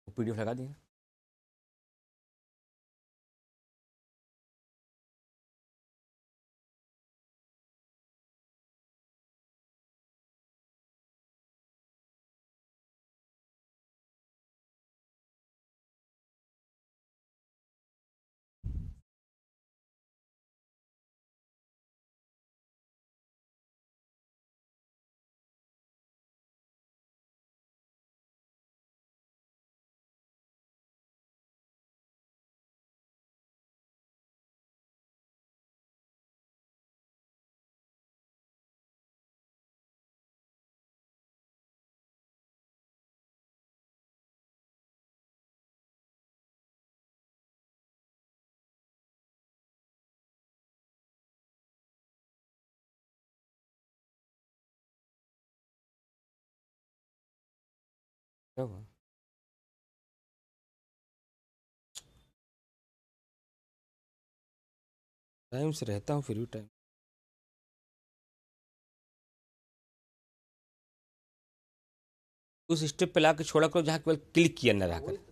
PDF लगा दिया। क्या हुआ? टाइम से रहता हूँ फिर भी टाइम। उस स्टेप पे लाके छोड़ा करो जहाँ केवल क्लिक किया न रहा कर।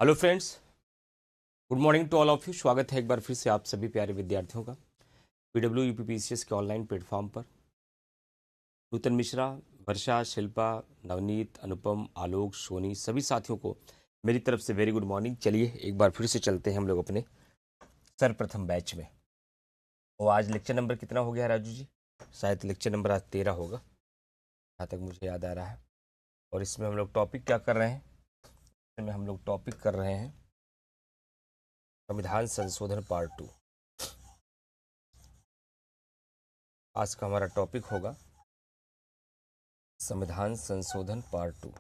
Hello friends, good morning to all of you. स्वागत है एक बार फिर से आप सभी प्यारे विद्यार्थियों का पीडब्ल्यू यूपीपीसीएस के ऑनलाइन प्लेटफॉर्म पर। नूतन मिश्रा, वर्षा, शिल्पा, नवनीत, अनुपम, आलोक, सोनी, सभी साथियों को मेरी तरफ से वेरी गुड मॉर्निंग। चलिए एक बार फिर से चलते हैं हम लोग अपने सर्वप्रथम बैच में। और आज लेक्चर नंबर कितना हो गया राजू जी? शायद लेक्चर नंबर आज 13 होगा, जहाँ तक मुझे याद आ रहा है। और इसमें हम लोग टॉपिक क्या कर रहे हैं? इसमें हम लोग टॉपिक कर रहे हैं संविधान संशोधन पार्ट 2। आज का हमारा टॉपिक होगा संविधान संशोधन पार्ट 2।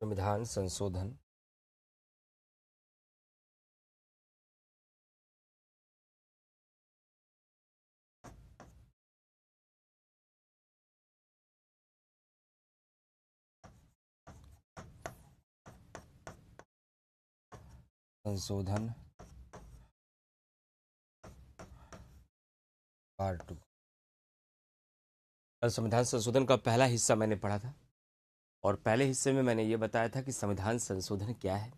संविधान संशोधन संशोधन पार्ट 2। संविधान संशोधन का पहला हिस्सा मैंने पढ़ा था और पहले हिस्से में मैंने ये बताया था कि संविधान संशोधन क्या है,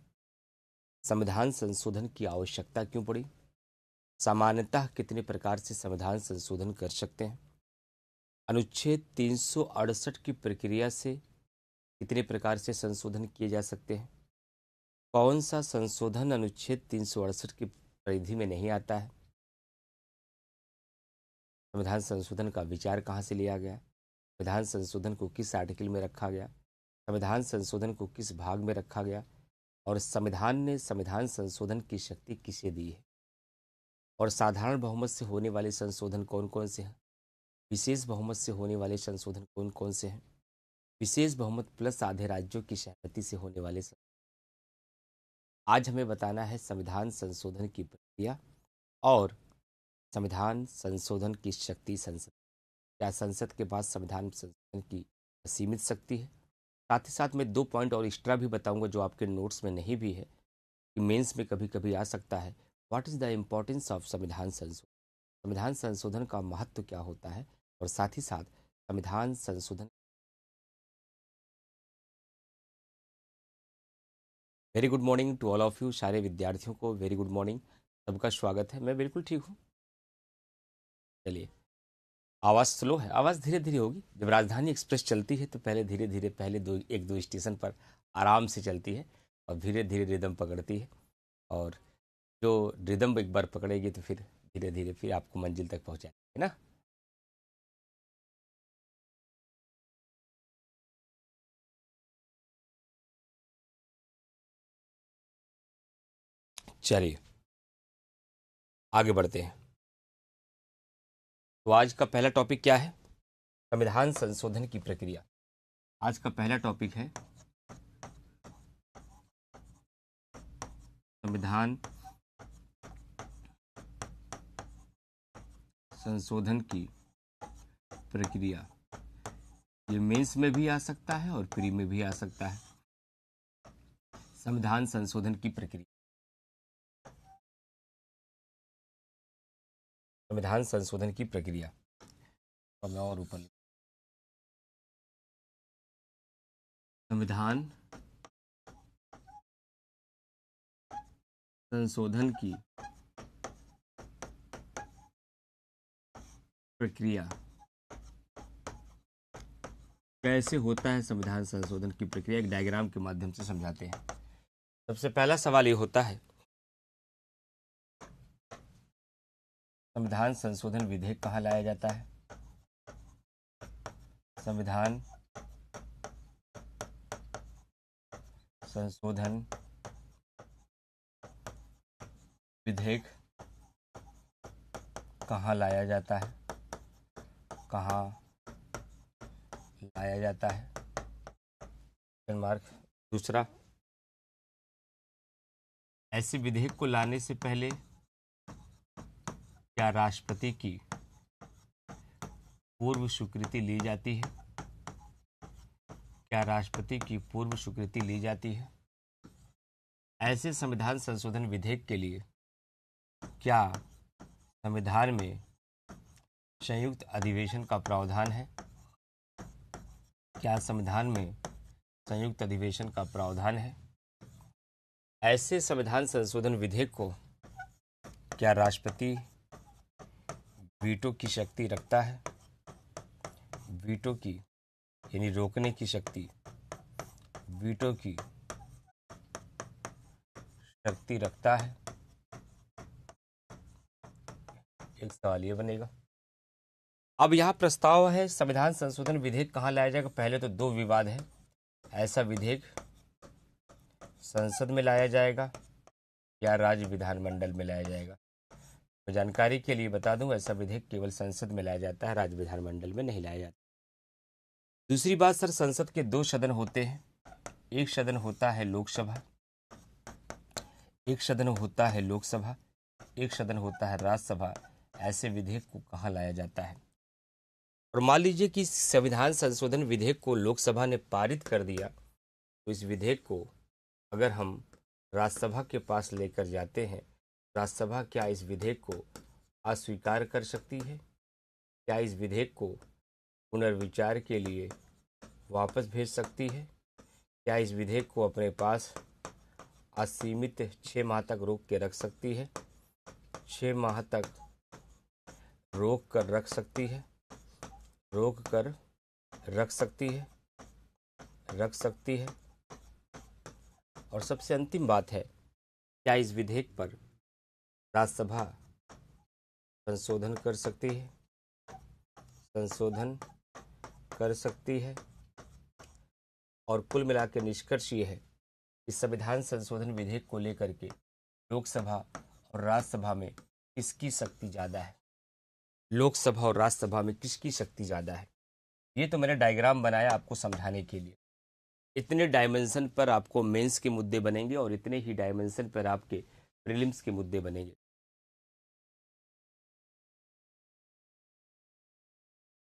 संविधान संशोधन की आवश्यकता क्यों पड़ी, सामान्यतः कितने प्रकार से संविधान संशोधन कर सकते हैं, अनुच्छेद 368 की प्रक्रिया से कितने प्रकार से संशोधन किए जा सकते हैं, कौन सा संशोधन अनुच्छेद 368 की परिधि में नहीं आता है, संविधान संशोधन का विचार कहाँ से लिया गया, संविधान संशोधन को किस आर्टिकल में रखा गया, संविधान संशोधन को किस भाग में रखा गया, और संविधान ने संविधान संशोधन की शक्ति किसे दी है, और साधारण बहुमत से होने वाले संशोधन कौन कौन से हैं, विशेष बहुमत से होने वाले संशोधन कौन कौन से हैं, विशेष बहुमत प्लस आधे राज्यों की सहमति से होने वाले आज हमें बताना है संविधान संशोधन की प्रक्रिया और संविधान संशोधन की शक्ति। संसद, क्या संसद के पास संविधान संशोधन की सीमित शक्ति है? साथ ही साथ मैं 2 पॉइंट और एक्स्ट्रा भी बताऊंगा जो आपके नोट्स में नहीं भी है, कि मेंस में कभी कभी आ सकता है। What is the importance of संविधान संशोधन, संविधान संशोधन का महत्व क्या होता है, और साथ ही साथ संविधान संशोधन। Very good morning to all of you, सारे विद्यार्थियों को वेरी गुड मॉर्निंग, सबका स्वागत है। मैं बिल्कुल ठीक हूँ। चलिए, आवाज़ स्लो है, आवाज़ धीरे धीरे होगी। जब राजधानी एक्सप्रेस चलती है तो पहले धीरे धीरे, पहले एक दो स्टेशन पर आराम से चलती है और धीरे धीरे रिदम पकड़ती है। और जो रिदम एक बार पकड़ेगी तो फिर धीरे धीरे फिर आपको मंजिल तक पहुँचाएगी, है ना। चलिए, आगे बढ़ते हैं। तो आज का पहला टॉपिक क्या है? संविधान संशोधन की प्रक्रिया। आज का पहला टॉपिक है संविधान संशोधन की प्रक्रिया। ये मेंस में भी आ सकता है और प्री में भी आ सकता है। संविधान संशोधन की प्रक्रिया। संविधान संशोधन की प्रक्रिया और ऊपर संविधान संशोधन की प्रक्रिया। कैसे होता है संविधान संशोधन की प्रक्रिया? एक डायग्राम के माध्यम से समझाते हैं। सबसे पहला सवाल ये होता है, संविधान संशोधन विधेयक कहाँ लाया जाता है? संविधान संशोधन विधेयक कहाँ लाया जाता है? कहाँ लाया जाता है? Question mark. दूसरा, ऐसे विधेयक को लाने से पहले क्या राष्ट्रपति की पूर्व स्वीकृति ली जाती है? क्या राष्ट्रपति की पूर्व स्वीकृति ली जाती है? ऐसे संविधान संशोधन विधेयक के लिए क्या संविधान में संयुक्त अधिवेशन का प्रावधान है? क्या संविधान में संयुक्त अधिवेशन का प्रावधान है? ऐसे संविधान संशोधन विधेयक को क्या राष्ट्रपति वीटो की शक्ति रखता है? वीटो की यानी रोकने की शक्ति, वीटो की शक्ति रखता है? एक सवाल ये बनेगा। अब यहाँ प्रस्ताव है संविधान संशोधन विधेयक कहाँ लाया जाएगा। पहले तो दो विवाद है, ऐसा विधेयक संसद में लाया जाएगा या राज्य विधानमंडल में लाया जाएगा। तो जानकारी के लिए बता दूं, ऐसा विधेयक केवल संसद में लाया जाता है, राज्य विधानमंडल में नहीं लाया जाता। दूसरी बात सर, संसद के दो सदन होते हैं। एक सदन होता है लोकसभा, एक सदन होता है लोकसभा, एक सदन होता है राज्यसभा। ऐसे विधेयक को कहाँ लाया जाता है? और मान लीजिए कि संविधान संशोधन विधेयक को लोकसभा ने पारित कर दिया, तो इस विधेयक को अगर हम राज्यसभा के पास लेकर जाते हैं, राज्यसभा क्या इस विधेयक को अस्वीकार कर सकती है? क्या इस विधेयक को पुनर्विचार के लिए वापस भेज सकती है? क्या इस विधेयक को अपने पास असीमित 6 माह तक रोक के रख सकती है? 6 माह तक रोक कर रख सकती है, रोक कर रख सकती है, रख सकती है। और सबसे अंतिम बात है, क्या इस विधेयक पर राज्यसभा संशोधन कर सकती है? संशोधन कर सकती है। और कुल मिलाकर निष्कर्ष ये है कि संविधान संशोधन विधेयक को लेकर के लोकसभा और राज्यसभा में किसकी शक्ति ज़्यादा है? लोकसभा और राज्यसभा में किसकी शक्ति ज़्यादा है? ये तो मैंने डायग्राम बनाया आपको समझाने के लिए। इतने डायमेंशन पर आपको मेंस के मुद्दे बनेंगे और इतने ही डायमेंशन पर आपके प्रीलिम्स के मुद्दे बनेंगे।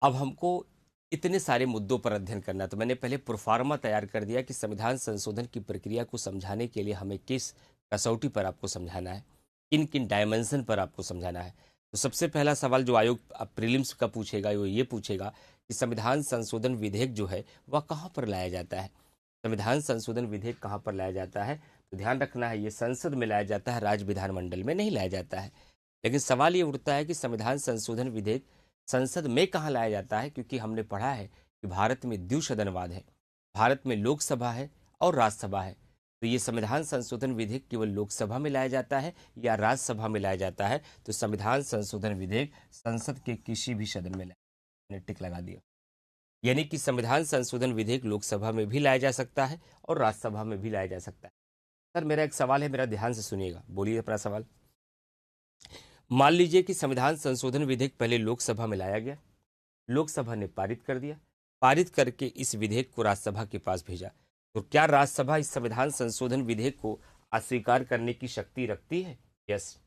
अब हमको इतने सारे मुद्दों पर अध्ययन करना, तो मैंने पहले प्रोफार्मा तैयार कर दिया कि संविधान संशोधन की प्रक्रिया को समझाने के लिए हमें किस कसौटी पर आपको समझाना है, किन किन डायमेंशन पर आपको समझाना है। तो सबसे पहला सवाल जो आयोग प्रीलिम्स का पूछेगा वो ये पूछेगा कि संविधान संशोधन विधेयक जो है वह कहाँ पर लाया जाता है। संविधान संशोधन विधेयक कहाँ पर लाया जाता है? तो ध्यान रखना है, ये संसद में लाया जाता है, राज्य विधानमंडल में नहीं लाया जाता है। लेकिन सवाल ये उठता है कि संविधान संशोधन विधेयक संसद में कहाँ लाया जाता है, क्योंकि हमने पढ़ा है कि भारत में द्विसदनवाद है, भारत में लोकसभा है और राज्यसभा है। तो ये संविधान संशोधन विधेयक केवल लोकसभा में लाया जाता है या राज्यसभा में लाया जाता है? तो संविधान संशोधन विधेयक संसद के किसी भी सदन में लाया, टिक लगा दिया। यानी कि संविधान संशोधन विधेयक लोकसभा में भी लाया जा सकता है और राज्यसभा में भी लाया जा सकता है। सर मेरा एक सवाल है, मेरा ध्यान से सुनिएगा, बोलिए अपना सवाल। मान लीजिए कि संविधान संशोधन विधेयक पहले लोकसभा में लाया गया, लोकसभा ने पारित कर दिया, पारित करके इस विधेयक को राज्यसभा के पास भेजा, तो क्या राज्यसभा इस संविधान संशोधन विधेयक को अस्वीकार करने की शक्ति रखती है? यस।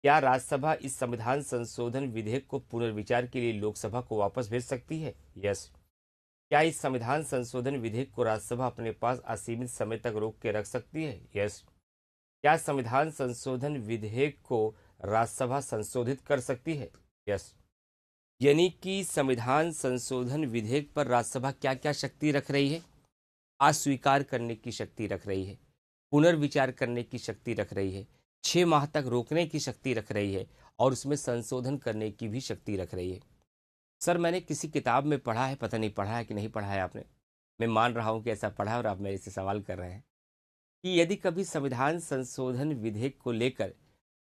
क्या राज्यसभा इस संविधान संशोधन विधेयक को पुनर्विचार के लिए लोकसभा को वापस भेज सकती है? यस। क्या इस संविधान संशोधन विधेयक को राज्यसभा अपने पास असीमित समय तक रोक के रख सकती है? यस। क्या संविधान संशोधन विधेयक को राज्यसभा संशोधित कर सकती है? यस। यानी कि संविधान संशोधन विधेयक पर राज्यसभा क्या क्या शक्ति रख रही है? अस्वीकार करने की शक्ति रख रही है, पुनर्विचार करने की शक्ति रख रही है, 6 माह तक रोकने की शक्ति रख रही है और उसमें संशोधन करने की भी शक्ति रख रही है। सर मैंने किसी किताब में पढ़ा है, पता नहीं पढ़ा है कि नहीं पढ़ा है आपने, मैं मान रहा हूं कि ऐसा पढ़ा है और आप मेरे से सवाल कर रहे हैं कि यदि कभी संविधान संशोधन विधेयक को लेकर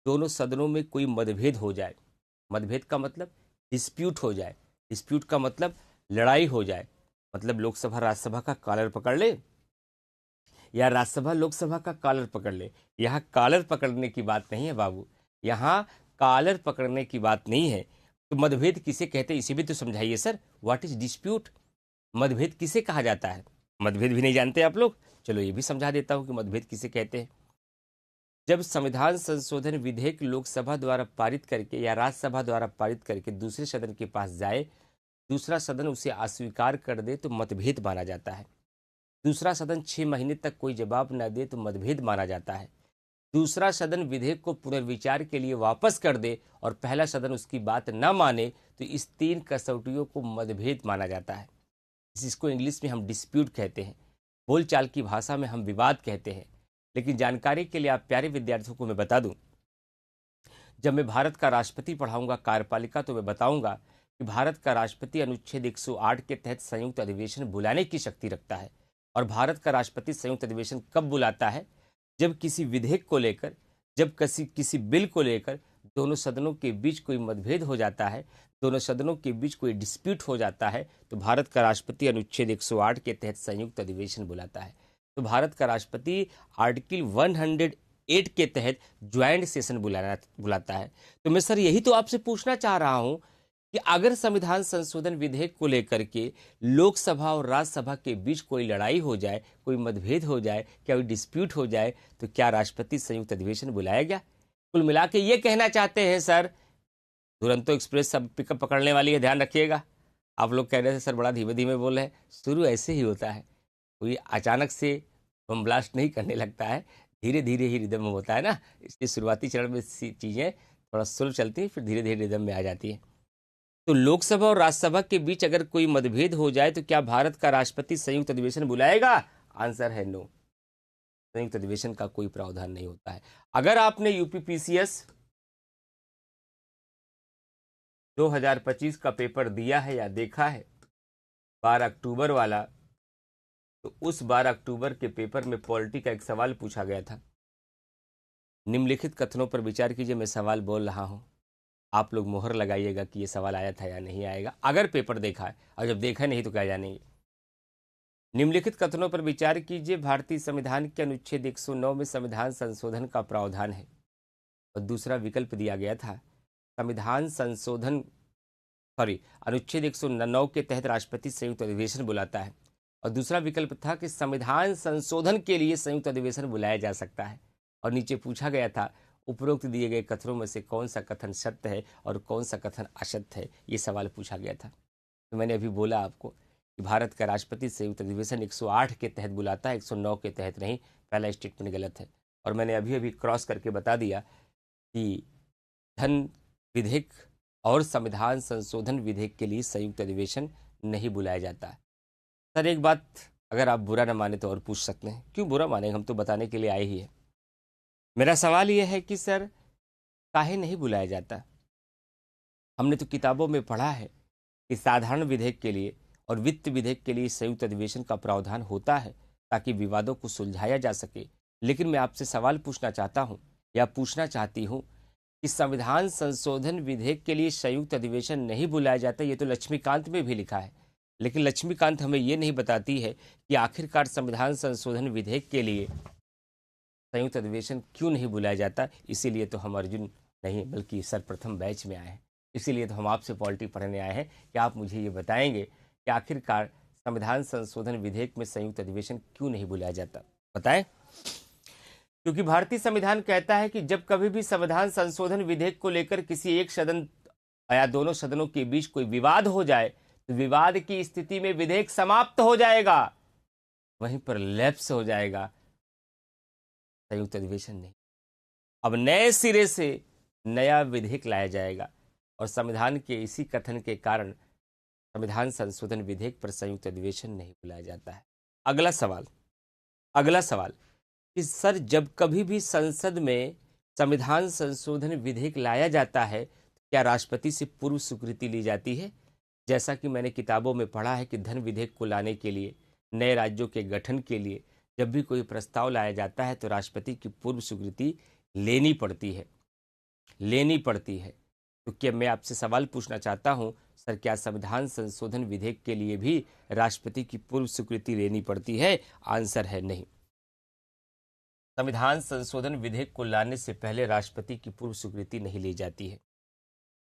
दोनों सदनों में कोई मतभेद हो जाए, मतभेद का मतलब डिस्प्यूट हो जाए, डिस्प्यूट का मतलब लड़ाई हो जाए, मतलब लोकसभा राज्यसभा का कॉलर पकड़ ले या राज्यसभा लोकसभा का कॉलर पकड़ ले। यहाँ कॉलर पकड़ने की बात नहीं है बाबू, यहाँ कॉलर पकड़ने की बात नहीं है। तो मतभेद किसे कहते हैं इसे भी तो समझाइए सर। What is dispute? मतभेद किसे कहा जाता है? मतभेद भी नहीं जानते आप लोग? चलो ये भी समझा देता हूं कि मतभेद किसे कहते हैं। जब संविधान संशोधन विधेयक लोकसभा द्वारा पारित करके या राज्यसभा द्वारा पारित करके दूसरे सदन के पास जाए, दूसरा सदन उसे अस्वीकार कर दे तो मतभेद माना जाता है। दूसरा सदन 6 महीने तक कोई जवाब न दे तो मतभेद माना जाता है। दूसरा सदन विधेयक को पुनर्विचार के लिए वापस कर दे और पहला सदन उसकी बात न माने तो इस 3 कसौटियों को मतभेद माना जाता है। जिसको इंग्लिश में हम डिस्प्यूट कहते हैं, बोलचाल की भाषा में हम विवाद कहते हैं। लेकिन जानकारी के लिए आप प्यारे विद्यार्थियों को मैं बता दूं, जब मैं भारत का राष्ट्रपति पढ़ाऊंगा कार्यपालिका तो मैं बताऊंगा कि भारत का राष्ट्रपति अनुच्छेद 108 के तहत संयुक्त अधिवेशन बुलाने की शक्ति रखता है। और भारत का राष्ट्रपति संयुक्त अधिवेशन कब बुलाता है? जब किसी विधेयक को लेकर, जब किसी बिल को लेकर दोनों सदनों के बीच कोई मतभेद हो जाता है, दोनों सदनों के बीच कोई डिस्प्यूट हो जाता है, तो भारत का राष्ट्रपति अनुच्छेद 108 के तहत संयुक्त अधिवेशन बुलाता है। तो भारत का राष्ट्रपति आर्टिकल 108 के तहत ज्वाइंट सेशन बुलाता है। तो मैं सर यही तो आपसे पूछना चाह रहा हूं कि अगर संविधान संशोधन विधेयक को लेकर के लोकसभा और राज्यसभा के बीच कोई लड़ाई हो जाए, कोई मतभेद हो जाए, क्या कोई डिस्प्यूट हो जाए, तो क्या राष्ट्रपति संयुक्त अधिवेशन बुलाया गया? कुल मिला के ये कहना चाहते हैं सर, दुरंतो एक्सप्रेस सब पिकअप पकड़ने वाली है, ध्यान रखिएगा। आप लोग कह रहे थे सर बड़ा धीमे धीमे बोल रहे हैं, शुरू ऐसे ही होता है, कोई अचानक से बम ब्लास्ट नहीं करने लगता है, धीरे धीरे ही रिदम में होता है ना। इसलिए शुरुआती चरण में चीज़ें थोड़ा स्लो चलती हैं, फिर धीरे धीरे रिदम में आ जाती हैं। तो लोकसभा और राज्यसभा के बीच अगर कोई मतभेद हो जाए तो क्या भारत का राष्ट्रपति संयुक्त अधिवेशन बुलाएगा? आंसर है नो, संयुक्त अधिवेशन का कोई प्रावधान नहीं होता है। अगर आपने यूपीपीसीएस 2025 का पेपर दिया है या देखा है 12 अक्टूबर वाला, तो उस 12 अक्टूबर के पेपर में पॉलिटी का एक सवाल पूछा गया था। निम्नलिखित कथनों पर विचार कीजिए, मैं सवाल बोल रहा हूं, आप लोग मोहर लगाइएगा कि ये सवाल आया था या नहीं आएगा, अगर पेपर देखा है, और जब देखा नहीं तो क्या जानेंगे। निम्नलिखित कथनों पर विचार कीजिए। भारतीय संविधान के अनुच्छेद 109 में संविधान संशोधन का प्रावधान है। और दूसरा विकल्प दिया गया था संविधान संशोधन अनुच्छेद 109 के तहत राष्ट्रपति संयुक्त अधिवेशन बुलाता है। और दूसरा विकल्प था कि संविधान संशोधन के लिए संयुक्त अधिवेशन बुलाया जा सकता है। और नीचे पूछा गया था उपरोक्त दिए गए कथनों में से कौन सा कथन सत्य है और कौन सा कथन असत्य है, ये सवाल पूछा गया था। तो मैंने अभी बोला आपको कि भारत का राष्ट्रपति संयुक्त अधिवेशन 108 के तहत बुलाता है, 109 के तहत नहीं। पहला स्टेटमेंट गलत है। और मैंने अभी क्रॉस करके बता दिया कि धन विधेयक और संविधान संशोधन विधेयक के लिए संयुक्त अधिवेशन नहीं बुलाया जाता। सर एक बात अगर आप बुरा न माने तो और पूछ सकते हैं, क्यों बुरा माने, हम तो बताने के लिए आए ही है। मेरा सवाल यह है कि सर काहे नहीं बुलाया जाता? हमने तो किताबों में पढ़ा है कि साधारण विधेयक के लिए और वित्त विधेयक के लिए संयुक्त अधिवेशन का प्रावधान होता है ताकि विवादों को सुलझाया जा सके। लेकिन मैं आपसे सवाल पूछना चाहता हूं या पूछना चाहती हूं कि संविधान संशोधन विधेयक के लिए संयुक्त अधिवेशन नहीं बुलाया जाता, ये तो लक्ष्मीकांत में भी लिखा है। लेकिन लक्ष्मीकांत हमें ये नहीं बताती है कि आखिरकार संविधान संशोधन विधेयक के लिए संयुक्त अधिवेशन क्यों नहीं बुलाया जाता। इसीलिए तो हम अर्जुन नहीं, बल्कि सर्वप्रथम बैच में आए हैं। इसीलिए तो हम आपसे पॉलिटी पढ़ने आए हैं कि आप मुझे ये बताएंगे कि आखिरकार संविधान संशोधन विधेयक में संयुक्त अधिवेशन क्यों नहीं बुलाया जाता। बताएं। क्योंकि भारतीय संविधान कहता है कि जब कभी भी संविधान संशोधन विधेयक को लेकर किसी एक सदन या दोनों सदनों के बीच कोई विवाद हो जाए तो विवाद की स्थिति में विधेयक समाप्त हो जाएगा, वहीं पर लैप्स हो जाएगा, संयुक्त अधिवेशन नहीं। अब नए सिरे से नया विधेयक लाया जाएगा और संविधान के इसी कथन के कारण संविधान संशोधन विधेयक पर संयुक्त अधिवेशन नहीं बुलाया जाता है। अगला सवाल कि सर, जब कभी भी संसद में संविधान संशोधन विधेयक लाया जाता है तो क्या राष्ट्रपति से पूर्व स्वीकृति ली जाती है? जैसा कि मैंने किताबों में पढ़ा है कि धन विधेयक को लाने के लिए, नए राज्यों के गठन के लिए जब भी कोई प्रस्ताव लाया जाता है तो राष्ट्रपति की पूर्व स्वीकृति लेनी पड़ती है। तो क्या मैं आपसे सवाल पूछना चाहता हूं, सर, क्या संविधान संशोधन विधेयक के लिए भी राष्ट्रपति की पूर्व स्वीकृति लेनी पड़ती है? आंसर है नहीं। संविधान संशोधन विधेयक को लाने से पहले राष्ट्रपति की पूर्व स्वीकृति नहीं ली जाती है।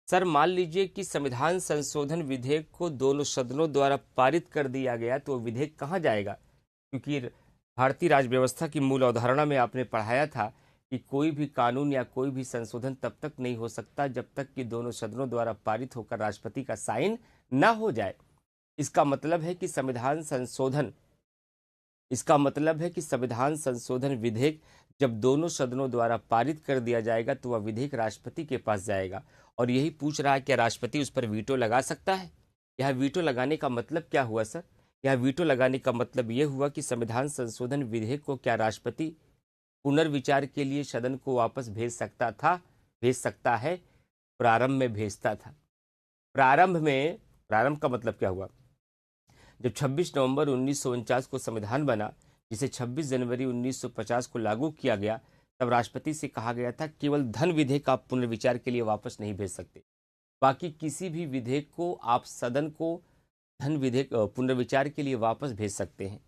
सर, मान लीजिए कि संविधान संशोधन विधेयक को दोनों सदनों द्वारा पारित कर दिया गया तो विधेयक कहाँ जाएगा? क्योंकि भारतीय राज्य व्यवस्था की मूल अवधारणा में आपने पढ़ाया था कि कोई भी कानून या कोई भी संशोधन तब तक नहीं हो सकता जब तक कि दोनों सदनों द्वारा पारित होकर राष्ट्रपति का साइन न हो जाए। इसका मतलब है कि संविधान संशोधन विधेयक जब दोनों सदनों द्वारा पारित कर दिया जाएगा तो वह विधेयक राष्ट्रपति के पास जाएगा और यही पूछ रहा है क्या राष्ट्रपति उस पर वीटो लगा सकता है? यह वीटो लगाने का मतलब क्या हुआ सर? यह वीटो लगाने का मतलब यह हुआ कि संविधान संशोधन विधेयक को क्या राष्ट्रपति पुनर्विचार के लिए सदन को वापस भेज सकता है? प्रारंभ में भेजता था। प्रारंभ का मतलब क्या हुआ? जब 26 नवंबर 1949 को संविधान बना, जिसे 26 जनवरी 1950 को लागू किया गया, तब राष्ट्रपति से कहा गया था केवल धन विधेयक आप पुनर्विचार के लिए वापस नहीं भेज सकते, बाकी किसी भी विधेयक को आप सदन को धन विधेयक पुनर्विचार के लिए वापस भेज सकते हैं,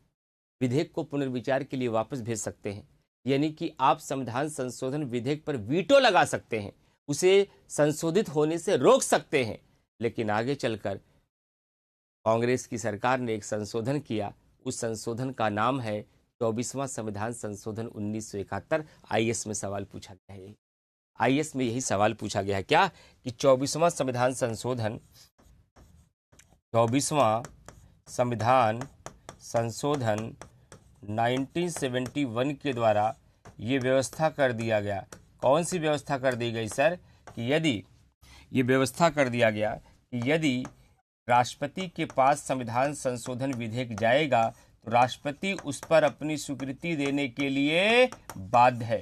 विधेयक को पुनर्विचार के लिए वापस भेज सकते हैं। यानी कि आप संविधान संशोधन विधेयक पर वीटो लगा सकते हैं, उसे संशोधित होने से रोक सकते हैं। लेकिन आगे चलकर कांग्रेस की सरकार ने एक संशोधन किया, उस संशोधन का नाम है 24वां संविधान संशोधन 1971। आईएएस में सवाल पूछा गया है, आईएएस में यही सवाल पूछा गया है क्या कि 24वां संविधान संशोधन 1971 के द्वारा ये व्यवस्था कर दिया गया। कौन सी व्यवस्था कर दी गई सर? कि यदि राष्ट्रपति के पास संविधान संशोधन विधेयक जाएगा तो राष्ट्रपति उस पर अपनी स्वीकृति देने के लिए बाध्य है।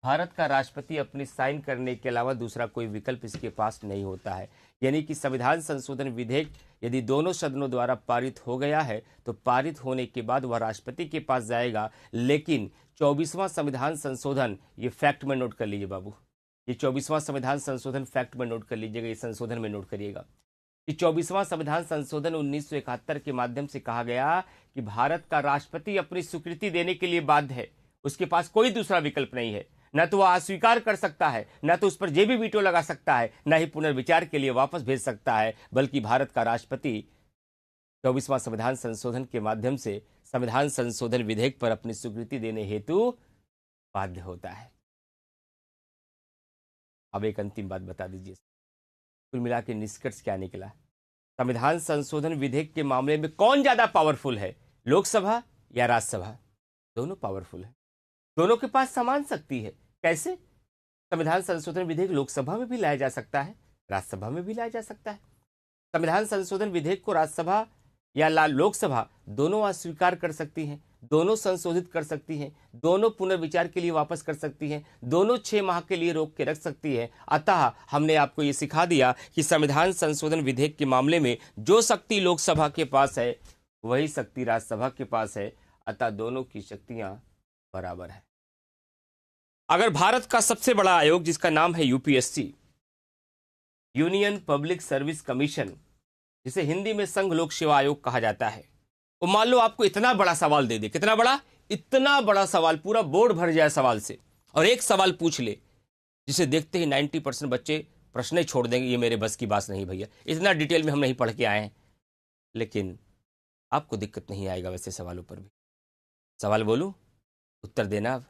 भारत का राष्ट्रपति अपनी साइन करने के अलावा दूसरा कोई विकल्प इसके पास नहीं होता है। यानी कि संविधान संशोधन विधेयक यदि दोनों सदनों द्वारा पारित हो गया है तो पारित होने के बाद वह राष्ट्रपति के पास जाएगा। लेकिन 24वां संविधान संशोधन, ये फैक्ट में नोट कर लीजिए बाबू, ये 24वां संविधान संशोधन फैक्ट में नोट कर लीजिएगा, ये संशोधन में नोट करिएगा कि 24वां संविधान संशोधन 1971 के माध्यम से कहा गया कि भारत का राष्ट्रपति अपनी स्वीकृति देने के लिए बाध्य है, उसके पास कोई दूसरा विकल्प नहीं है। न तो वह अस्वीकार कर सकता है, न तो उस पर जेबी वीटो लगा सकता है, न ही पुनर्विचार के लिए वापस भेज सकता है, बल्कि भारत का राष्ट्रपति 24वां संविधान संशोधन के माध्यम से संविधान संशोधन विधेयक पर अपनी स्वीकृति देने हेतु बाध्य होता है। अब एक अंतिम बात बता दीजिए, कुल मिला के निष्कर्ष क्या निकला? संविधान संशोधन विधेयक के मामले में कौन ज्यादा पावरफुल है, लोकसभा या राज्यसभा? दोनों पावरफुल है, दोनों के पास समान शक्ति है। कैसे? संविधान संशोधन विधेयक लोकसभा में भी लाया जा सकता है, राज्यसभा में भी लाया जा सकता है। संविधान संशोधन विधेयक को राज्यसभा या लोकसभा दोनों अस्वीकार कर सकती हैं, दोनों संशोधित कर सकती हैं, दोनों पुनर्विचार के लिए वापस कर सकती हैं, दोनों 6 माह के लिए रोक के रख सकती है। अतः हमने आपको ये सिखा दिया कि संविधान संशोधन विधेयक के मामले में जो शक्ति लोकसभा के पास है वही शक्ति राज्यसभा के पास है, अतः दोनों की शक्तियां बराबर है। अगर भारत का सबसे बड़ा आयोग, जिसका नाम है UPSC, union public service commission, जिसे हिंदी में संघ लोक सेवा आयोग कहा जाता है, तो मान लो आपको इतना बड़ा सवाल दे दे, कितना बड़ा? इतना बड़ा सवाल, पूरा बोर्ड भर जाए सवाल से, और एक सवाल पूछ ले जिसे देखते ही 90% बच्चे प्रश्न ही छोड़ देंगे, ये मेरे बस की बात नहीं भैया, इतना डिटेल में हम नहीं पढ़ के आए हैं। लेकिन आपको दिक्कत नहीं आएगा वैसे सवालों पर भी। सवाल बोलूं, उत्तर देना। अब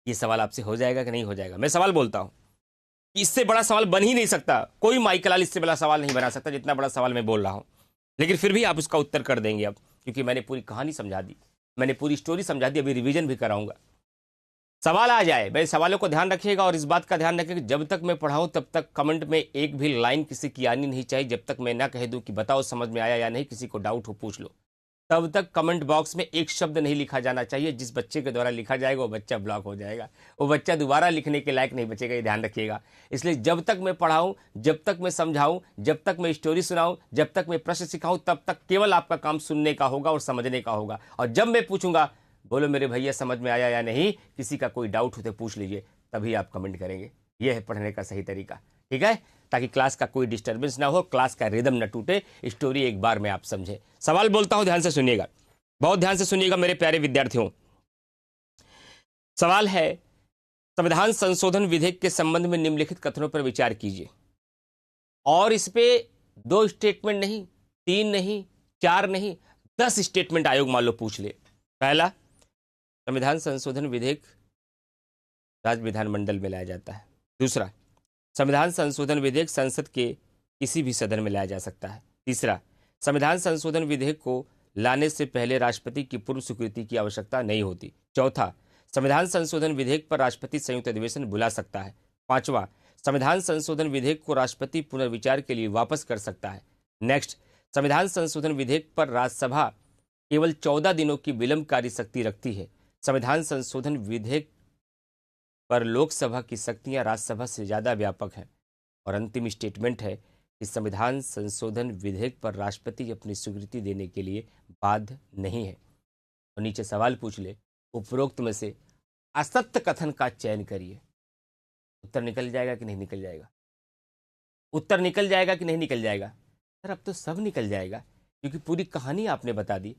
ये सवाल आपसे हो जाएगा कि नहीं हो जाएगा? मैं सवाल बोलता हूं कि इससे बड़ा सवाल बन ही नहीं सकता, कोई माइकलाल इससे बड़ा सवाल नहीं बना सकता जितना बड़ा सवाल मैं बोल रहा हूं। लेकिन फिर भी आप उसका उत्तर कर देंगे अब, क्योंकि मैंने पूरी कहानी समझा दी, मैंने पूरी स्टोरी समझा दी, अभी रिवीजन भी कराऊंगा। सवाल आ जाए, मेरे सवालों को ध्यान रखिएगा और इस बात का ध्यान रखिएगा, जब तक मैं पढ़ाऊं तब तक कमेंट में एक भी लाइन किसी की आनी नहीं चाहिए। जब तक मैं ना कह दूं कि बताओ समझ में आया या नहीं, किसी को डाउट हो पूछ लो, तब तक कमेंट बॉक्स में एक शब्द नहीं लिखा जाना चाहिए। जिस बच्चे के द्वारा लिखा जाएगा वो बच्चा ब्लॉक हो जाएगा, वो बच्चा दोबारा लिखने के लायक नहीं बचेगा, ये ध्यान रखिएगा। इसलिए जब तक मैं पढ़ाऊं, जब तक मैं समझाऊं, जब तक मैं स्टोरी सुनाऊं, जब तक मैं प्रश्न सिखाऊं, तब तक केवल आपका काम सुनने का होगा और समझने का होगा। और जब मैं पूछूंगा, बोलो मेरे भैया समझ में आया या नहीं, किसी का कोई डाउट हो तो पूछ लीजिए, तभी आप कमेंट करेंगे। यह है पढ़ने का सही तरीका, ठीक है? ताकि क्लास का कोई डिस्टर्बेंस ना हो, क्लास का रिदम ना टूटे, स्टोरी एक बार में आप समझे। सवाल बोलता हूं, ध्यान से सुनिएगा, बहुत ध्यान से सुनिएगा मेरे प्यारे विद्यार्थियों। सवाल है, संविधान संशोधन विधेयक के संबंध में निम्नलिखित कथनों पर विचार कीजिए। और इस पे 2 स्टेटमेंट नहीं, 3 नहीं, 4 नहीं, 10 स्टेटमेंट आयोग मान लो पूछ ले। पहला, संविधान संशोधन विधेयक राज्य विधानमंडल में लाया जाता है। दूसरा, संविधान संशोधन विधेयक संसद के किसी भी सदन में लाया जा सकता है। तीसरा, संविधान संशोधन विधेयक को लाने से पहले राष्ट्रपति की पूर्व स्वीकृति की आवश्यकता नहीं होती। चौथा, संविधान संशोधन विधेयक पर राष्ट्रपति संयुक्त अधिवेशन बुला सकता है। पांचवा, संविधान संशोधन विधेयक को राष्ट्रपति पुनर्विचार के लिए वापस कर सकता है। नेक्स्ट, संविधान संशोधन विधेयक पर राज्यसभा केवल 14 दिनों की विलंबकारी शक्ति रखती है। संविधान संशोधन विधेयक पर लोकसभा की शक्तियां राज्यसभा से ज्यादा व्यापक है। और अंतिम स्टेटमेंट है कि संविधान संशोधन विधेयक पर राष्ट्रपति अपनी स्वीकृति देने के लिए बाध्य नहीं है। और नीचे सवाल पूछ ले, उपरोक्त में से असत्य कथन का चयन करिए। उत्तर निकल जाएगा कि नहीं निकल जाएगा? उत्तर निकल जाएगा कि नहीं निकल जाएगा? सर अब तो सब निकल जाएगा, क्योंकि पूरी कहानी आपने बता दी।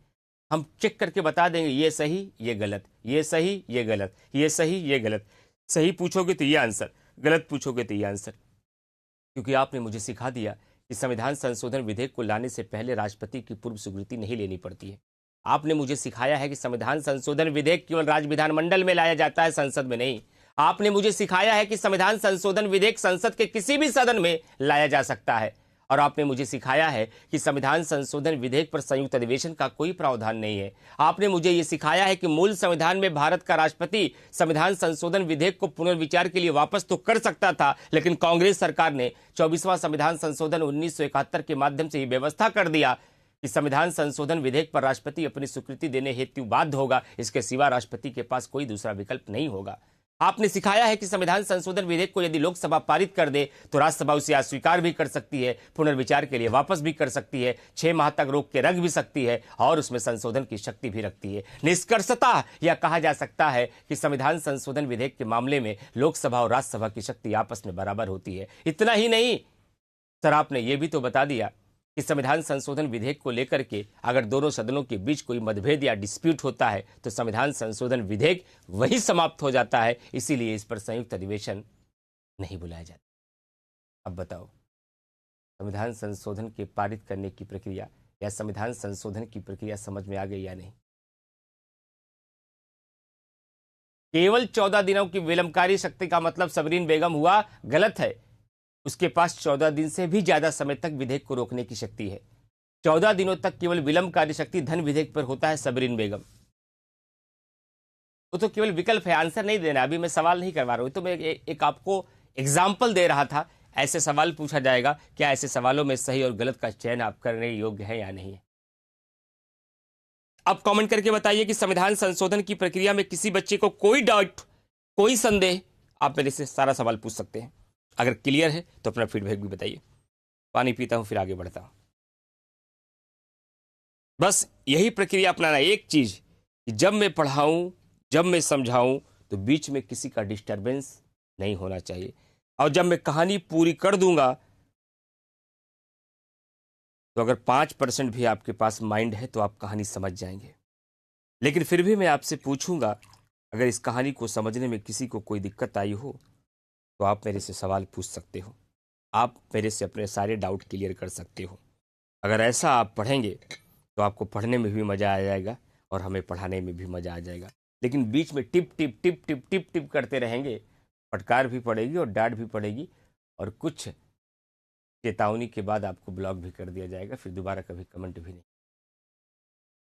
हम चेक करके बता देंगे, ये सही ये गलत, ये सही ये गलत, ये सही ये गलत। सही पूछोगे तो ये आंसर, गलत पूछोगे तो ये आंसर। क्योंकि आपने मुझे सिखा दिया कि संविधान संशोधन विधेयक को लाने से पहले राष्ट्रपति की पूर्व स्वीकृति नहीं लेनी पड़ती है। आपने मुझे सिखाया है कि संविधान संशोधन विधेयक केवल राज्य विधानमंडल में लाया जाता है, संसद में नहीं। आपने मुझे सिखाया है कि संविधान संशोधन विधेयक संसद के किसी भी सदन में लाया जा सकता है। और आपने मुझे सिखाया है कि संविधान संशोधन विधेयक पर संयुक्त अधिवेशन का कोई प्रावधान नहीं है। आपने मुझे यह सिखाया है कि मूल संविधान में भारत का राष्ट्रपति संविधान संशोधन विधेयक को पुनर्विचार के लिए वापस तो कर सकता था, लेकिन कांग्रेस सरकार ने 24वां संविधान संशोधन 1971 के माध्यम से यह व्यवस्था कर दिया कि संविधान संशोधन विधेयक पर राष्ट्रपति अपनी स्वीकृति देने हेतु बाध्य होगा। इसके सिवा राष्ट्रपति के पास कोई दूसरा विकल्प नहीं होगा। आपने सिखाया है कि संविधान संशोधन विधेयक को यदि लोकसभा पारित कर दे तो राज्यसभा उसे अस्वीकार भी कर सकती है, पुनर्विचार के लिए वापस भी कर सकती है, 6 माह तक रोक के रख भी सकती है और उसमें संशोधन की शक्ति भी रखती है। निष्कर्षतः यह कहा जा सकता है कि संविधान संशोधन विधेयक के मामले में लोकसभा और राज्यसभा की शक्ति आपस में बराबर होती है। इतना ही नहीं सर, आपने यह भी तो बता दिया कि संविधान संशोधन विधेयक को लेकर के अगर दोनों सदनों के बीच कोई मतभेद या डिस्प्यूट होता है तो संविधान संशोधन विधेयक वही समाप्त हो जाता है, इसीलिए इस पर संयुक्त अधिवेशन नहीं बुलाया जाता। अब बताओ, संविधान संशोधन के पारित करने की प्रक्रिया या संविधान संशोधन की प्रक्रिया समझ में आ गई या नहीं? केवल 14 दिनों की विलंबकारी शक्ति का मतलब सबरीन बेगम हुआ, गलत है। उसके पास 14 दिन से भी ज्यादा समय तक विधेयक को रोकने की शक्ति है। 14 दिनों तक केवल विलंबकारी शक्ति धन विधेयक पर होता है सबरीन बेगम। वो तो केवल विकल्प है, आंसर नहीं देना। अभी मैं सवाल नहीं करवा रहा हूं, तो मैं एक आपको एग्जाम्पल दे रहा था। ऐसे सवाल पूछा जाएगा, क्या ऐसे सवालों में सही और गलत का चयन आप करने योग्य है या नहीं है? अब कमेंट करके बताइए कि संविधान संशोधन की प्रक्रिया में किसी बच्चे को कोई डाउट, कोई संदेह, आप मेरे से सारा सवाल पूछ सकते हैं। अगर क्लियर है तो अपना फीडबैक भी बताइए। पानी पीता हूं फिर आगे बढ़ता हूं। बस यही प्रक्रिया अपनाना। एक चीज कि जब मैं पढ़ाऊं, जब मैं समझाऊं तो बीच में किसी का डिस्टरबेंस नहीं होना चाहिए। और जब मैं कहानी पूरी कर दूंगा तो अगर 5% भी आपके पास माइंड है तो आप कहानी समझ जाएंगे। लेकिन फिर भी मैं आपसे पूछूंगा, अगर इस कहानी को समझने में किसी को कोई दिक्कत आई हो तो आप मेरे से सवाल पूछ सकते हो, आप मेरे से अपने सारे डाउट क्लियर कर सकते हो। अगर ऐसा आप पढ़ेंगे तो आपको पढ़ने में भी मज़ा आ जाएगा और हमें पढ़ाने में भी मज़ा आ जाएगा। लेकिन बीच में tip tip tip tip tip tip करते रहेंगे, फटकार भी पड़ेगी और डांट भी पड़ेगी, और कुछ चेतावनी के बाद आपको ब्लॉक भी कर दिया जाएगा, फिर दोबारा कभी कमेंट भी नहीं।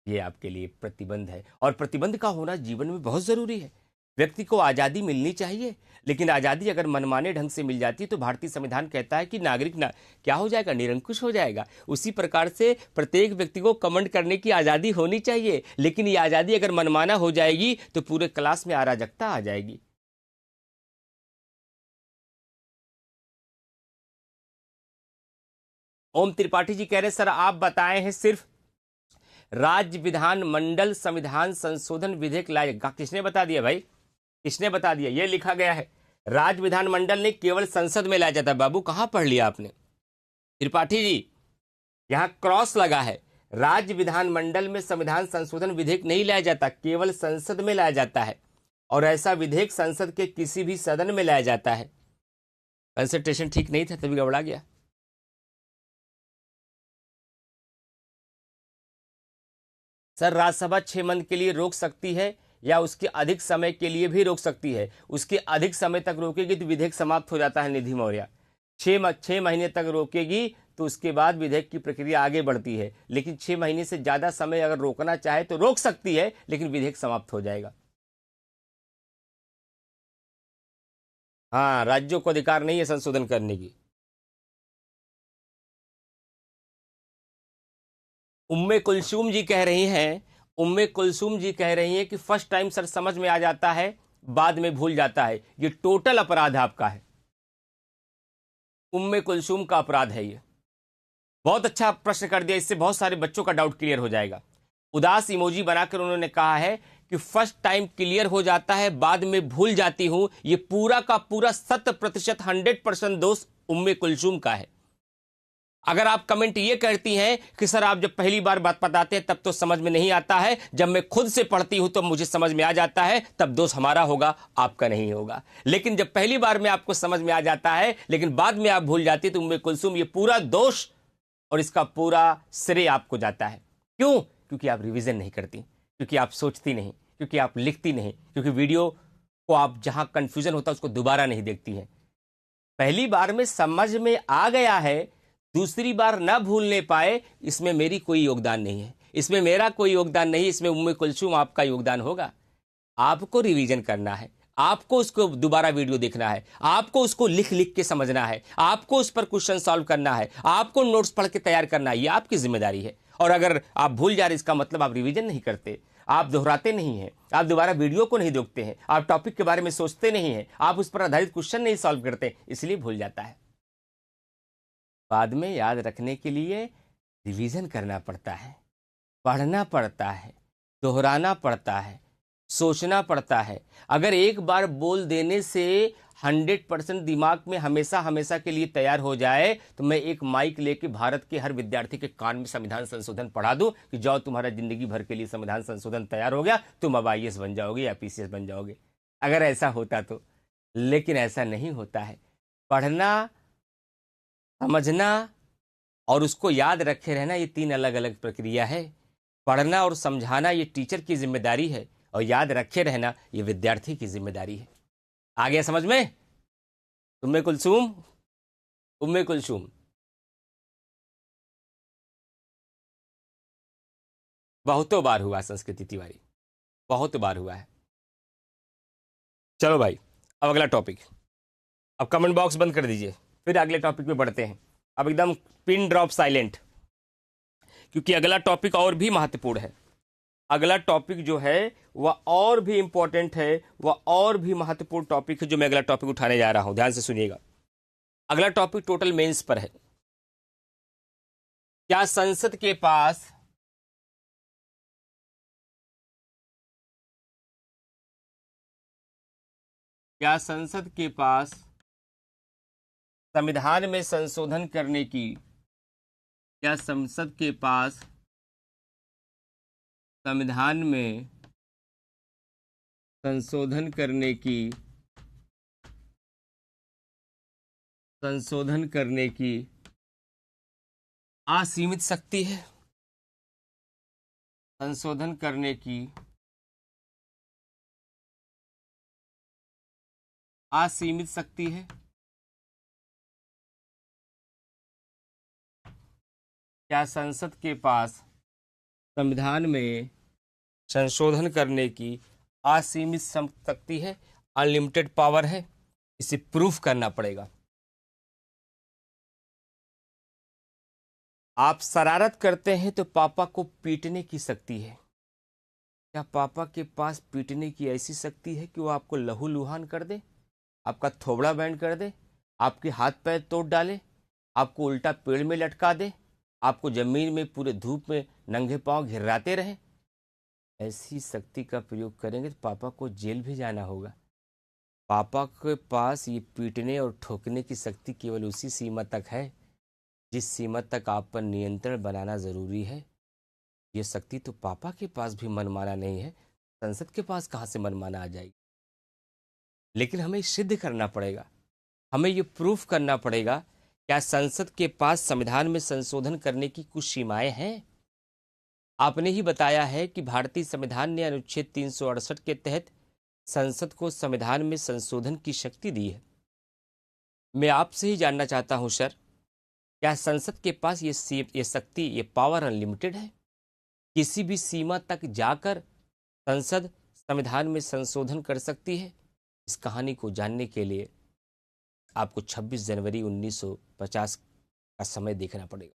ये आपके लिए प्रतिबंध है, और प्रतिबंध का होना जीवन में बहुत ज़रूरी है। व्यक्ति को आज़ादी मिलनी चाहिए, लेकिन आज़ादी अगर मनमाने ढंग से मिल जाती है तो भारतीय संविधान कहता है कि नागरिक ना क्या हो जाएगा, निरंकुश हो जाएगा। उसी प्रकार से प्रत्येक व्यक्ति को कमेंट करने की आज़ादी होनी चाहिए, लेकिन ये आज़ादी अगर मनमाना हो जाएगी तो पूरे क्लास में अराजकता आ जाएगी। ओम त्रिपाठी जी कह रहे सर आप बताए हैं सिर्फ राज्य विधानमंडल संविधान संशोधन विधेयक लाएगा। किसने बता दिया भाई, किसने बता दिया? ये लिखा गया है राज्य विधानमंडल ने केवल संसद में लाया जाता है। बाबू कहां पढ़ लिया आपने? त्रिपाठी जी यहां क्रॉस लगा है, राज्य विधानमंडल में संविधान संशोधन विधेयक नहीं लाया जाता, केवल संसद में लाया जाता है, और ऐसा विधेयक संसद के किसी भी सदन में लाया जाता है। कंसंट्रेशन ठीक नहीं था तभी गड़बड़ा गया। सर राज्यसभा 6 मंथ के लिए रोक सकती है या उसके अधिक समय के लिए भी रोक सकती है? उसके अधिक समय तक रोकेगी तो विधेयक समाप्त हो जाता है निधि मौर्य। 6 महीने तक रोकेगी तो उसके बाद विधेयक की प्रक्रिया आगे बढ़ती है, लेकिन 6 महीने से ज्यादा समय अगर रोकना चाहे तो रोक सकती है, लेकिन विधेयक समाप्त हो जाएगा। हाँ, राज्यों को अधिकार नहीं है संशोधन करने की। उम्मे कुलसूम जी कह रही हैं, उम्मे कुलसूम जी कह रही हैं कि फर्स्ट टाइम सर समझ में आ जाता है, बाद में भूल जाता है। ये टोटल अपराध आपका है, उम्मे कुलसूम का अपराध है ये। बहुत अच्छा प्रश्न कर दिया, इससे बहुत सारे बच्चों का डाउट क्लियर हो जाएगा। उदास इमोजी बनाकर उन्होंने कहा है कि फर्स्ट टाइम क्लियर हो जाता है, बाद में भूल जाती हूं। ये पूरा का पूरा 100% 100% दोष उम्मे कुलसूम का है। अगर आप कमेंट ये करती हैं कि सर आप जब पहली बार बात बताते हैं तब तो समझ में नहीं आता है, जब मैं खुद से पढ़ती हूं तो मुझे समझ में आ जाता है, तब दोष हमारा होगा, आपका नहीं होगा। लेकिन जब पहली बार में आपको समझ में आ जाता है लेकिन बाद में आप भूल जाती है, तो उम्मे कुलसूम ये पूरा दोष और इसका पूरा श्रेय आपको जाता है। क्यों? क्योंकि आप रिवीजन नहीं करती, क्योंकि आप सोचती नहीं, क्योंकि आप लिखती नहीं, क्योंकि वीडियो को आप जहां कंफ्यूजन होता है उसको दोबारा नहीं देखती हैं। पहली बार में समझ में आ गया है, दूसरी बार ना भूलने पाए, इसमें मेरी कोई योगदान नहीं है, इसमें मेरा कोई योगदान नहीं, इसमें उम्मे कुलसूम आपका योगदान होगा। आपको रिवीजन करना है, आपको उसको दोबारा वीडियो देखना है, आपको उसको लिख लिख के समझना है, आपको उस पर क्वेश्चन सॉल्व करना है, आपको नोट्स पढ़ के तैयार करना है, ये आपकी जिम्मेदारी है। और अगर आप भूल जा रहे इसका मतलब आप रिवीजन नहीं करते, आप दोहराते नहीं हैं, आप दोबारा वीडियो को नहीं देखते हैं, आप टॉपिक के बारे में सोचते नहीं हैं, आप उस पर आधारित क्वेश्चन नहीं सॉल्व करते, इसलिए भूल जाता है। बाद में याद रखने के लिए रिवीजन करना पड़ता है, पढ़ना पड़ता है, दोहराना पड़ता है, सोचना पड़ता है। अगर एक बार बोल देने से 100% दिमाग में हमेशा हमेशा के लिए तैयार हो जाए तो मैं एक माइक लेके भारत के हर विद्यार्थी के कान में संविधान संशोधन पढ़ा दूं कि जाओ तुम्हारा जिंदगी भर के लिए संविधान संशोधन तैयार हो गया, तुम अब IAS बन जाओगे या PCS बन जाओगे, अगर ऐसा होता तो। लेकिन ऐसा नहीं होता है। पढ़ना, समझना और उसको याद रखे रहना, ये 3 अलग अलग प्रक्रिया है। पढ़ना और समझाना ये टीचर की जिम्मेदारी है, और याद रखे रहना ये विद्यार्थी की जिम्मेदारी है। आ गया समझ में? उम्मे कुलसूम, उम्मे कुलसूम बहुतों बार हुआ संस्कृति तिवारी, बहुत बार हुआ है। चलो भाई, अब अगला टॉपिक। अब कमेंट बॉक्स बंद कर दीजिए, फिर अगले टॉपिक पे बढ़ते हैं। अब एकदम पिन ड्रॉप साइलेंट, क्योंकि अगला टॉपिक और भी महत्वपूर्ण है। अगला टॉपिक जो है वह और भी इंपॉर्टेंट है, वह और भी महत्वपूर्ण टॉपिक है जो मैं अगला टॉपिक उठाने जा रहा हूं, ध्यान से सुनिएगा। अगला टॉपिक टोटल मेंस पर है। क्या संसद के पास क्या संसद के पास संविधान में संशोधन करने की क्या संसद के पास संविधान में संशोधन करने की संशोधन करने की असीमित शक्ति है। संशोधन करने की असीमित शक्ति है। क्या संसद के पास संविधान में संशोधन करने की असीमित शक्ति है, अनलिमिटेड पावर है? इसे प्रूफ करना पड़ेगा। आप शरारत करते हैं तो पापा को पीटने की शक्ति है। क्या पापा के पास पीटने की ऐसी शक्ति है कि वो आपको लहूलुहान कर दे, आपका थोबड़ा बैंड कर दे, आपके हाथ पैर तोड़ डाले, आपको उल्टा पेड़ में लटका दे, आपको जमीन में पूरे धूप में नंगे पांव घिर्राते रहे? ऐसी शक्ति का प्रयोग करेंगे तो पापा को जेल भी जाना होगा। पापा के पास ये पीटने और ठोकने की शक्ति केवल उसी सीमा तक है जिस सीमा तक आप पर नियंत्रण बनाना जरूरी है। ये शक्ति तो पापा के पास भी मनमाना नहीं है, संसद के पास कहाँ से मनमाना आ जाएगी? लेकिन हमें सिद्ध करना पड़ेगा, हमें ये प्रूफ करना पड़ेगा। क्या संसद के पास संविधान में संशोधन करने की कुछ सीमाएं हैं? आपने ही बताया है कि भारतीय संविधान ने अनुच्छेद 368 के तहत संसद को संविधान में संशोधन की शक्ति दी है। मैं आपसे ही जानना चाहता हूं सर, क्या संसद के पास ये शक्ति, ये पावर अनलिमिटेड है? किसी भी सीमा तक जाकर संसद संविधान में संशोधन कर सकती है? इस कहानी को जानने के लिए आपको 26 जनवरी 1950 का समय देखना पड़ेगा।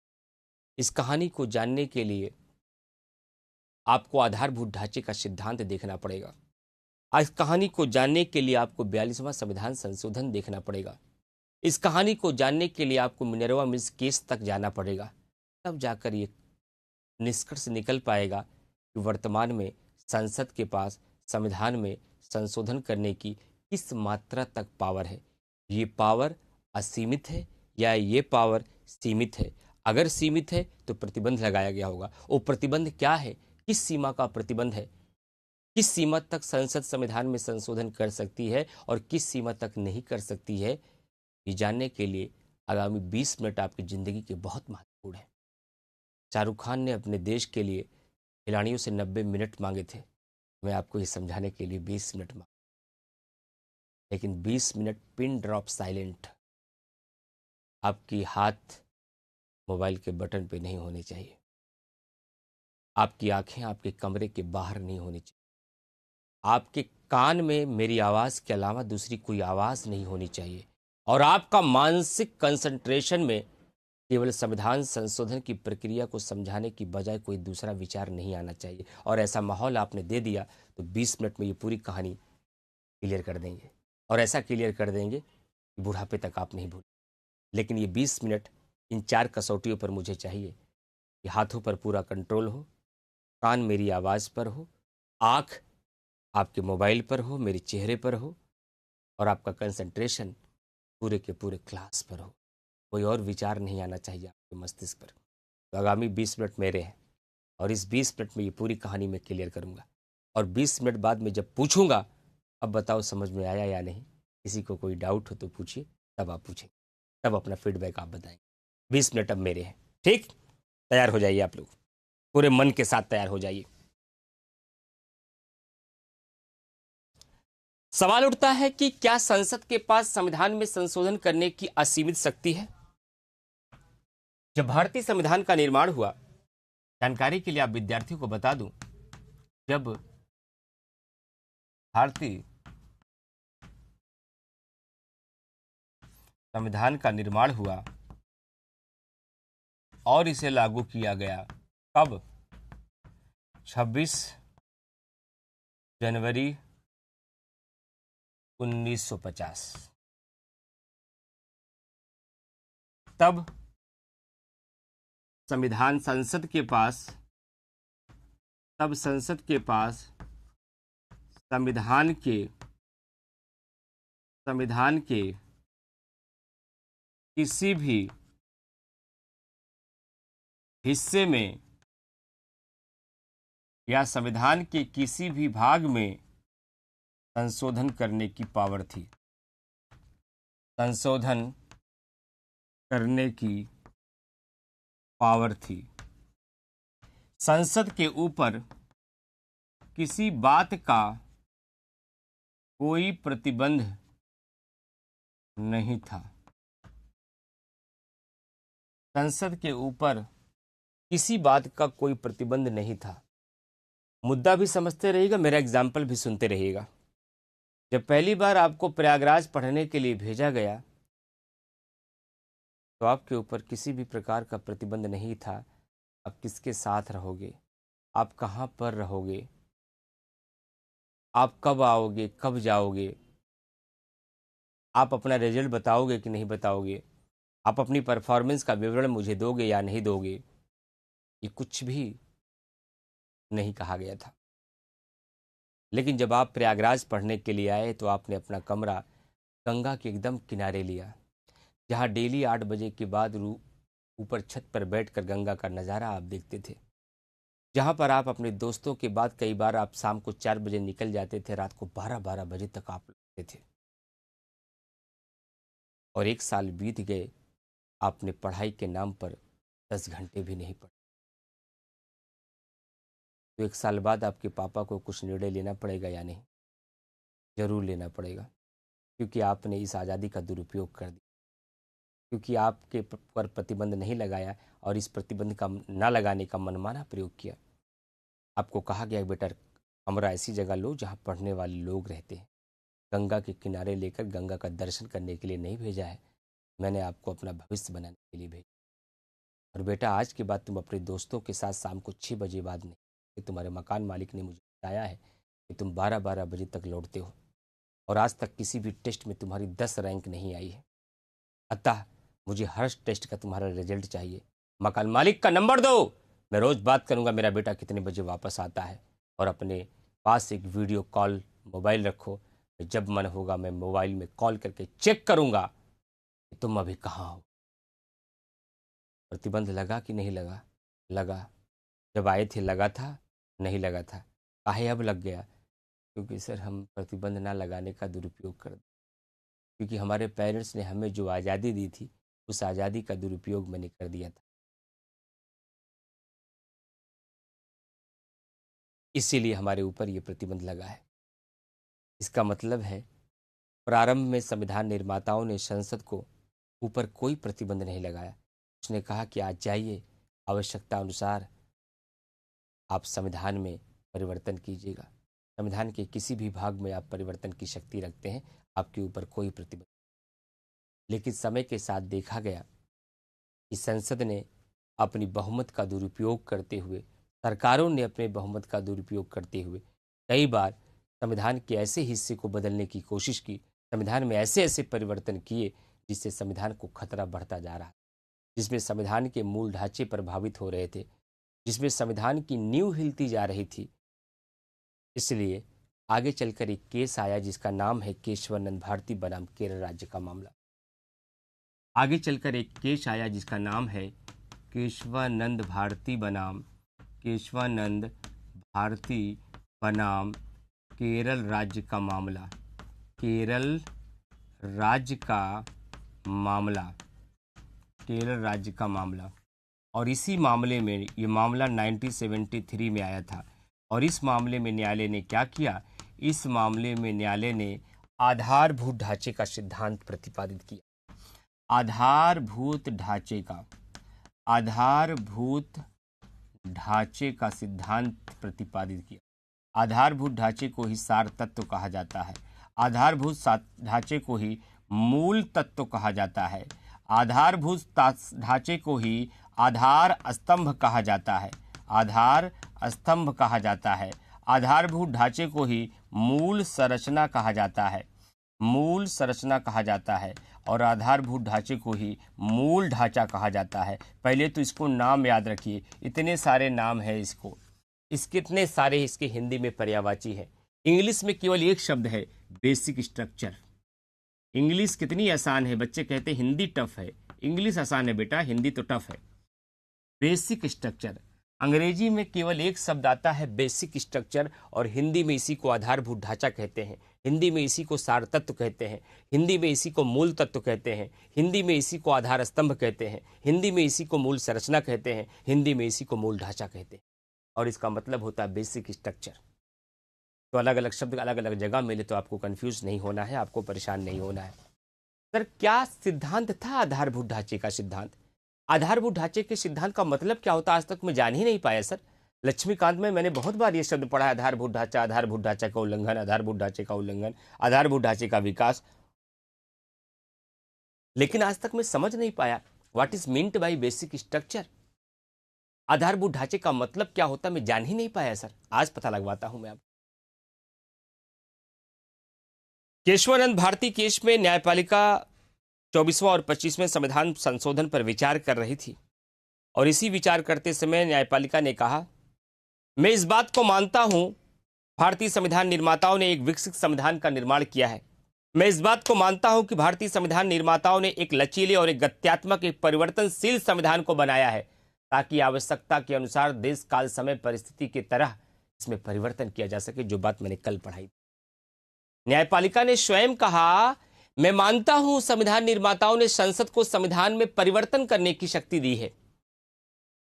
इस कहानी को जानने के लिए आपको आधारभूत ढांचे का सिद्धांत देखना पड़ेगा। इस कहानी को जानने के लिए आपको 42वां संविधान संशोधन देखना पड़ेगा। इस कहानी को जानने के लिए आपको मिनर्वा मिल्स केस तक जाना पड़ेगा। तब जाकर ये निष्कर्ष निकल पाएगा कि वर्तमान में संसद के पास संविधान में संशोधन करने की किस मात्रा तक पावर है। ये पावर असीमित है या ये पावर सीमित है? अगर सीमित है तो प्रतिबंध लगाया गया होगा। वो प्रतिबंध क्या है? किस सीमा का प्रतिबंध है? किस सीमा तक संसद संविधान में संशोधन कर सकती है और किस सीमा तक नहीं कर सकती है? ये जानने के लिए आगामी 20 मिनट आपकी जिंदगी के बहुत महत्वपूर्ण है। शाहरुख खान ने अपने देश के लिए खिलाड़ियों से 90 मिनट मांगे थे। मैं आपको ये समझाने के लिए 20 मिनट मांगा, लेकिन 20 मिनट पिन ड्रॉप साइलेंट। आपकी हाथ मोबाइल के बटन पे नहीं होने चाहिए, आपकी आंखें आपके कमरे के बाहर नहीं होनी चाहिए, आपके कान में मेरी आवाज़ के अलावा दूसरी कोई आवाज़ नहीं होनी चाहिए, और आपका मानसिक कंसंट्रेशन में केवल संविधान संशोधन की प्रक्रिया को समझाने की बजाय कोई दूसरा विचार नहीं आना चाहिए। और ऐसा माहौल आपने दे दिया तो 20 मिनट में ये पूरी कहानी क्लियर कर देंगे, और ऐसा क्लियर कर देंगे कि बुढ़ापे तक आप नहीं भूल। लेकिन ये 20 मिनट इन 4 कसौटियों पर मुझे चाहिए कि हाथों पर पूरा कंट्रोल हो, कान मेरी आवाज़ पर हो, आँख आपके मोबाइल पर हो, मेरे चेहरे पर हो, और आपका कंसंट्रेशन पूरे के पूरे क्लास पर हो। कोई और विचार नहीं आना चाहिए आपके मस्तिष्क पर। तो आगामी 20 मिनट मेरे हैं, और इस 20 मिनट में ये पूरी कहानी मैं क्लियर करूँगा। और 20 मिनट बाद में जब पूछूंगा, अब बताओ समझ में आया या नहीं, किसी को कोई डाउट हो तो पूछिए, तब आप पूछें, तब अपना फीडबैक आप बताएंगे। 20 मिनट अब मेरे हैं, ठीक? तैयार हो जाइए आप लोग, पूरे मन के साथ तैयार हो जाइए। सवाल उठता है कि क्या संसद के पास संविधान में संशोधन करने की असीमित शक्ति है? जब भारतीय संविधान का निर्माण हुआ, जानकारी के लिए आप विद्यार्थियों को बता दूं, जब भारतीय संविधान का निर्माण हुआ और इसे लागू किया गया, कब? 26 जनवरी 1950। तब संविधान संसद के पास संविधान के किसी भी हिस्से में या संविधान के किसी भी भाग में संशोधन करने की पावर थी। संशोधन करने की पावर थी। संसद के ऊपर किसी बात का कोई प्रतिबंध नहीं था। संसद के ऊपर किसी बात का कोई प्रतिबंध नहीं था। मुद्दा भी समझते रहिएगा, मेरा एग्जाम्पल भी सुनते रहिएगा। जब पहली बार आपको प्रयागराज पढ़ने के लिए भेजा गया तो आपके ऊपर किसी भी प्रकार का प्रतिबंध नहीं था। आप किसके साथ रहोगे, आप कहाँ पर रहोगे, आप कब आओगे, कब जाओगे, आप अपना रिजल्ट बताओगे कि नहीं बताओगे, आप अपनी परफॉर्मेंस का विवरण मुझे दोगे या नहीं दोगे, ये कुछ भी नहीं कहा गया था। लेकिन जब आप प्रयागराज पढ़ने के लिए आए तो आपने अपना कमरा गंगा के एकदम किनारे लिया, जहाँ डेली 8 बजे के बाद ऊपर छत पर बैठकर गंगा का नज़ारा आप देखते थे, जहाँ पर आप अपने दोस्तों के बाद कई बार आप शाम को 4 बजे निकल जाते थे, रात को 12-12 बजे तक आप लौटते थे। और 1 साल बीत गए, आपने पढ़ाई के नाम पर 10 घंटे भी नहीं पढ़े। तो 1 साल बाद आपके पापा को कुछ निर्णय लेना पड़ेगा या नहीं? जरूर लेना पड़ेगा, क्योंकि आपने इस आज़ादी का दुरुपयोग कर दिया, क्योंकि आपके पर प्रतिबंध नहीं लगाया और इस प्रतिबंध का ना लगाने का मनमाना प्रयोग किया। आपको कहा गया बेटा कमरा ऐसी जगह लो जहाँ पढ़ने वाले लोग रहते हैं। गंगा के किनारे लेकर गंगा का दर्शन करने के लिए नहीं भेजा है, मैंने आपको अपना भविष्य बनाने के लिए भेजा। और बेटा आज के बाद तुम अपने दोस्तों के साथ शाम को 6 बजे बाद नहीं, कि तुम्हारे मकान मालिक ने मुझे बताया है कि तुम 12-12 बजे तक लौटते हो और आज तक किसी भी टेस्ट में तुम्हारी 10 रैंक नहीं आई है। अतः मुझे हर टेस्ट का तुम्हारा रिजल्ट चाहिए। मकान मालिक का नंबर दो, मैं रोज़ बात करूंगा मेरा बेटा कितने बजे वापस आता है। और अपने पास एक वीडियो कॉल मोबाइल रखो, जब मन होगा मैं मोबाइल में कॉल करके चेक करूंगा कि तुम अभी कहाँ हो। प्रतिबंध लगा कि नहीं लगा? लगा। जब आए थे लगा था, नहीं लगा था। काहे अब लग गया? क्योंकि सर हम प्रतिबंध ना लगाने का दुरुपयोग कर, क्योंकि हमारे पेरेंट्स ने हमें जो आज़ादी दी थी उस आज़ादी का दुरुपयोग मैंने कर दिया था, इसीलिए हमारे ऊपर ये प्रतिबंध लगा है। इसका मतलब है प्रारंभ में संविधान निर्माताओं ने संसद को ऊपर कोई प्रतिबंध नहीं लगाया। उसने कहा कि आज जाइए, आवश्यकता अनुसार आप संविधान में परिवर्तन कीजिएगा। संविधान के किसी भी भाग में आप परिवर्तन की शक्ति रखते हैं, आपके ऊपर कोई प्रतिबंध। लेकिन समय के साथ देखा गया कि संसद ने अपनी बहुमत का दुरुपयोग करते हुए, सरकारों ने अपने बहुमत का दुरुपयोग करते हुए कई बार संविधान के ऐसे हिस्से को बदलने की कोशिश की, संविधान में ऐसे ऐसे परिवर्तन किए जिससे संविधान को खतरा बढ़ता जा रहा, जिसमें संविधान के मूल ढांचे प्रभावित हो रहे थे, जिसमें संविधान की नींव हिलती जा रही थी। इसलिए आगे चलकर एक केस आया जिसका नाम है केशवानंद भारती बनाम केरल राज्य का मामला। आगे चलकर एक केस आया जिसका नाम है केशवानंद भारती बनाम केरल राज्य का मामला। केरल राज्य का मामला। और इसी मामले में, ये मामला 1973 में आया था। और इस मामले में न्यायालय ने क्या किया? इस मामले में न्यायालय ने आधारभूत ढांचे का सिद्धांत प्रतिपादित किया। आधारभूत ढांचे का सिद्धांत प्रतिपादित किया। आधारभूत ढांचे को ही सार तत्व कहा जाता है। आधारभूत ढांचे को ही मूल तत्व कहा जाता है। आधारभूत ढांचे को ही आधार स्तंभ कहा जाता है। आधारभूत ढांचे को ही मूल संरचना कहा जाता है। और आधारभूत ढांचे को ही मूल ढांचा कहा जाता है। पहले तो इसको नाम याद रखिए, इतने सारे नाम है कितने सारे इसके हिंदी में पर्यायवाची है। इंग्लिश में केवल एक शब्द है, बेसिक स्ट्रक्चर। इंग्लिश कितनी आसान है, बच्चे कहते हैं हिंदी टफ है। इंग्लिश आसान है बेटा, हिंदी तो टफ है। बेसिक स्ट्रक्चर, अंग्रेजी में केवल एक शब्द आता है बेसिक स्ट्रक्चर, और हिंदी में इसी को आधारभूत ढांचा कहते हैं, हिंदी में इसी को सार तत्व कहते हैं, हिंदी में इसी को मूल तत्व कहते हैं, हिंदी में इसी को आधार स्तंभ कहते हैं, हिंदी में इसी को मूल संरचना कहते हैं, हिंदी में इसी को मूल ढांचा कहते हैं, और इसका मतलब होता है बेसिक स्ट्रक्चर। तो अलग अलग शब्द अलग अलग जगह मिले तो आपको कंफ्यूज नहीं होना है, आपको परेशान नहीं होना है। सर क्या सिद्धांत था आधारभूत ढांचे का सिद्धांत? आधारभूत ढांचे के सिद्धांत का मतलब क्या होता है आज तक मैं जान ही नहीं पाया सर। लक्ष्मीकांत में मैंने बहुत बार ये शब्द पढ़ा है, आधारभूत ढांचा, आधारभूत ढांचा का उल्लंघन, आधारभूत ढांचे का उल्लंघन, आधारभूत ढांचे का विकास, लेकिन आज तक मैं समझ नहीं पाया what is meant by basic structure. आधारभूत ढांचे का मतलब क्या होता मैं जान ही नहीं पाया सर, आज पता लगवाता हूं मैं अब। केशवानंद भारती केस में न्यायपालिका 24वां और 25वें संविधान संशोधन पर विचार कर रही थी, और इसी विचार करते समय न्यायपालिका ने कहा, मैं इस बात को मानता हूं भारतीय संविधान निर्माताओं ने एक विकसित संविधान का निर्माण किया है। मैं इस बात को मानता हूं कि भारतीय संविधान निर्माताओं ने एक लचीले और एक गत्यात्मक, एक परिवर्तनशील संविधान को बनाया है, ताकि आवश्यकता के अनुसार देश काल समय परिस्थिति की तरह इसमें परिवर्तन किया जा सके, जो बात मैंने कल पढ़ाई। न्यायपालिका ने स्वयं कहा, मैं मानता हूं संविधान निर्माताओं ने संसद को संविधान में परिवर्तन करने की शक्ति दी है,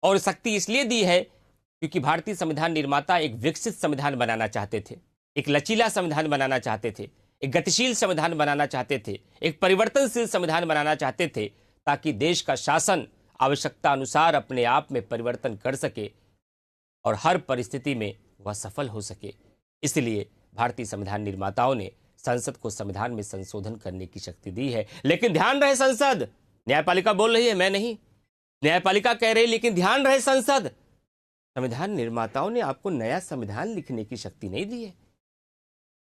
और शक्ति इसलिए दी है क्योंकि भारतीय संविधान निर्माता एक विकसित संविधान बनाना चाहते थे, एक लचीला संविधान बनाना चाहते थे, एक गतिशील संविधान बनाना चाहते थे, एक परिवर्तनशील संविधान बनाना चाहते थे, ताकि देश का शासन आवश्यकता अनुसार अपने आप में परिवर्तन कर सके और हर परिस्थिति में वह सफल हो सके। इसलिए भारतीय संविधान निर्माताओं ने संसद को संविधान में संशोधन करने की शक्ति दी है। लेकिन ध्यान रहे संसद, न्यायपालिका बोल रही है, मैं नहीं, न्यायपालिका कह रही है, लेकिन ध्यान रहे संसद, संविधान निर्माताओं ने आपको नया संविधान लिखने की शक्ति नहीं दी है,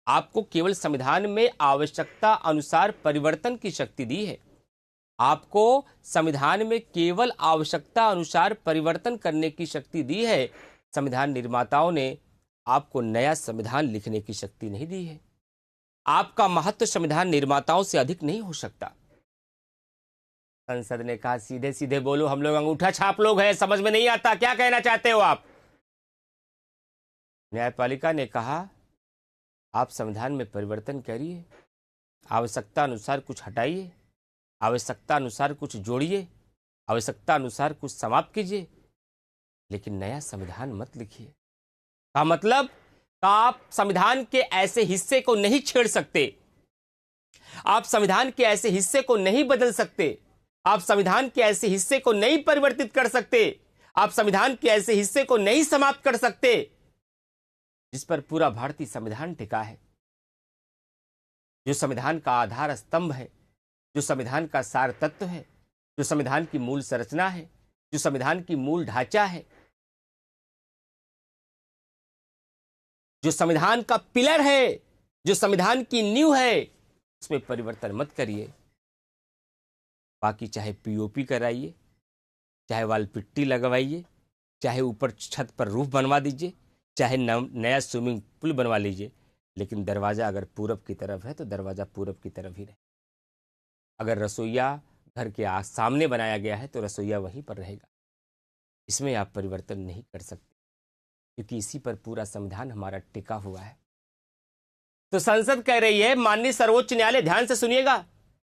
आपको केवल संविधान में आवश्यकता अनुसार परिवर्तन की शक्ति दी है। आपको संविधान में केवल आवश्यकता अनुसार परिवर्तन करने की शक्ति दी है। संविधान निर्माताओं ने आपको नया संविधान लिखने की शक्ति नहीं दी है। आपका महत्व संविधान निर्माताओं से अधिक नहीं हो सकता। संसद ने कहा, सीधे सीधे बोलो, हम लोग अंगूठा छाप लोग हैं, समझ में नहीं आता, क्या कहना चाहते हो आप? न्यायपालिका ने कहा, आप संविधान में परिवर्तन करिए, आवश्यकता अनुसार कुछ हटाइए, आवश्यकता अनुसार कुछ जोड़िए, आवश्यकता अनुसार कुछ समाप्त कीजिए, लेकिन नया संविधान मत लिखिए। का मतलब आप संविधान के ऐसे हिस्से को नहीं छेड़ सकते, आप संविधान के ऐसे हिस्से को नहीं बदल सकते, आप संविधान के ऐसे हिस्से को नहीं परिवर्तित कर सकते, आप संविधान के ऐसे हिस्से को नहीं समाप्त कर सकते जिस पर पूरा भारतीय संविधान टिका है, जो संविधान का आधार स्तंभ है, जो संविधान का सार तत्व है, जो संविधान की मूल संरचना है, जो संविधान की मूल ढांचा है, जो संविधान का पिलर है, जो संविधान की नींव है, उसमें परिवर्तन मत करिए। बाकी चाहे पीओपी कराइए, चाहे वाल पिट्टी लगवाइए, चाहे ऊपर छत पर रूफ बनवा दीजिए, चाहे नया स्विमिंग पूल बनवा लीजिए, लेकिन दरवाजा अगर पूरब की तरफ है तो दरवाजा पूरब की तरफ ही रहे। अगर रसोईया घर के सामने बनाया गया है तो रसोईया वहीं पर रहेगा। इसमें आप परिवर्तन नहीं कर सकते, क्योंकि इसी पर पूरा संविधान हमारा टिका हुआ है। तो संसद कह रही है, माननीय सर्वोच्च न्यायालय, ध्यान से सुनिएगा,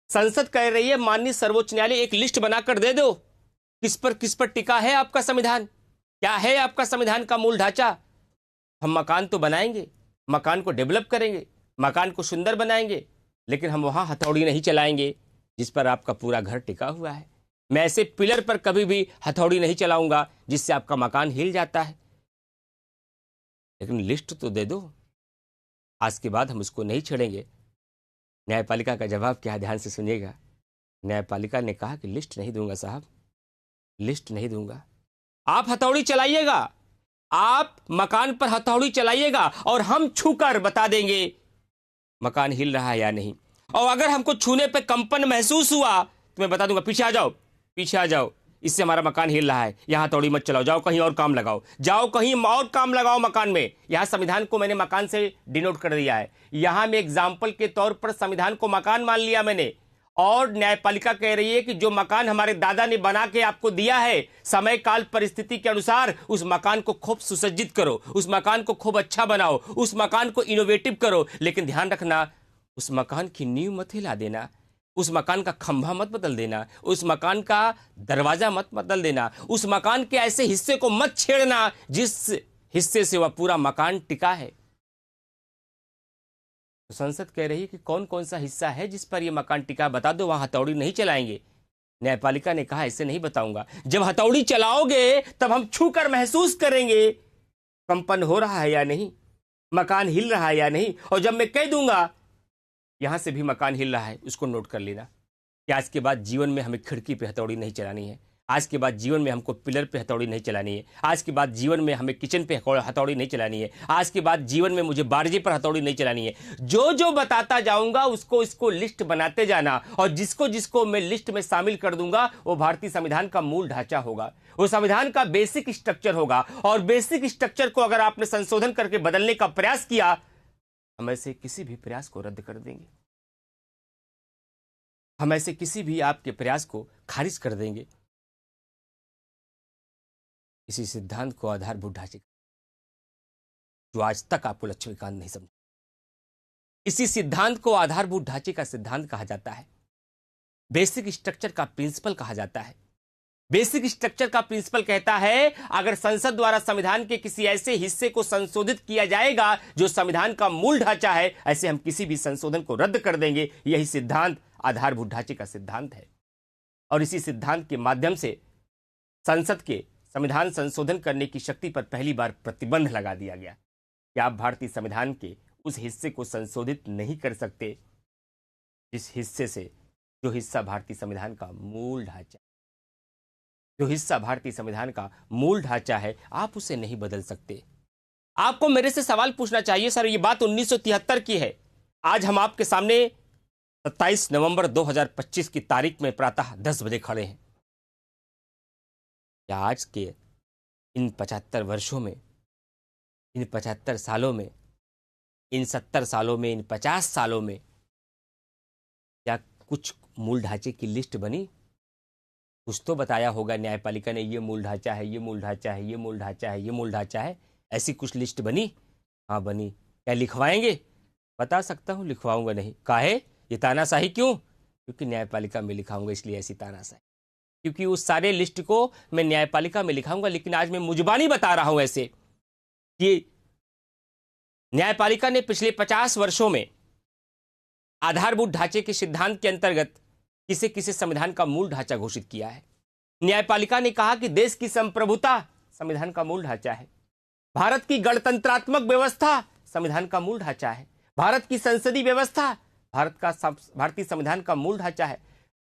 संसद कह रही है, माननीय सर्वोच्च न्यायालय एक लिस्ट बनाकर दे दो, किस पर टिका है आपका संविधान, क्या है आपका संविधान का मूल ढांचा। हम मकान तो बनाएंगे, मकान को डेवलप करेंगे, मकान को सुंदर बनाएंगे, लेकिन हम वहां हथौड़ी नहीं चलाएंगे जिस पर आपका पूरा घर टिका हुआ है। मैं ऐसे पिलर पर कभी भी हथौड़ी नहीं चलाऊंगा जिससे आपका मकान हिल जाता है। लेकिन लिस्ट तो दे दो, आज के बाद हम उसको नहीं छेड़ेंगे। न्यायपालिका का जवाब क्या है, ध्यान से सुनिएगा। न्यायपालिका ने कहा कि लिस्ट नहीं दूंगा साहब, लिस्ट नहीं दूंगा। आप हथौड़ी चलाइएगा, आप मकान पर हथौड़ी चलाइएगा और हम छूकर बता देंगे मकान हिल रहा है या नहीं। और अगर हमको छूने पे कंपन महसूस हुआ तो मैं बता दूंगा, पीछे आ जाओ, पीछे आ जाओ, इससे हमारा मकान हिल रहा है, यहां हथौड़ी मत चलाओ, जाओ कहीं और काम लगाओ, जाओ कहीं और काम लगाओ मकान में। यहां संविधान को मैंने मकान से डिनोट कर दिया है, यहां में एग्जाम्पल के तौर पर संविधान को मकान मान लिया मैंने, और न्यायपालिका कह रही है कि जो मकान हमारे दादा ने बना के आपको दिया है, समय काल परिस्थिति के अनुसार उस मकान को खूब सुसज्जित करो, उस मकान को खूब अच्छा बनाओ, उस मकान को इनोवेटिव करो, लेकिन ध्यान रखना उस मकान की नींव मत हिला देना, उस मकान का खंभा मत बदल देना, उस मकान का दरवाजा मत बदल देना, उस मकान के ऐसे हिस्से को मत छेड़ना जिस हिस्से से वह पूरा मकान टिका है। तो संसद कह रही है कि कौन कौन सा हिस्सा है जिस पर यह मकान टिका, बता दो, वहां हथौड़ी नहीं चलाएंगे। न्यायपालिका ने कहा ऐसे नहीं बताऊंगा, जब हथौड़ी चलाओगे तब हम छू कर महसूस करेंगे कंपन हो रहा है या नहीं, मकान हिल रहा है या नहीं। और जब मैं कह दूंगा यहां से भी मकान हिल रहा है, उसको नोट कर लेना कि आज के बाद जीवन में हमें खिड़की पे हथौड़ी नहीं चलानी है, आज के बाद जीवन में हमको पिलर पे हथौड़ी नहीं चलानी है, आज के बाद जीवन में हमें किचन पे हथौड़ी नहीं चलानी है, आज के बाद जीवन में मुझे बारजे पर हथौड़ी नहीं चलानी है। जो जो बताता जाऊंगा इसको लिस्ट बनाते जाना, और जिसको जिसको मैं लिस्ट में शामिल कर दूंगा वो भारतीय संविधान का मूल ढांचा होगा, वो संविधान का बेसिक स्ट्रक्चर होगा। और बेसिक स्ट्रक्चर को अगर आपने संशोधन करके बदलने का प्रयास किया, हम ऐसे किसी भी प्रयास को रद्द कर देंगे, हम ऐसे किसी भी आपके प्रयास को खारिज कर देंगे। इसी सिद्धांत को आधारभूत ढांचे जो आज तक आपको लक्ष्मीकांत नहीं समझा, इसी सिद्धांत को आधारभूत ढांचे का सिद्धांत कहा जाता है, बेसिक स्ट्रक्चर का प्रिंसिपल कहा जाता है। बेसिक स्ट्रक्चर का प्रिंसिपल कहता है अगर संसद द्वारा संविधान के किसी ऐसे हिस्से को संशोधित किया जाएगा जो संविधान का मूल ढांचा है, ऐसे हम किसी भी संशोधन को रद्द कर देंगे। यही सिद्धांत आधारभूत ढांचे का सिद्धांत है। और इसी सिद्धांत के माध्यम से संसद के संविधान संशोधन करने की शक्ति पर पहली बार प्रतिबंध लगा दिया गया कि आप भारतीय संविधान के उस हिस्से को संशोधित नहीं कर सकते जिस हिस्से से, जो हिस्सा भारतीय संविधान का मूल ढांचा, जो हिस्सा भारतीय संविधान का मूल ढांचा है, आप उसे नहीं बदल सकते। आपको मेरे से सवाल पूछना चाहिए, सर ये बात 1973 की है, आज हम आपके सामने 27 नवंबर 2025 की तारीख में प्रातः 10 बजे खड़े हैं। क्या आज के इन 75 वर्षों में, इन 75 सालों में, इन 70 सालों में, इन 50 सालों में क्या कुछ मूल ढांचे की लिस्ट बनी? कुछ तो बताया होगा न्यायपालिका ने, ये मूल ढांचा है, ये मूल ढांचा है, ये मूल ढांचा है, ये मूल ढांचा है, ऐसी कुछ लिस्ट बनी? हाँ बनी। क्या लिखवाएंगे? बता सकता हूं, लिखवाऊंगा नहीं। काहे? ये तानाशाही क्यों? क्योंकि न्यायपालिका में लिखाऊंगा, इसलिए ऐसी तानाशाही, क्योंकि उस सारे लिस्ट को मैं न्यायपालिका में लिखाऊंगा। लेकिन आज मैं मुजबानी बता रहा हूं ऐसे कि न्यायपालिका ने पिछले 50 वर्षों में आधारभूत ढांचे के सिद्धांत के अंतर्गत किसे किसे संविधान का मूल ढांचा घोषित किया है। न्यायपालिका ने कहा कि देश की संप्रभुता संविधान का मूल ढांचा है, भारत की गणतंत्रात्मक व्यवस्था संविधान का मूल ढांचा है, भारत की संसदीय व्यवस्था भारतीय संविधान का मूल ढांचा है,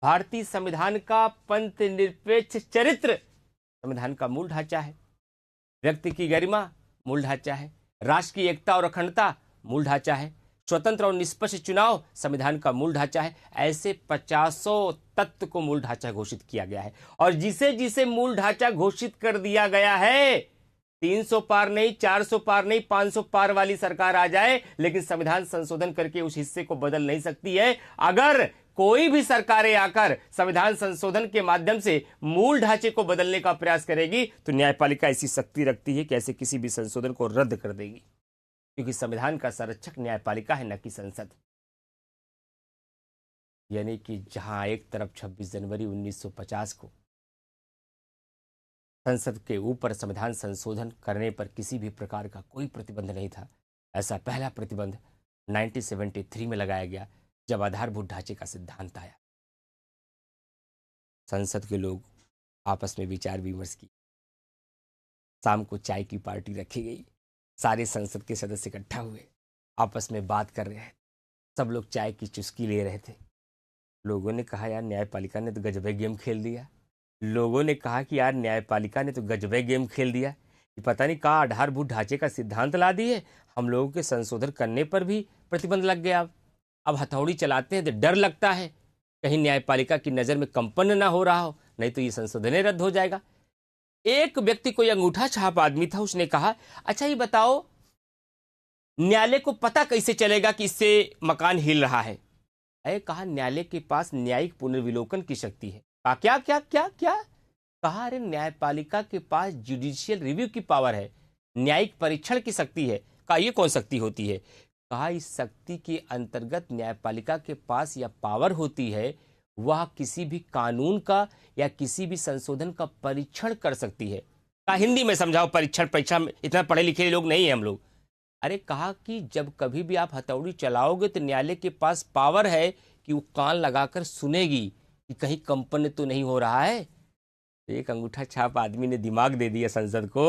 भारतीय संविधान का पंथ निरपेक्ष चरित्र संविधान का मूल ढांचा है, व्यक्ति की गरिमा मूल ढांचा है, राष्ट्र की एकता और अखंडता मूल ढांचा है, स्वतंत्र और निष्पक्ष चुनाव संविधान का मूल ढांचा है। ऐसे 50 तत्व को मूल ढांचा घोषित किया गया है। और जिसे जिसे मूल ढांचा घोषित कर दिया गया है, 300 पार नहीं, 400 पार नहीं, 500 पार वाली सरकार आ जाए, लेकिन संविधान संशोधन करके उस हिस्से को बदल नहीं सकती है। अगर कोई भी सरकारें आकर संविधान संशोधन के माध्यम से मूल ढांचे को बदलने का प्रयास करेगी तो न्यायपालिका ऐसी शक्ति रखती है कि ऐसे किसी भी संशोधन को रद्द कर देगी, क्योंकि संविधान का संरक्षक न्यायपालिका है, न कि संसद। यानी कि जहां एक तरफ 26 जनवरी 1950 को संसद के ऊपर संविधान संशोधन करने पर किसी भी प्रकार का कोई प्रतिबंध नहीं था, ऐसा पहला प्रतिबंध 1973 में लगाया गया जब आधारभूत ढांचे का सिद्धांत आया। संसद के लोग आपस में विचार विमर्श किए, शाम को चाय की पार्टी रखी गई, सारे संसद के सदस्य इकट्ठा हुए, आपस में बात कर रहे हैं, सब लोग चाय की चुस्की ले रहे थे। लोगों ने कहा यार न्यायपालिका ने तो गजबे गेम खेल दिया, लोगों ने कहा कि यार न्यायपालिका ने तो गजबे गेम खेल दिया, कि पता नहीं कहाँ आधारभूत ढांचे का सिद्धांत ला दिए, हम लोगों के संशोधन करने पर भी प्रतिबंध लग गया। अब हथौड़ी चलाते हैं तो डर लगता है कहीं न्यायपालिका की नज़र में कंपन ना हो रहा हो, नहीं तो ये संशोधन रद्द हो जाएगा। एक व्यक्ति कोई अंगूठा छाप आदमी था, उसने कहा अच्छा ये बताओ न्यायालय को पता कैसे चलेगा कि इससे मकान हिल रहा है? है, कहा न्यायालय के पास न्यायिक पुनर्विलोकन की शक्ति है। कहा क्या क्या क्या क्या? कहा अरे न्यायपालिका के पास जुडिशियल रिव्यू की पावर है, न्यायिक परीक्षण की शक्ति है। कहा ये कौन शक्ति होती है? कहा इस शक्ति के अंतर्गत न्यायपालिका के पास यह पावर होती है, वह किसी भी कानून का या किसी भी संशोधन का परीक्षण कर सकती है। कहा हिंदी में समझाओ, परीक्षण परीक्षा में इतना पढ़े लिखे लोग नहीं है हम लोग। अरे कहा कि जब कभी भी आप हथौड़ी चलाओगे तो न्यायालय के पास पावर है कि वो कान लगाकर सुनेगी कि कहीं कंपन तो नहीं हो रहा है। तो एक अंगूठा छाप आदमी ने दिमाग दे दिया संसद को,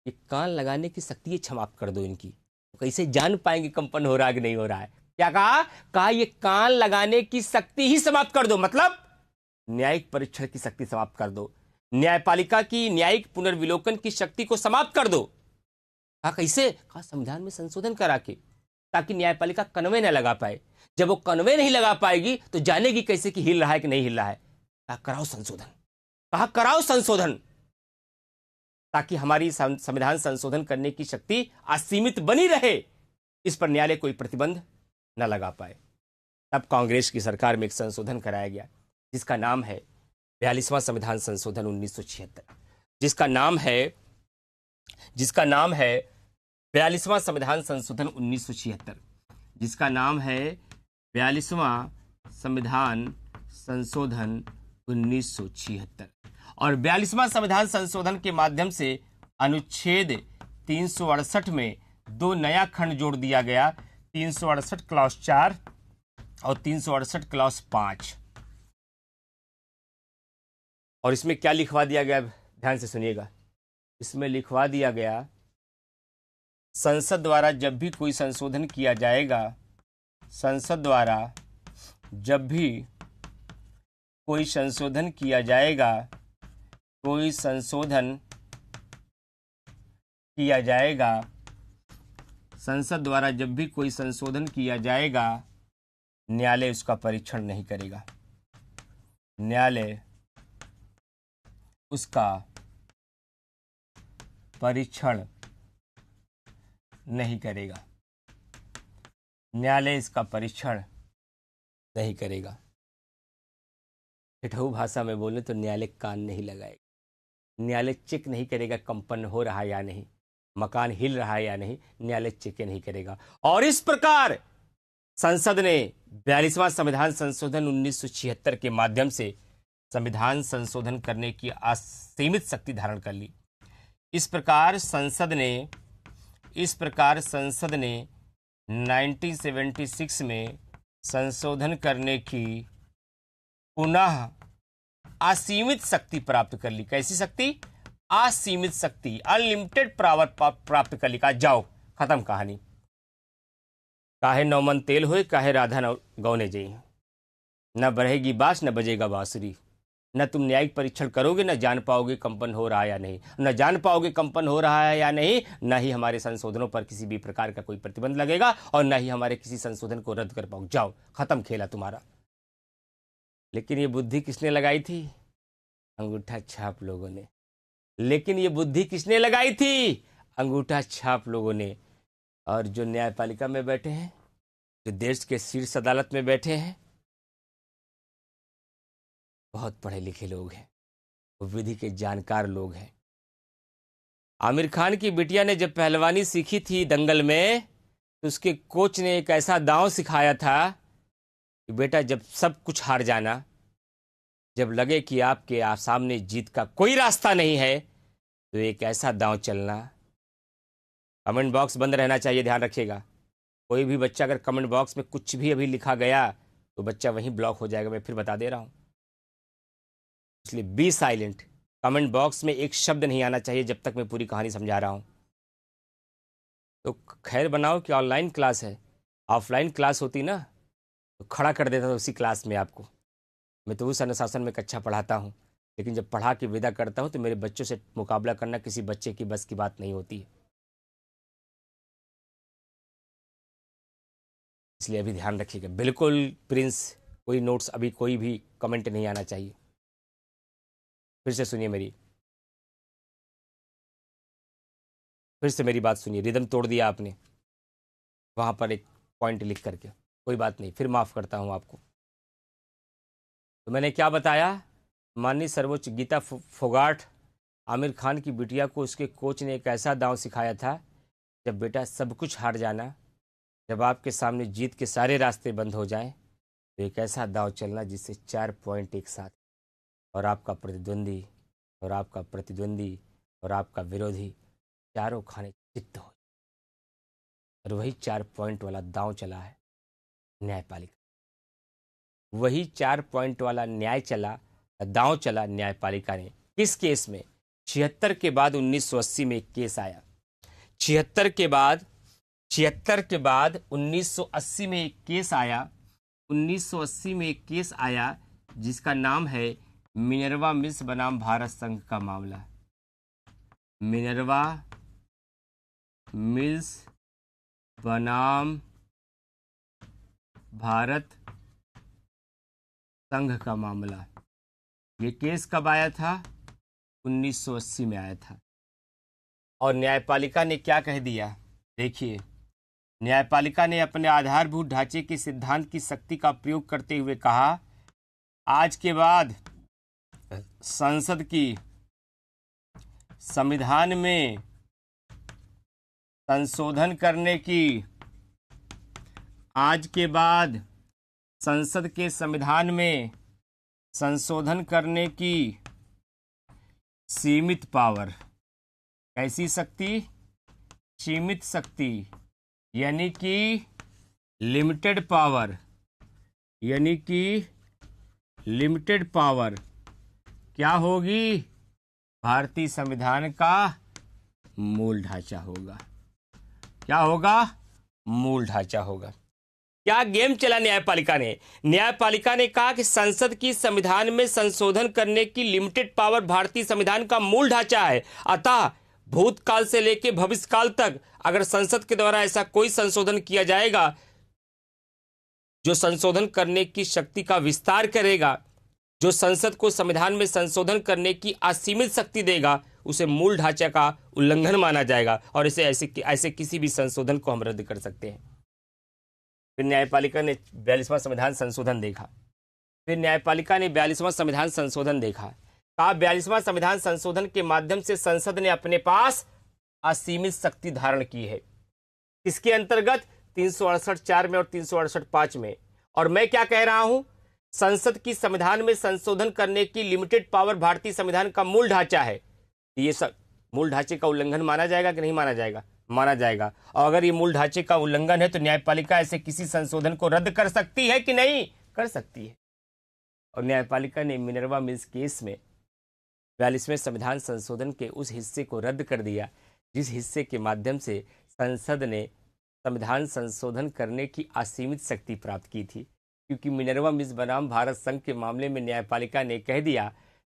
ये कान लगाने की शक्ति ये समाप्त कर दो इनकी, तो कैसे जान पाएंगे कंपन हो रहा है कि नहीं हो रहा है? क्या कहा? कहा ये कान लगाने की शक्ति ही समाप्त कर दो, मतलब न्यायिक परीक्षण की शक्ति समाप्त कर दो, न्यायपालिका की न्यायिक पुनर्विलोकन की शक्ति को समाप्त कर दो। कहा कैसे? कहा संविधान में संशोधन करा के, ताकि न्यायपालिका कन्वे न लगा पाए। जब वो कन्वे नहीं लगा पाएगी तो जानेगी कैसे कि हिल रहा है कि नहीं हिल रहा है। कहा कराओ संशोधन, कहा कराओ संशोधन, ताकि हमारी संविधान संशोधन करने की शक्ति असीमित बनी रहे, इस पर न्यायालय कोई प्रतिबंध न लगा पाए। तब कांग्रेस की सरकार में एक संशोधन कराया गया जिसका नाम है 42वां संविधान संशोधन 1976, जिसका नाम है 42वां संविधान संशोधन 1976, जिसका नाम है 42वां संविधान संशोधन 1976। और 42वां संविधान संशोधन के माध्यम से अनुच्छेद 368 में 2 नया खंड जोड़ दिया गया, 368 क्लॉज 4 और 368 क्लॉज 5। और इसमें क्या लिखवा दिया गया, ध्यान से सुनिएगा। इसमें लिखवा दिया गया, संसद द्वारा जब भी कोई संशोधन किया जाएगा, संसद द्वारा जब भी कोई संशोधन किया जाएगा, कोई संशोधन किया जाएगा, संसद द्वारा जब भी कोई संशोधन किया जाएगा, न्यायालय उसका परीक्षण नहीं करेगा, न्यायालय उसका परीक्षण नहीं करेगा, न्यायालय इसका परीक्षण नहीं करेगा। ठेठऊ भाषा में बोले तो न्यायालय कान नहीं लगाएगा, न्यायालय चेक नहीं करेगा कंपन हो रहा है या नहीं, मकान हिल रहा है या नहीं, न्यायालय चेक नहीं करेगा। और इस प्रकार संसद ने 42वां संविधान संशोधन 1976 के माध्यम से संविधान संशोधन करने की असीमित शक्ति धारण कर ली। इस प्रकार संसद ने 1976 में संशोधन करने की पुनः असीमित शक्ति प्राप्त कर ली। कैसी शक्ति? असीमित शक्ति, अनलिमिटेड पावर प्राप्त कर ली। कहा जाओ, खत्म कहानी। काहे नौमन तेल होए, काहे राधा गौने जई, न बढ़ेगी बांस न बजेगा बांसुरी। न तुम न्यायिक परीक्षण करोगे, न जान पाओगे कंपन हो रहा है या नहीं, न जान पाओगे कंपन हो रहा है या नहीं, न ही हमारे संशोधनों पर किसी भी प्रकार का कोई प्रतिबंध लगेगा और न ही हमारे किसी संशोधन को रद्द कर पाओ। जाओ, खत्म खेला तुम्हारा। लेकिन ये बुद्धि किसने लगाई थी? अंगूठा छाप लोगों ने। लेकिन ये बुद्धि किसने लगाई थी? अंगूठा छाप लोगों ने। और जो न्यायपालिका में बैठे हैं, जो देश के शीर्ष अदालत में बैठे हैं, बहुत पढ़े लिखे लोग हैं, वो विधि के जानकार लोग हैं। आमिर खान की बिटिया ने जब पहलवानी सीखी थी दंगल में, तो उसके कोच ने एक ऐसा दांव सिखाया था कि बेटा जब सब कुछ हार जाना, जब लगे कि आपके सामने जीत का कोई रास्ता नहीं है, तो एक ऐसा दांव चलना। कमेंट बॉक्स बंद रहना चाहिए, ध्यान रखिएगा। कोई भी बच्चा अगर कमेंट बॉक्स में कुछ भी अभी लिखा गया तो बच्चा वहीं ब्लॉक हो जाएगा, मैं फिर बता दे रहा हूं। इसलिए बी साइलेंट। कमेंट बॉक्स में एक शब्द नहीं आना चाहिए जब तक मैं पूरी कहानी समझा रहा हूं। तो खैर बनाओ कि ऑनलाइन क्लास है, ऑफलाइन क्लास होती ना तो खड़ा कर देता था उसी क्लास में आपको। मैं तो उस अनुशासन में कक्षा पढ़ाता हूं, लेकिन जब पढ़ा के विदा करता हूं तो मेरे बच्चों से मुकाबला करना किसी बच्चे की बस की बात नहीं होती है। इसलिए अभी ध्यान रखिएगा, बिल्कुल प्रिंस, कोई नोट्स अभी कोई भी कमेंट नहीं आना चाहिए। फिर से सुनिए फिर से मेरी बात सुनिए। रिदम तोड़ दिया आपने वहां पर एक पॉइंट लिख करके। कोई बात नहीं, फिर माफ़ करता हूँ आपको। तो मैंने क्या बताया, माननीय सर्वोच्च गीता फोगाट, आमिर खान की बिटिया को उसके कोच ने एक ऐसा दांव सिखाया था, जब बेटा सब कुछ हार जाना, जब आपके सामने जीत के सारे रास्ते बंद हो जाएं, तो एक ऐसा दांव चलना जिससे 4 पॉइंट एक साथ, और आपका प्रतिद्वंदी और आपका प्रतिद्वंदी और आपका विरोधी चारों खाने चित्त हो। और वही 4 पॉइंट वाला दांव चला है न्यायपालिका। वही 4 पॉइंट वाला दांव चला न्यायपालिका ने। किस केस में? 76 के बाद 1980 में एक केस आया। 76 के बाद 1980 में एक केस आया। 1980 में एक केस आया जिसका नाम है मिनर्वा मिल्स बनाम भारत संघ का मामला। मिनर्वा मिल्स बनाम भारत संघ का मामला। ये केस कब आया था? 1980 में आया था। और न्यायपालिका ने क्या कह दिया? देखिए, न्यायपालिका ने अपने आधारभूत ढांचे के सिद्धांत की शक्ति का प्रयोग करते हुए कहा, आज के बाद संसद की संविधान में संशोधन करने की, आज के बाद संसद के संविधान में संशोधन करने की सीमित पावर, कैसी शक्ति? सीमित शक्ति, यानी कि लिमिटेड पावर, यानी कि लिमिटेड पावर क्या होगी? भारतीय संविधान का मूल ढांचा होगा। क्या होगा? मूल ढांचा होगा। क्या गेम चला न्यायपालिका ने? न्यायपालिका ने कहा कि संसद की संविधान में संशोधन करने की लिमिटेड पावर भारतीय संविधान का मूल ढांचा है। अतः भूतकाल से लेकर भविष्यकाल तक अगर संसद के द्वारा ऐसा कोई संशोधन किया जाएगा जो संशोधन करने की शक्ति का विस्तार करेगा, जो संसद को संविधान में संशोधन करने की असीमित शक्ति देगा, उसे मूल ढांचे का उल्लंघन माना जाएगा और इसे ऐसे किसी भी संशोधन को हम रद्द कर सकते हैं। फिर न्यायपालिका ने 42वां संविधान संशोधन देखा। फिर न्यायपालिका ने 42वां संविधान संशोधन देखा। कहा 42वां संविधान संशोधन के माध्यम से संसद ने अपने पास असीमित शक्ति धारण की है। इसके अंतर्गत 368(4) में और 368(5) में। और मैं क्या कह रहा हूं? संसद की संविधान में संशोधन करने की लिमिटेड पावर भारतीय संविधान का मूल ढांचा है। ये सब मूल ढांचे का उल्लंघन माना जाएगा कि नहीं माना जाएगा? माना जाएगा। और अगर ये मूल ढांचे का उल्लंघन है तो न्यायपालिका ऐसे किसी संशोधन को रद्द कर सकती है कि नहीं? कर सकती है। और न्यायपालिका ने मिनर्वा मिल्स केस में 42वें संविधान संशोधन के उस हिस्से को रद्द कर दिया जिस हिस्से के माध्यम से संसद ने संविधान संशोधन करने की असीमित शक्ति प्राप्त की थी। क्योंकि मिनर्वा मिल्स बनाम भारत संघ के मामले में न्यायपालिका ने कह दिया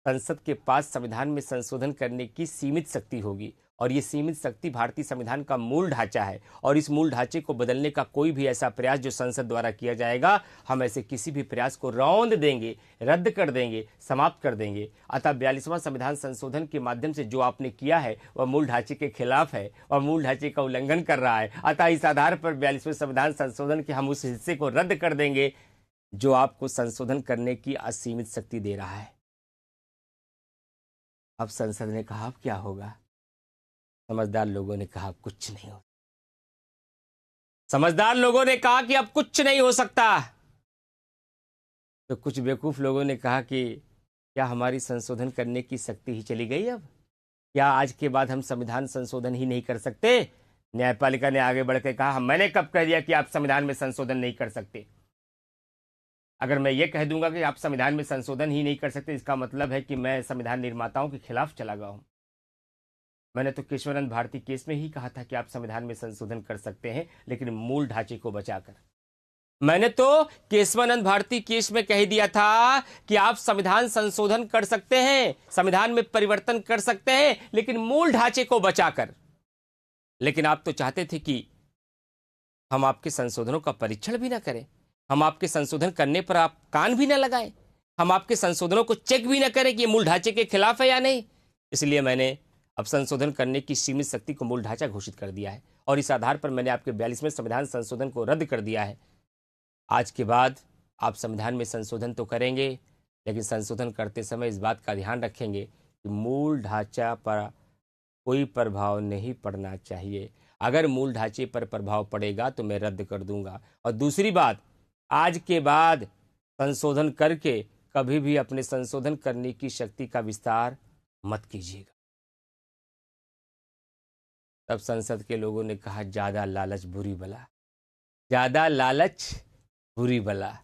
संसद के पास संविधान में संशोधन करने की सीमित शक्ति होगी और ये सीमित शक्ति भारतीय संविधान का मूल ढांचा है और इस मूल ढांचे को बदलने का कोई भी ऐसा प्रयास जो संसद द्वारा किया जाएगा, हम ऐसे किसी भी प्रयास को रौंद देंगे, रद्द कर देंगे, समाप्त कर देंगे। अतः 42वां संविधान संशोधन के माध्यम से जो आपने किया है वह मूल ढांचे के खिलाफ है और मूल ढांचे का उल्लंघन कर रहा है। अतः इस आधार पर 42वें संविधान संशोधन के हम उस हिस्से को रद्द कर देंगे जो आपको संशोधन करने की असीमित शक्ति दे रहा है। अब संसद ने कहा अब क्या होगा? समझदार लोगों ने कहा कुछ नहीं हो। समझदार लोगों ने कहा कि अब कुछ नहीं हो सकता। तो कुछ बेवकूफ लोगों ने कहा कि क्या हमारी संशोधन करने की शक्ति ही चली गई? अब क्या आज के बाद हम संविधान संशोधन ही नहीं कर सकते? न्यायपालिका ने आगे बढ़कर कहा मैंने कब कह दिया कि आप संविधान में संशोधन नहीं कर सकते? अगर मैं ये कह दूंगा कि आप संविधान में संशोधन ही नहीं कर सकते, इसका मतलब है कि मैं संविधान निर्माताओं के खिलाफ चला गया हूं। मैंने तो केशवानंद भारती केस में ही कहा था कि आप संविधान में संशोधन कर सकते हैं, लेकिन मूल ढांचे को बचाकर। मैंने तो केशवानंद भारती केस में कह दिया था कि आप संविधान संशोधन कर सकते हैं, संविधान में परिवर्तन कर सकते हैं, लेकिन मूल ढांचे को बचाकर। लेकिन आप तो चाहते थे कि हम आपके संशोधनों का परीक्षण भी ना करें, हम आपके संशोधन करने पर आप कान भी ना लगाएं, हम आपके संशोधनों को चेक भी ना करें कि ये मूल ढांचे के खिलाफ है या नहीं। इसलिए मैंने अब संशोधन करने की सीमित शक्ति को मूल ढांचा घोषित कर दिया है और इस आधार पर मैंने आपके 42वें संविधान संशोधन को रद्द कर दिया है। आज के बाद आप संविधान में संशोधन तो करेंगे, लेकिन संशोधन करते समय इस बात का ध्यान रखेंगे कि मूल ढांचा पर कोई प्रभाव नहीं पड़ना चाहिए। अगर मूल ढांचे पर प्रभाव पड़ेगा तो मैं रद्द कर दूंगा। और दूसरी बात, आज के बाद संशोधन करके कभी भी अपने संशोधन करने की शक्ति का विस्तार मत कीजिएगा। तब संसद के लोगों ने कहा, ज्यादा लालच बुरी बला, ज्यादा लालच बुरी बला।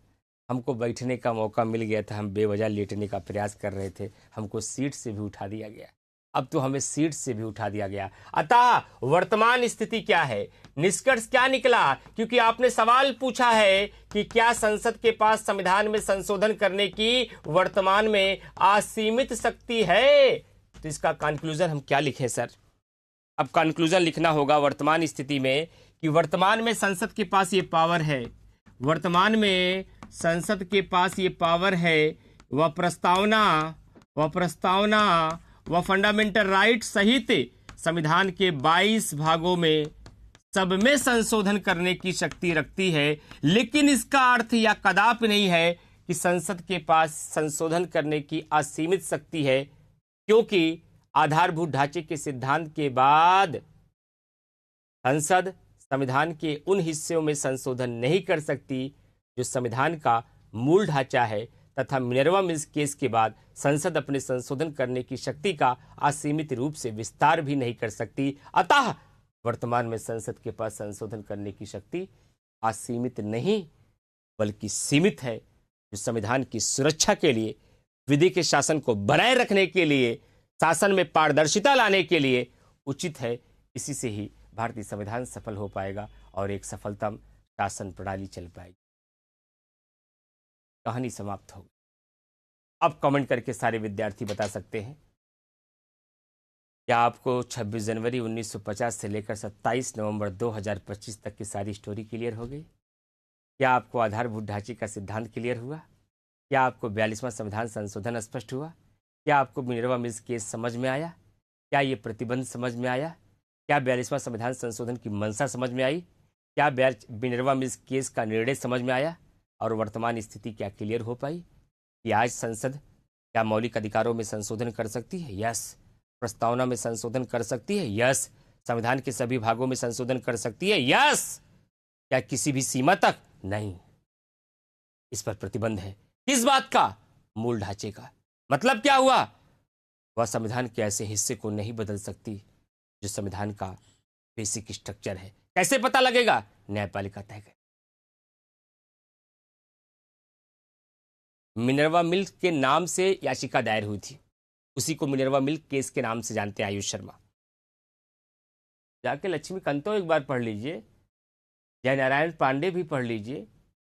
हमको बैठने का मौका मिल गया था, हम बेवजह लेटने का प्रयास कर रहे थे, हमको सीट से भी उठा दिया गया। अब तो हमें सीट से भी उठा दिया गया। अतः वर्तमान स्थिति क्या है, निष्कर्ष क्या निकला? क्योंकि आपने सवाल पूछा है कि क्या संसद के पास संविधान में संशोधन करने की वर्तमान में असीमित शक्ति है, तो इसका कंक्लूजन हम क्या लिखें सर? अब कंक्लूजन लिखना होगा वर्तमान स्थिति में कि वर्तमान में संसद के पास ये पावर है, वर्तमान में संसद के पास ये पावर है, वह प्रस्तावना व फंडामेंटल राइट सहित संविधान के 22 भागों में सब में संशोधन करने की शक्ति रखती है। लेकिन इसका अर्थ यह कदापि नहीं है कि संसद के पास संशोधन करने की असीमित शक्ति है, क्योंकि आधारभूत ढांचे के सिद्धांत के बाद संसद संविधान के उन हिस्सों में संशोधन नहीं कर सकती जो संविधान का मूल ढांचा है, तथा मिनर्वा मिल्स केस के बाद संसद अपने संशोधन करने की शक्ति का असीमित रूप से विस्तार भी नहीं कर सकती। अतः वर्तमान में संसद के पास संशोधन करने की शक्ति असीमित नहीं बल्कि सीमित है, जो संविधान की सुरक्षा के लिए, विधि के शासन को बनाए रखने के लिए, शासन में पारदर्शिता लाने के लिए उचित है। इसी से ही भारतीय संविधान सफल हो पाएगा और एक सफलतम शासन प्रणाली चल पाएगी। कहानी समाप्त हो गई। अब कमेंट करके सारे विद्यार्थी बता सकते हैं, क्या आपको 26 जनवरी 1950 से लेकर 27 नवंबर 2025 तक की सारी स्टोरी क्लियर हो गई? क्या आपको आधारभूत ढांचे का सिद्धांत क्लियर हुआ? क्या आपको 42वां संविधान संशोधन स्पष्ट हुआ? क्या आपको मिनर्वा मिल्स केस समझ में आया? क्या ये प्रतिबंध समझ में आया? क्या 42वां संविधान संशोधन की मंशा समझ में आई? क्या मिनर्वा मिल्स केस का निर्णय समझ में आया? और वर्तमान स्थिति क्या क्लियर हो पाई कि आज संसद क्या मौलिक अधिकारों में संशोधन कर सकती है? यस। प्रस्तावना में संशोधन कर सकती है? यस। संविधान के सभी भागों में संशोधन कर सकती है? यस। क्या किसी भी सीमा तक? नहीं। इस पर प्रतिबंध है। किस बात का? मूल ढांचे का। मतलब क्या हुआ? वह संविधान के ऐसे हिस्से को नहीं बदल सकती जो संविधान का बेसिक स्ट्रक्चर है। कैसे पता लगेगा? न्यायपालिका तय करे। मिनर्वा मिल्स के नाम से याचिका दायर हुई थी, उसी को मिनर्वा मिल्स केस के नाम से जानते हैं आयुष शर्मा। जाके लक्ष्मीकांतो एक बार पढ़ लीजिए, जयनारायण पांडे भी पढ़ लीजिए,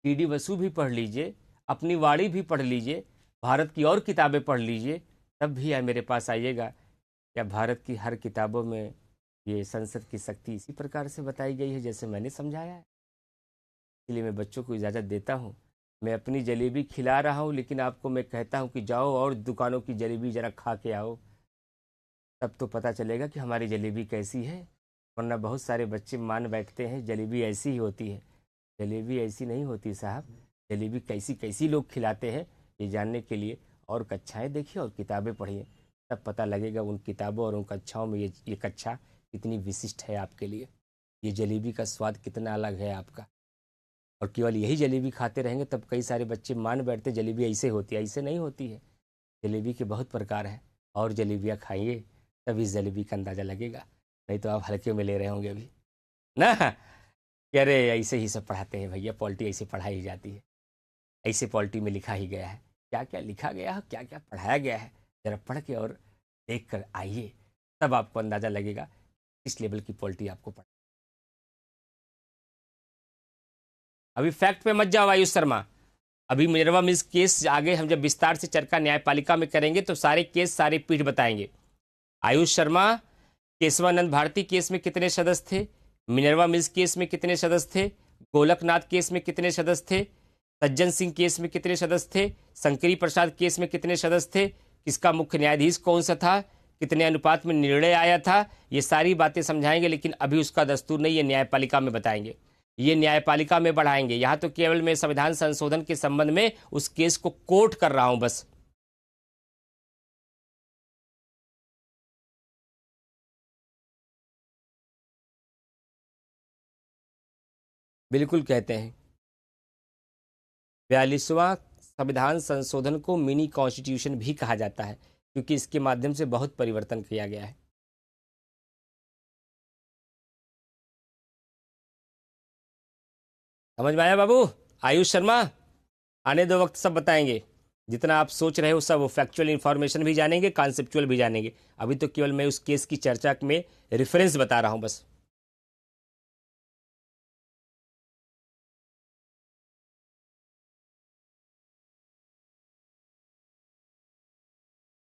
टी.डी. बसु भी पढ़ लीजिए, अपनी वाणी भी पढ़ लीजिए, भारत की और किताबें पढ़ लीजिए, तब भी मेरे पास आइएगा। क्या भारत की हर किताबों में ये संसद की शक्ति इसी प्रकार से बताई गई है जैसे मैंने समझाया है? इसलिए मैं बच्चों को इजाज़त देता हूँ। मैं अपनी जलेबी खिला रहा हूँ, लेकिन आपको मैं कहता हूँ कि जाओ और दुकानों की जलेबी ज़रा खा के आओ, तब तो पता चलेगा कि हमारी जलेबी कैसी है। वरना बहुत सारे बच्चे मान बैठते हैं जलेबी ऐसी ही होती है। जलेबी ऐसी नहीं होती साहब। जलेबी कैसी कैसी लोग खिलाते हैं, ये जानने के लिए और कक्षाएं देखिए और किताबें पढ़िए, तब पता लगेगा उन किताबों और उन कक्षाओं में ये कक्षा कितनी विशिष्ट है आपके लिए, ये जलेबी का स्वाद कितना अलग है आपका। और केवल यही जलेबी खाते रहेंगे तब कई सारे बच्चे मान बैठते जलेबी ऐसे होती है। ऐसे नहीं होती है। जलेबी के बहुत प्रकार हैं और जलेबियाँ खाइए तभी इस जलेबी का अंदाज़ा लगेगा, नहीं तो आप हल्के में ले रहे होंगे अभी ना। अरे ऐसे ही सब पढ़ाते हैं भैया, पॉलिटी ऐसे पढ़ाई ही जाती है, ऐसे पॉलिटी में लिखा ही गया है। क्या क्या लिखा गया है, क्या क्या पढ़ाया गया है, ज़रा पढ़ के और देख कर आइए, तब आपको अंदाज़ा लगेगा किस लेवल की पॉलिटी आपको पढ़। अभी फैक्ट पे मत जाओ आयुष शर्मा। अभी मिनर्वा मिल्स केस आगे हम जब विस्तार से चर्चा न्यायपालिका में करेंगे तो सारे केस सारे पीठ बताएंगे। आयुष शर्मा, केशवानंद भारती केस में कितने सदस्य थे? मिनर्वा मिल्स केस में कितने सदस्य थे? गोलकनाथ केस में कितने सदस्य थे? सज्जन सिंह केस में कितने सदस्य थे? शंकरी प्रसाद केस में कितने सदस्य थे? किसका मुख्य न्यायाधीश कौन सा था? कितने अनुपात में निर्णय आया था? ये सारी बातें समझाएंगे, लेकिन अभी उसका दस्तूर नहीं है, न्यायपालिका में बताएंगे। ये न्यायपालिका में बढ़ाएंगे। यहां तो केवल मैं संविधान संशोधन के संबंध में उस केस को कोट कर रहा हूं बस। बिल्कुल कहते हैं 42वां संविधान संशोधन को मिनी कॉन्स्टिट्यूशन भी कहा जाता है, क्योंकि इसके माध्यम से बहुत परिवर्तन किया गया है। समझ में आया बाबू? आयुष शर्मा, आने दो, वक्त सब बताएंगे। जितना आप सोच रहे हो सब फैक्चुअल इंफॉर्मेशन भी जानेंगे, कॉन्सेप्चुअल भी जानेंगे। अभी तो केवल मैं उस केस की चर्चा में रेफरेंस बता रहा हूं बस।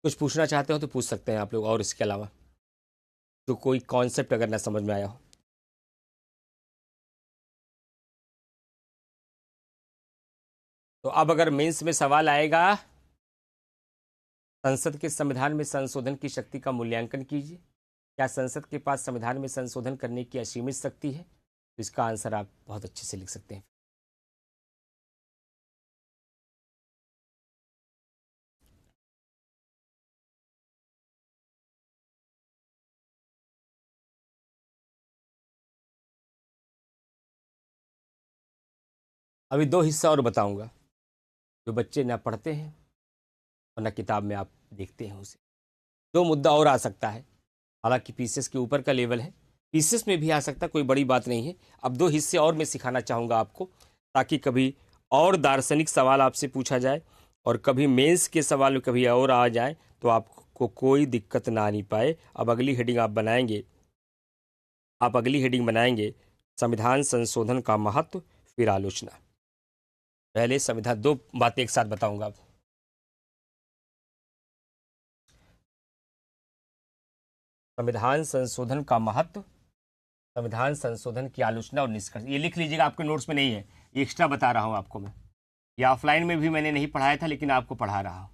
कुछ पूछना चाहते हो तो पूछ सकते हैं आप लोग, और इसके अलावा तो कोई कॉन्सेप्ट अगर ना समझ में आया हो। तो अब अगर मेंस में सवाल आएगा, संसद के संविधान में संशोधन की शक्ति का मूल्यांकन कीजिए, क्या संसद के पास संविधान में संशोधन करने की असीमित शक्ति है? तो इसका आंसर आप बहुत अच्छे से लिख सकते हैं। अभी दो हिस्सा और बताऊंगा, जो बच्चे ना पढ़ते हैं और ना किताब में आप देखते हैं उसे। दो मुद्दा और आ सकता है, हालांकि पीसीएस के ऊपर का लेवल है, पीसीएस में भी आ सकता है, कोई बड़ी बात नहीं है। अब दो हिस्से और मैं सिखाना चाहूँगा आपको, ताकि कभी और दार्शनिक सवाल आपसे पूछा जाए और कभी मेंस के सवाल कभी और आ जाए तो आपको कोई दिक्कत ना आनी पाए। अब अगली हेडिंग आप अगली हेडिंग बनाएंगे संविधान संशोधन का महत्व, फिर आलोचना। पहले संविधान, दो बातें एक साथ बताऊंगा अब। संविधान संशोधन का महत्व, संविधान संशोधन की आलोचना और निष्कर्ष। ये लिख लीजिएगा, आपके नोट्स में नहीं है, ये एक्स्ट्रा बता रहा हूं आपको मैं। ये ऑफलाइन में भी मैंने नहीं पढ़ाया था, लेकिन आपको पढ़ा रहा हूं।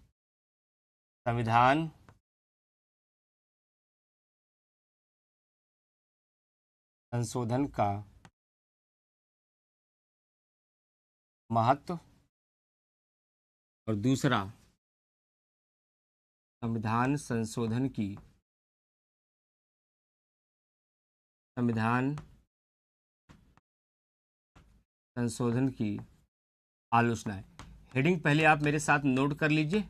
संविधान संशोधन का महत्व और दूसरा संविधान संशोधन की आलोचना है। हेडिंग पहले आप मेरे साथ नोट कर लीजिए,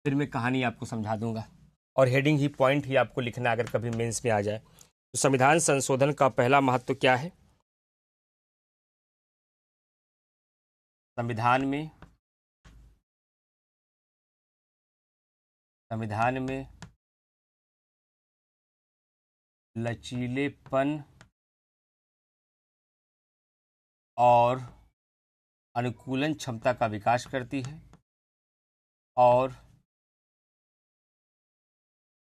फिर मैं कहानी आपको समझा दूंगा। और हेडिंग ही, पॉइंट ही आपको लिखना अगर कभी मेंस में आ जाए। तो संविधान संशोधन का पहला महत्व क्या है? संविधान में लचीलेपन और अनुकूलन क्षमता का विकास करती है, और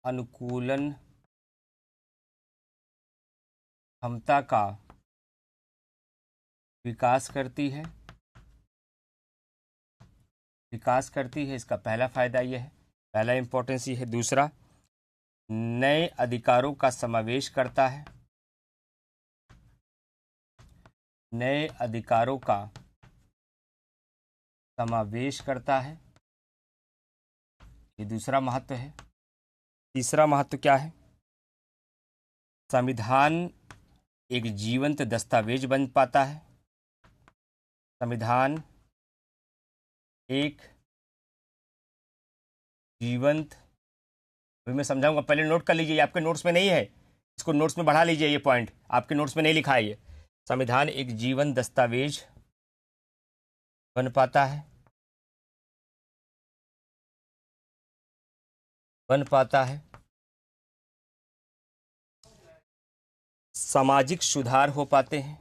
अनुकूलन क्षमता का विकास करती है। इसका पहला फायदा यह है, पहला इंपॉर्टेंस ये है। दूसरा, नए अधिकारों का समावेश करता है। नए अधिकारों का समावेश करता है, ये दूसरा महत्व है। तीसरा महत्व क्या है? संविधान एक जीवंत दस्तावेज बन पाता है। संविधान एक जीवंत, अभी मैं समझाऊंगा, पहले नोट कर लीजिए, आपके नोट्स में नहीं है, इसको नोट्स में बढ़ा लीजिए। ये पॉइंट आपके नोट्स में नहीं लिखा है। ये संविधान एक जीवंत दस्तावेज बन पाता है। सामाजिक सुधार हो पाते हैं।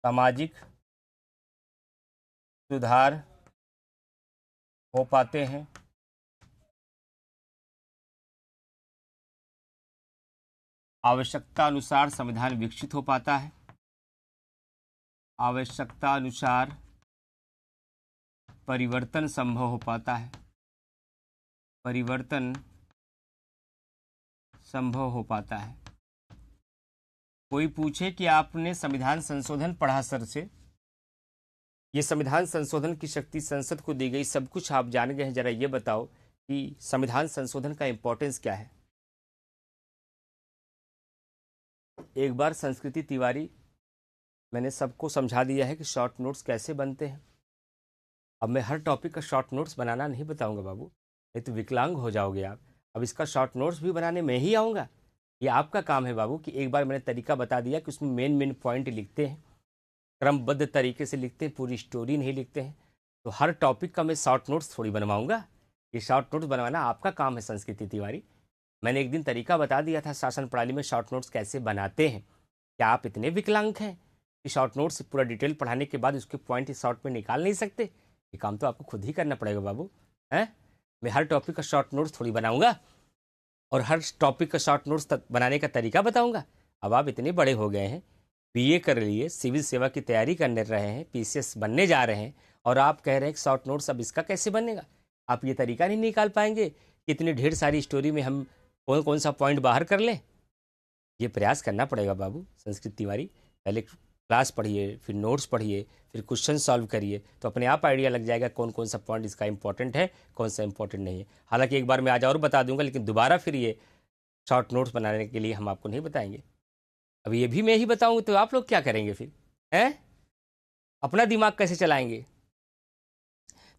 सामाजिक सुधार हो पाते हैं। आवश्यकता अनुसार संविधान विकसित हो पाता है। आवश्यकता अनुसार परिवर्तन संभव हो पाता है। परिवर्तन संभव हो पाता है। कोई पूछे कि आपने संविधान संशोधन पढ़ा सर से, ये संविधान संशोधन की शक्ति संसद को दी गई, सब कुछ आप जान गए हैं, जरा ये बताओ कि संविधान संशोधन का इंपॉर्टेंस क्या है। एक बार संस्कृति तिवारी मैंने सबको समझा दिया है कि शॉर्ट नोट्स कैसे बनते हैं। अब मैं हर टॉपिक का शॉर्ट नोट्स बनाना नहीं बताऊंगा बाबू, नहीं तो विकलांग हो जाओगे आप। अब इसका शॉर्ट नोट्स भी बनाने में ही आऊँगा। ये आपका काम है बाबू कि एक बार मैंने तरीका बता दिया कि उसमें मेन मेन पॉइंट लिखते हैं, क्रमबद्ध तरीके से लिखते हैं, पूरी स्टोरी नहीं लिखते हैं। तो हर टॉपिक का मैं शॉर्ट नोट्स थोड़ी बनवाऊंगा। ये शॉर्ट नोट्स बनवाना आपका काम है संस्कृति तिवारी। मैंने एक दिन तरीका बता दिया था शासन प्रणाली में शॉर्ट नोट्स कैसे बनाते हैं। क्या आप इतने विकलांग हैं कि शॉर्ट नोट्स पूरा डिटेल पढ़ाने के बाद उसके पॉइंट शॉर्ट में निकाल नहीं सकते? ये काम तो आपको खुद ही करना पड़ेगा बाबू, हैं? मैं हर टॉपिक का शॉर्ट नोट्स थोड़ी बनाऊंगा और हर टॉपिक का शॉर्ट नोट्स बनाने का तरीका बताऊंगा। अब आप इतने बड़े हो गए हैं, बीए कर लिए, सिविल सेवा की तैयारी करने रहे हैं, पीसीएस बनने जा रहे हैं, और आप कह रहे हैं कि शॉर्ट नोट्स अब इसका कैसे बनेगा? आप ये तरीका नहीं निकाल पाएंगे कि इतनी ढेर सारी स्टोरी में हम कौन कौन सा पॉइंट बाहर कर लें? ये प्रयास करना पड़ेगा बाबू संस्कृत तिवारी। पहले क्लास पढ़िए, फिर नोट्स पढ़िए, फिर क्वेश्चन सॉल्व करिए, तो अपने आप आइडिया लग जाएगा कौन कौन सा पॉइंट इसका इंपॉर्टेंट है, कौन सा इंपॉर्टेंट नहीं है। हालांकि एक बार मैं आज और बता दूंगा, लेकिन दोबारा फिर ये शॉर्ट नोट्स बनाने के लिए हम आपको नहीं बताएंगे। अब ये भी मैं ही बताऊंगा तो आप लोग क्या करेंगे फिर, हैं? अपना दिमाग कैसे चलाएंगे?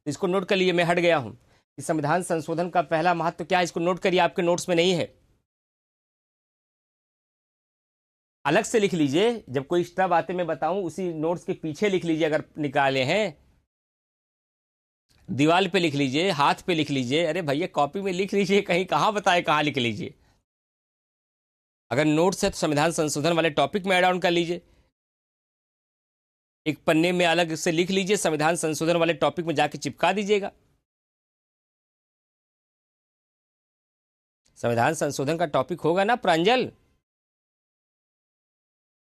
तो इसको नोट कर लिए, मैं हट गया हूं। इस संविधान संशोधन का पहला महत्व क्या है, इसको नोट करिए, आपके नोट्स में नहीं है, अलग से लिख लीजिए। जब कोई एक्स्ट्रा बातें मैं बताऊं उसी नोट्स के पीछे लिख लीजिए, अगर निकाले हैं दीवार पे लिख लीजिए, हाथ पे लिख लीजिए। अरे भैया कॉपी में लिख लीजिए, कहीं कहां बताए कहां लिख लीजिए। अगर नोट्स है तो संविधान संशोधन वाले टॉपिक में ऐड ऑन कर लीजिए, एक पन्ने में अलग से लिख लीजिए, संविधान संशोधन वाले टॉपिक में जाके चिपका दीजिएगा। संविधान संशोधन का टॉपिक होगा ना प्रांजल।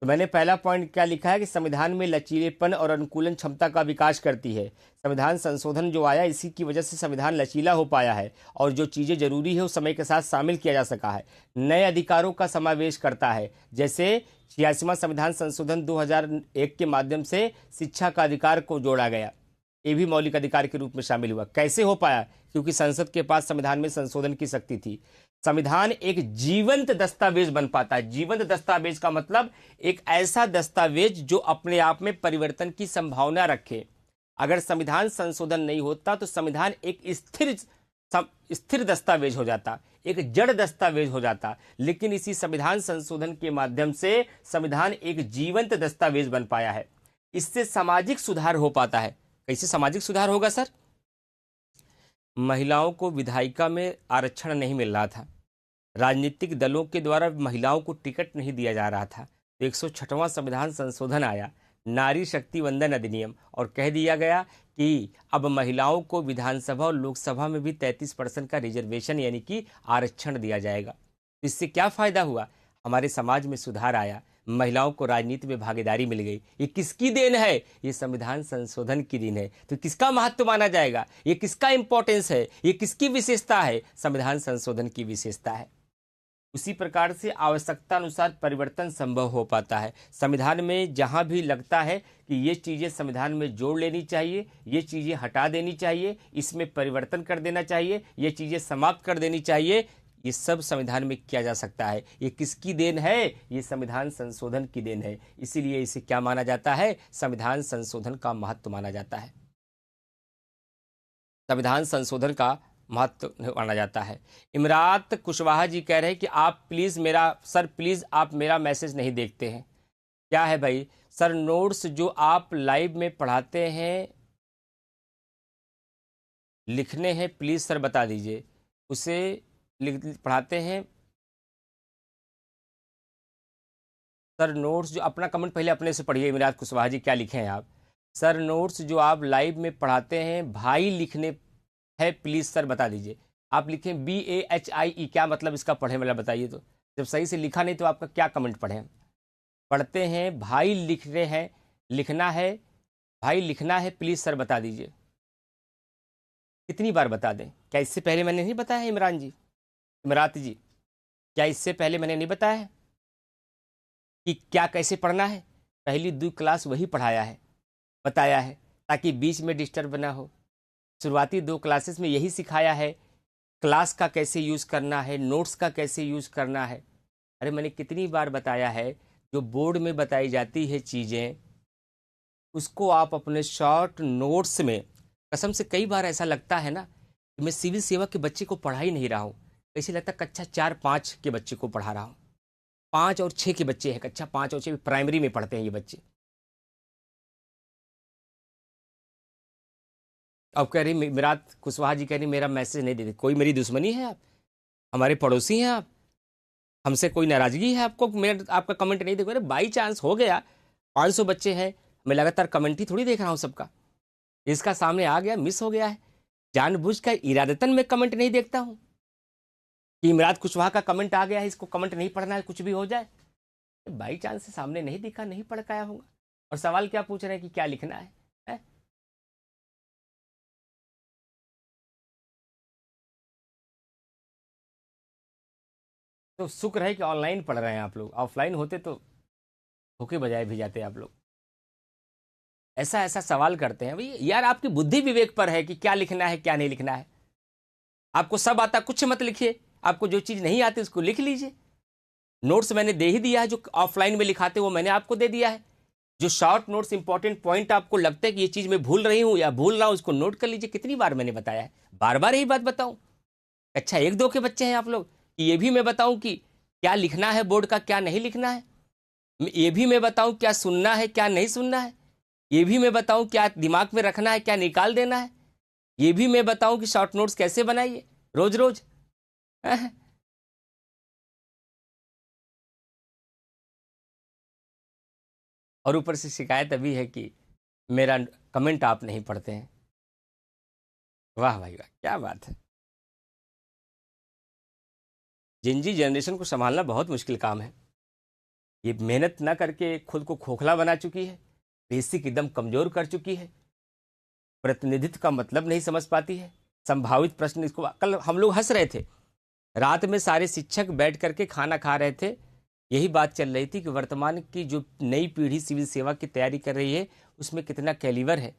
तो मैंने पहला पॉइंट क्या लिखा है कि संविधान में लचीलेपन और अनुकूलन क्षमता का विकास करती है। संविधान संशोधन जो आया इसी की वजह से संविधान लचीला हो पाया है और जो चीज़ें जरूरी है उस समय के साथ शामिल किया जा सका है। नए अधिकारों का समावेश करता है, जैसे 86वां संविधान संशोधन 2001 के माध्यम से शिक्षा का अधिकार को जोड़ा गया, ये भी मौलिक अधिकार के रूप में शामिल हुआ। कैसे हो पाया? क्योंकि संसद के पास संविधान में संशोधन की शक्ति थी। संविधान एक जीवंत दस्तावेज बन पाता है। जीवंत दस्तावेज का मतलब एक ऐसा दस्तावेज जो अपने आप में परिवर्तन की संभावना रखे। अगर संविधान संशोधन नहीं होता तो संविधान एक स्थिर दस्तावेज हो जाता, एक जड़ दस्तावेज हो जाता। लेकिन इसी संविधान संशोधन के माध्यम से संविधान एक जीवंत दस्तावेज बन पाया है। इससे सामाजिक सुधार हो पाता है। कैसे सामाजिक सुधार होगा सर? महिलाओं को विधायिका में आरक्षण नहीं मिल रहा था, राजनीतिक दलों के द्वारा महिलाओं को टिकट नहीं दिया जा रहा था, तो 106वां संविधान संशोधन आया, नारी शक्ति वंदन अधिनियम, और कह दिया गया कि अब महिलाओं को विधानसभा और लोकसभा में भी 33% का रिजर्वेशन यानी कि आरक्षण दिया जाएगा। इससे क्या फायदा हुआ? हमारे समाज में सुधार आया, महिलाओं को राजनीति में भागीदारी मिल गई। ये किसकी देन है? ये संविधान संशोधन की देन है। तो किसका महत्व माना जाएगा? ये किसका इंपॉर्टेंस है? ये किसकी विशेषता है? संविधान संशोधन की विशेषता है। उसी प्रकार से आवश्यकता अनुसार परिवर्तन संभव हो पाता है। संविधान में जहां भी लगता है कि ये चीजें संविधान में जोड़ लेनी चाहिए, ये चीजें हटा देनी चाहिए, इसमें परिवर्तन कर देना चाहिए, ये चीजें समाप्त कर देनी चाहिए, ये सब संविधान में किया जा सकता है। ये किसकी देन है? ये संविधान संशोधन की देन है। इसीलिए इसे क्या माना जाता है? संविधान संशोधन का महत्व माना जाता है। संविधान संशोधन का महत्व माना जाता है। इमरात कुशवाहा जी कह रहे हैं कि आप प्लीज मेरा सर, प्लीज आप मेरा मैसेज नहीं देखते हैं। क्या है भाई? सर नोट्स जो आप लाइव में पढ़ाते हैं लिखने हैं, प्लीज सर बता दीजिए। उसे पढ़ाते हैं सर नोट्स जो, अपना कमेंट पहले अपने से पढ़िए। इमरात कुशवाहा जी क्या लिखे हैं आप? सर नोट्स जो आप लाइव में पढ़ाते हैं भाई लिखने है, प्लीज सर बता दीजिए। आप लिखें BAHIE, क्या मतलब इसका पढ़े वाला बताइए। तो जब सही से लिखा नहीं तो आपका क्या कमेंट पढ़ें? पढ़ते हैं भाई लिख रहे हैं, लिखना है, भाई लिखना है, प्लीज सर बता दीजिए। कितनी बार बता दें? क्या इससे पहले मैंने नहीं बताया है इमरान जी, इमरात जी? क्या इससे पहले मैंने नहीं बताया है? कि क्या कैसे पढ़ना है, पहली 2 क्लास वही पढ़ाया है, बताया है, ताकि बीच में डिस्टर्ब ना हो। शुरुआती 2 क्लासेस में यही सिखाया है, क्लास का कैसे यूज़ करना है, नोट्स का कैसे यूज़ करना है। अरे मैंने कितनी बार बताया है, जो बोर्ड में बताई जाती है चीज़ें, उसको आप अपने शॉर्ट नोट्स में, कसम से कई बार ऐसा लगता है ना कि मैं सिविल सेवा के बच्चे को पढ़ा ही नहीं रहा हूँ, ऐसे लगता है कक्षा 4-5 के बच्चे को पढ़ा रहा हूँ। 5 और 6 के बच्चे हैं, कक्षा 5 और 6 प्राइमरी में पढ़ते हैं ये बच्चे। अब कह रही विराट कुशवाहा जी कह रही मेरा मैसेज नहीं देते। कोई मेरी दुश्मनी है आप? हमारे पड़ोसी हैं आप? हमसे कोई नाराजगी है आपको? मेरा आपका कमेंट नहीं देखो? अरे बाई चांस हो गया, 500 बच्चे हैं, मैं लगातार कमेंट ही थोड़ी देख रहा हूँ सबका। इसका सामने आ गया, मिस हो गया है। जानबूझ कर इरादतन मैं कमेंट नहीं देखता हूँ कि इमरात कुशवाहा का कमेंट आ गया है, इसको कमेंट नहीं पढ़ना है, कुछ भी हो जाए। बाई चांस से सामने नहीं दिखा, नहीं पढ़ पाया होगा। और सवाल क्या पूछ रहे हैं कि क्या लिखना है? तो शुक्र है कि ऑनलाइन पढ़ रहे हैं आप लोग, ऑफलाइन होते तो धोखे बजाय भी जाते आप लोग। ऐसा ऐसा सवाल करते हैं भाई, यार आपकी बुद्धि विवेक पर है कि क्या लिखना है क्या नहीं लिखना है। आपको सब आता, कुछ मत लिखिए, आपको जो चीज़ नहीं आती उसको लिख लीजिए। नोट्स मैंने दे ही दिया है, जो ऑफलाइन में लिखाते वो मैंने आपको दे दिया है। जो शॉर्ट नोट्स, इंपॉर्टेंट पॉइंट आपको लगता है कि ये चीज़ मैं भूल रही हूँ या भूल रहा हूँ, उसको नोट कर लीजिए। कितनी बार मैंने बताया है, बार बार यही बात बताऊँ? अच्छा 1-2 के बच्चे हैं आप लोग कि ये भी मैं बताऊँ कि क्या लिखना है बोर्ड का, क्या नहीं लिखना है? ये भी मैं बताऊँ क्या सुनना है क्या नहीं सुनना है? ये भी मैं बताऊँ क्या दिमाग में रखना है क्या निकाल देना है? ये भी मैं बताऊँ कि शॉर्ट नोट्स कैसे बनाइए रोज रोज? और ऊपर से शिकायत अभी है कि मेरा कमेंट आप नहीं पढ़ते हैं। वाह भाई वाह, क्या बात है। जिंजी जनरेशन को संभालना बहुत मुश्किल काम है। ये मेहनत ना करके खुद को खोखला बना चुकी है, बेसिक एकदम कमजोर कर चुकी है, प्रतिनिधित्व का मतलब नहीं समझ पाती है। संभावित प्रश्न, इसको कल हम लोग हंस रहे थे, रात में सारे शिक्षक बैठ करके खाना खा रहे थे, यही बात चल रही थी कि वर्तमान की जो नई पीढ़ी सिविल सेवा की तैयारी कर रही है उसमें कितना कैलिबर है।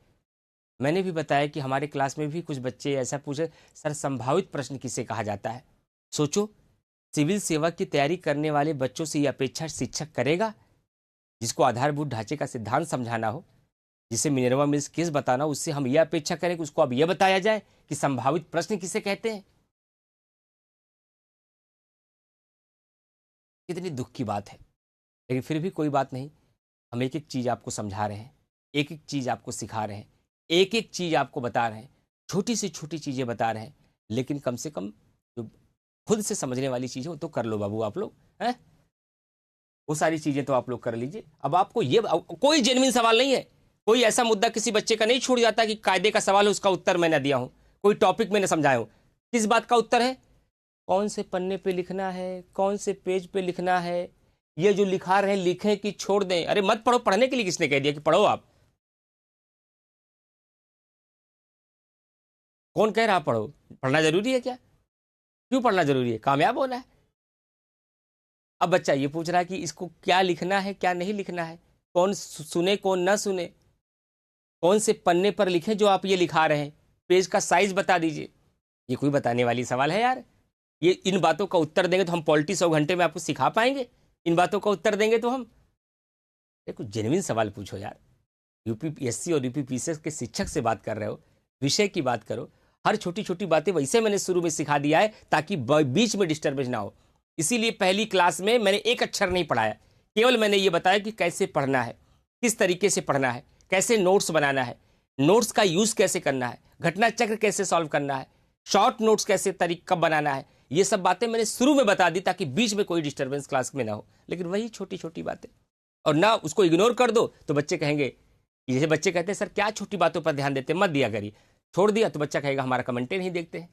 मैंने भी बताया कि हमारे क्लास में भी कुछ बच्चे ऐसा पूछे, सर संभावित प्रश्न किसे कहा जाता है? सोचो, सिविल सेवा की तैयारी करने वाले बच्चों से ये अपेक्षा शिक्षक करेगा, जिसको आधारभूत ढांचे का सिद्धांत समझाना हो, जिसे मिनर्वा मिल्स केस बताना हो, उससे हम ये अपेक्षा करें कि उसको अब यह बताया जाए कि संभावित प्रश्न किसे कहते हैं? कितनी दुख की बात है। लेकिन फिर भी कोई बात नहीं, हम एक एक चीज़ आपको समझा रहे हैं, एक एक चीज़ आपको सिखा रहे हैं, एक एक चीज़ आपको बता रहे हैं, छोटी से छोटी चीज़ें बता रहे हैं। लेकिन कम से कम जो खुद से समझने वाली चीज़ें वो तो कर लो बाबू आप लोग, हैं? वो सारी चीज़ें तो आप लोग कर लीजिए। अब आपको ये कोई जेन्युइन सवाल नहीं है, कोई ऐसा मुद्दा किसी बच्चे का नहीं छूट जाता कि कायदे का सवाल है उसका उत्तर मैंने दिया हूँ, कोई टॉपिक मैंने समझाया हूँ। किस बात का उत्तर है? कौन से पन्ने पे लिखना है, कौन से पेज पे लिखना है, ये जो लिखा रहे हैं लिखें कि छोड़ दें? अरे मत पढ़ो, पढ़ने के लिए किसने कह दिया कि पढ़ो आप? कौन कह रहा पढ़ो? पढ़ना जरूरी है क्या? क्यों पढ़ना जरूरी है? कामयाब होना है। अब बच्चा ये पूछ रहा है कि इसको क्या लिखना है क्या नहीं लिखना है, कौन सुने कौन ना सुने, कौन से पन्ने पर लिखें जो आप ये लिखा रहे हैं, पेज का साइज बता दीजिए। ये कोई बताने वाली सवाल है यार? ये इन बातों का उत्तर देंगे तो हम पॉलिटी 100 घंटे में आपको सिखा पाएंगे? इन बातों का उत्तर देंगे तो हम? देखो जेन्युइन सवाल पूछो यार। यूपीपीएससी और यूपीपीसीएस के शिक्षक से बात कर रहे हो, विषय की बात करो। हर छोटी छोटी बातें वैसे मैंने शुरू में सिखा दिया है ताकि बीच में डिस्टर्बेंस ना हो। इसीलिए पहली क्लास में मैंने एक अक्षर नहीं पढ़ाया, केवल मैंने ये बताया कि कैसे पढ़ना है, किस तरीके से पढ़ना है, कैसे नोट्स बनाना है, नोट्स का यूज कैसे करना है, घटना चक्र कैसे सॉल्व करना है, शॉर्ट नोट्स कैसे तरीका बनाना है। ये सब बातें मैंने शुरू में बता दी ताकि बीच में कोई डिस्टर्बेंस क्लास में ना हो। लेकिन वही छोटी छोटी बातें, और ना उसको इग्नोर कर दो तो बच्चे कहेंगे, जैसे बच्चे कहते हैं सर क्या छोटी बातों पर ध्यान देते, मत दिया करिए। छोड़ दिया तो बच्चा कहेगा हमारा कमेंटे नहीं देखते हैं।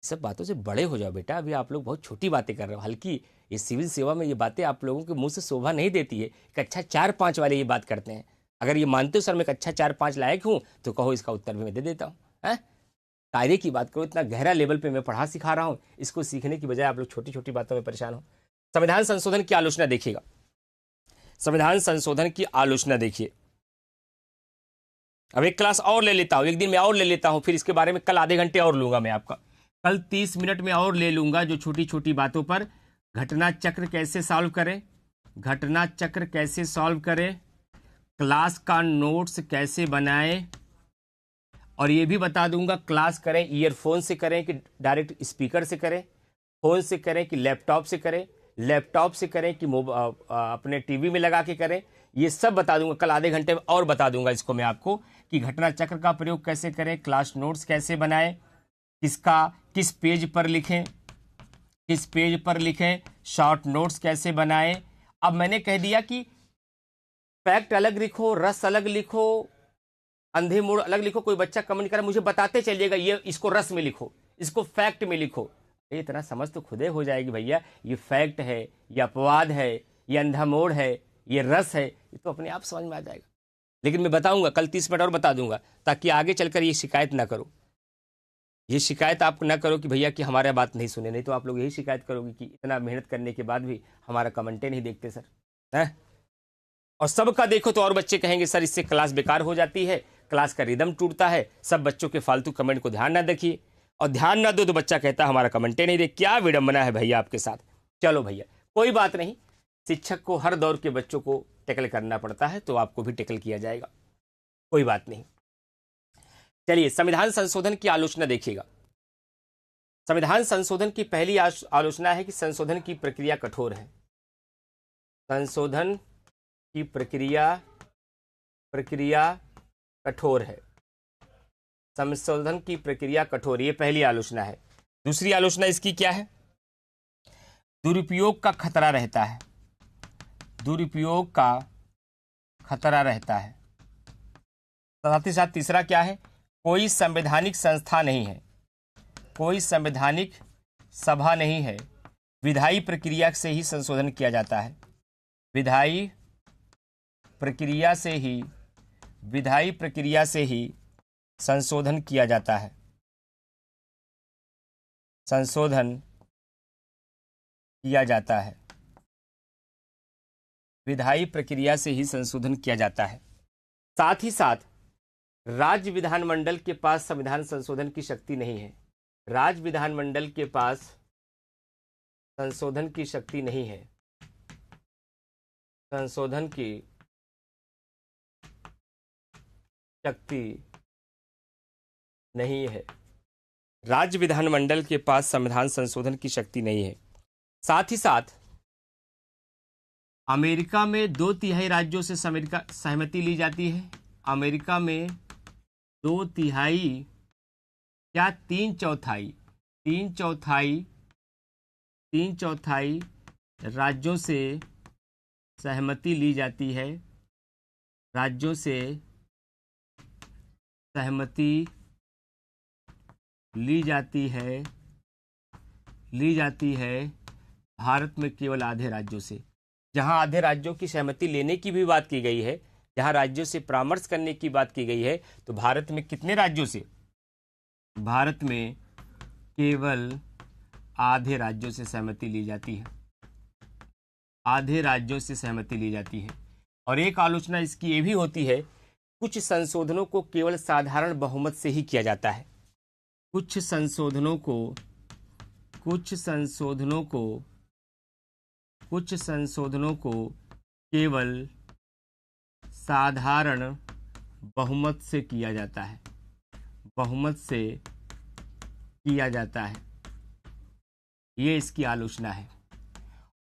सब बातों से बड़े हो जाओ बेटा, अभी आप लोग बहुत छोटी बातें कर रहे हो, हल्की। ये सिविल सेवा में ये बातें आप लोगों के मुंह से शोभा नहीं देती है। कक्षा 4-5 वाले ये बात करते हैं। अगर ये मानते हो सर मैं कक्षा 4-5 लायक हूँ तो कहो, इसका उत्तर भी मैं दे देता हूँ। कायदे की बात करो, इतना गहरा लेवल पे मैं पढ़ा सिखा रहा हूँ, इसको सीखने की बजाय आप लोग छोटी छोटी बातों में परेशान हो। संविधान संशोधन की आलोचना देखिएगा। संविधान संशोधन की आलोचना देखिए। अब एक क्लास और ले लेता हूं, एक दिन में और ले लेता हूं, फिर इसके बारे में कल आधे घंटे और लूंगा मैं आपका, कल 30 मिनट में और ले लूंगा, जो छोटी छोटी बातों पर घटना चक्र कैसे सॉल्व करें, घटना चक्र कैसे सॉल्व करें, क्लास का नोट्स कैसे बनाएं, और ये भी बता दूंगा क्लास करें ईयरफोन से करें कि डायरेक्ट स्पीकर से करें, फोन से करें कि लैपटॉप से करें, लैपटॉप से करें कि अपने टीवी में लगा के करें, ये सब बता दूंगा कल आधे घंटे में और बता दूंगा इसको मैं आपको कि घटना चक्र का प्रयोग कैसे करें, क्लास नोट्स कैसे बनाएं, किस पेज पर लिखें, किस पेज पर लिखें, शॉर्ट नोट्स कैसे बनाएं। अब मैंने कह दिया कि फैक्ट अलग लिखो, रस अलग लिखो, अंधे मोड़ अलग लिखो। कोई बच्चा कमेंट करे मुझे बताते चलिएगा, ये इसको रस में लिखो, इसको फैक्ट में लिखो। ये इतना समझ तो खुदे हो जाएगी भैया, ये फैक्ट है, ये अपवाद है, ये अंधा मोड़ है, ये रस है, ये तो अपने आप समझ में आ जाएगा। लेकिन मैं बताऊंगा कल 30 मिनट और बता दूंगा, ताकि आगे चलकर ये शिकायत ना करो, ये शिकायत आप ना करो कि भैया कि हमारा बात नहीं सुने, नहीं तो आप लोग यही शिकायत करोगे कि इतना मेहनत करने के बाद भी हमारा कमेंटे नहीं देखते सर, है। और सबका देखो तो और बच्चे कहेंगे सर इससे क्लास बेकार हो जाती है, क्लास का रिदम टूटता है, सब बच्चों के फालतू कमेंट को ध्यान ना देखिए, और ध्यान ना दो तो बच्चा कहता है हमारा कमेंटे नहीं देख। क्या विडंबना है भैया आपके साथ। चलो भैया कोई बात नहीं, शिक्षक को हर दौर के बच्चों को टैकल करना पड़ता है, तो आपको भी टैकल किया जाएगा, कोई बात नहीं। चलिए संविधान संशोधन की आलोचना देखिएगा। संविधान संशोधन की पहली आलोचना है कि संशोधन की प्रक्रिया कठोर है। संशोधन की प्रक्रिया कठोर है, संशोधन की प्रक्रिया कठोर, ये पहली आलोचना है। दूसरी आलोचना इसकी क्या है? दुरुपयोग का खतरा रहता है, दुरुपयोग का खतरा रहता है। साथ ही साथ तीसरा क्या है? कोई संवैधानिक संस्था नहीं है, कोई संवैधानिक सभा नहीं है, विधायी प्रक्रिया से ही संशोधन किया जाता है, विधायी प्रक्रिया से ही संशोधन किया जाता है, संशोधन किया जाता है, विधायी प्रक्रिया से ही संशोधन किया जाता है। साथ ही साथ राज्य विधानमंडल के पास संविधान संशोधन की शक्ति नहीं है, राज्य विधानमंडल के पास संशोधन की शक्ति नहीं है, संशोधन की शक्ति नहीं है, राज्य विधानमंडल के पास संविधान संशोधन की शक्ति नहीं है। साथ ही साथ अमेरिका में 2/3 राज्यों से सहमति ली जाती है, अमेरिका में 2/3 क्या 3/4 राज्यों से सहमति ली जाती है, राज्यों से सहमति ली जाती है, भारत में केवल आधे राज्यों से। जहां आधे राज्यों की सहमति लेने की भी बात की गई है, जहां राज्यों से परामर्श करने की बात की गई है, तो भारत में कितने राज्यों से? भारत में केवल आधे राज्यों से सहमति ली जाती है, आधे राज्यों से सहमति ली जाती है। और एक आलोचना इसकी ये भी होती है, कुछ संशोधनों को केवल साधारण बहुमत से ही किया जाता है, कुछ संशोधनों को केवल साधारण बहुमत से किया जाता है, बहुमत से किया जाता है, ये इसकी आलोचना है।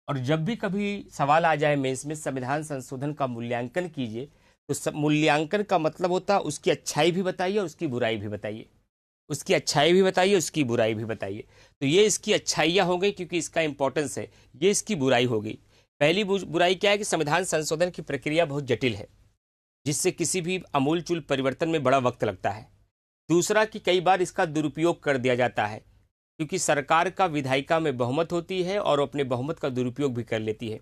और जब भी कभी सवाल आ जाए मेंस में संविधान संशोधन का मूल्यांकन कीजिए, तो मूल्यांकन का मतलब होता है उसकी अच्छाई भी बताइए और उसकी बुराई भी बताइए, उसकी अच्छाई भी बताइए, उसकी बुराई भी बताइए। तो ये इसकी अच्छाइयाँ हो गई क्योंकि इसका इंपॉर्टेंस है, ये इसकी बुराई हो गई। पहली बुराई क्या है कि संविधान संशोधन की प्रक्रिया बहुत जटिल है, जिससे किसी भी आमूलचूल परिवर्तन में बड़ा वक्त लगता है। दूसरा कि कई बार इसका दुरुपयोग कर दिया जाता है, क्योंकि सरकार का विधायिका में बहुमत होती है और अपने बहुमत का दुरुपयोग भी कर लेती है।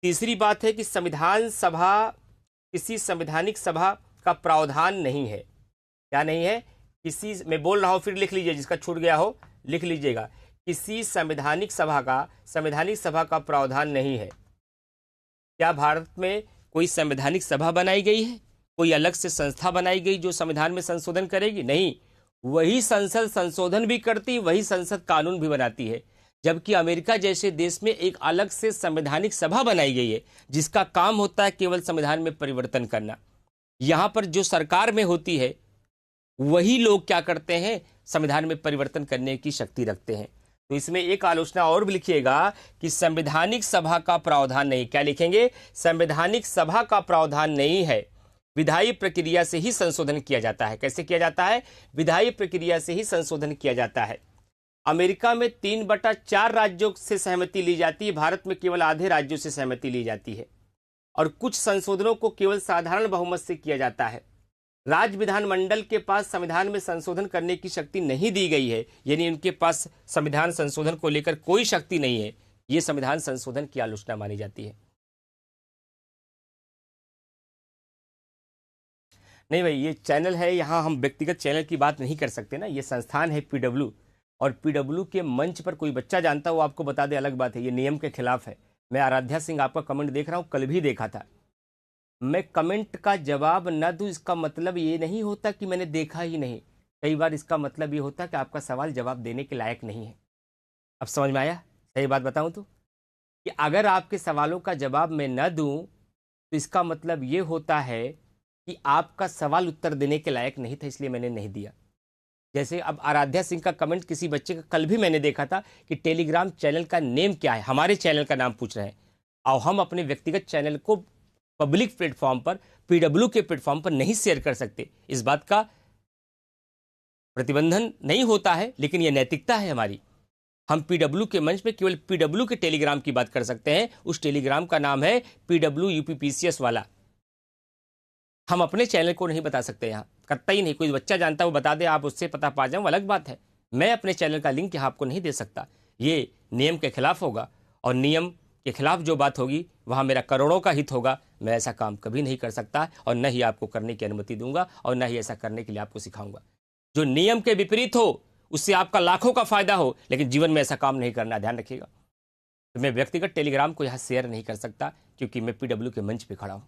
तीसरी बात है कि संविधान सभा किसी संवैधानिक सभा का प्रावधान नहीं है। क्या नहीं है? किसी, मैं बोल रहा हूं फिर लिख लीजिए, जिसका छूट गया हो लिख लीजिएगा, किसी संवैधानिक सभा का प्रावधान नहीं है। क्या भारत में कोई संवैधानिक सभा बनाई गई है? कोई अलग से संस्था बनाई गई जो संविधान में संशोधन करेगी? नहीं, वही संसद संशोधन भी करती, वही संसद कानून भी बनाती है। जबकि अमेरिका जैसे देश में एक अलग से संवैधानिक सभा बनाई गई है जिसका काम होता है केवल संविधान में परिवर्तन करना। यहां पर जो सरकार में होती है वही लोग क्या करते हैं, संविधान में परिवर्तन करने की शक्ति रखते हैं। तो इसमें एक आलोचना और भी लिखिएगा कि संवैधानिक सभा का प्रावधान नहीं, क्या लिखेंगे? संवैधानिक सभा का प्रावधान नहीं है, विधायी प्रक्रिया से ही संशोधन किया जाता है। कैसे किया जाता है? विधायी प्रक्रिया से ही संशोधन किया जाता है। अमेरिका में 3/4 राज्यों से सहमति ली जाती है, भारत में केवल आधे राज्यों से सहमति ली जाती है। और कुछ संशोधनों को केवल साधारण बहुमत से किया जाता है। राज्य विधानमंडल के पास संविधान में संशोधन करने की शक्ति नहीं दी गई है, यानी उनके पास संविधान संशोधन को लेकर कोई शक्ति नहीं है। यह संविधान संशोधन की आलोचना मानी जाती है। नहीं भाई, ये चैनल है, यहां हम व्यक्तिगत चैनल की बात नहीं कर सकते ना। ये संस्थान है पीडब्ल्यू, और पीडब्ल्यू के मंच पर कोई बच्चा जानता हो आपको बता दे, अलग बात है। ये नियम के खिलाफ है। मैं आराध्या सिंह आपका कमेंट देख रहा हूं, कल भी देखा था। मैं कमेंट का जवाब न दूं इसका मतलब ये नहीं होता कि मैंने देखा ही नहीं। कई बार इसका मतलब ये होता कि आपका सवाल जवाब देने के लायक नहीं है। अब समझ में आया? सही बात बताऊं तो कि अगर आपके सवालों का जवाब मैं न दूं तो इसका मतलब ये होता है कि आपका सवाल उत्तर देने के लायक नहीं था, इसलिए मैंने नहीं दिया। जैसे अब आराध्या सिंह का कमेंट किसी बच्चे का कल भी मैंने देखा था कि टेलीग्राम चैनल का नेम क्या है, हमारे चैनल का नाम पूछ रहे हैं। और हम अपने व्यक्तिगत चैनल को पब्लिक प्लेटफॉर्म पर, पीडब्ल्यू के प्लेटफॉर्म पर नहीं शेयर कर सकते। इस बात का प्रतिबंधन नहीं होता है, लेकिन यह नैतिकता है हमारी। हम पीडब्ल्यू के मंच पे केवल पीडब्ल्यू के टेलीग्राम की बात कर सकते हैं। उस टेलीग्राम का नाम है पीडब्ल्यू यूपीपीसीएस वाला। हम अपने चैनल को नहीं बता सकते, यहाँ कतई नहीं। कोई बच्चा जानता है वो बता दे, आप उससे पता पा जाओ, अलग बात है। मैं अपने चैनल का लिंक यहाँ आपको नहीं दे सकता, ये नियम के खिलाफ होगा। और नियम के खिलाफ जो बात होगी वहाँ मेरा करोड़ों का हित होगा। मैं ऐसा काम कभी नहीं कर सकता और न ही आपको करने की अनुमति दूंगा और न ही ऐसा करने के लिए आपको सिखाऊंगा। जो नियम के विपरीत हो, उससे आपका लाखों का फायदा हो, लेकिन जीवन में ऐसा काम नहीं करना, ध्यान रखिएगा। तो मैं व्यक्तिगत टेलीग्राम को यहाँ शेयर नहीं कर सकता क्योंकि मैं पीडब्ल्यू के मंच पर खड़ा हूँ।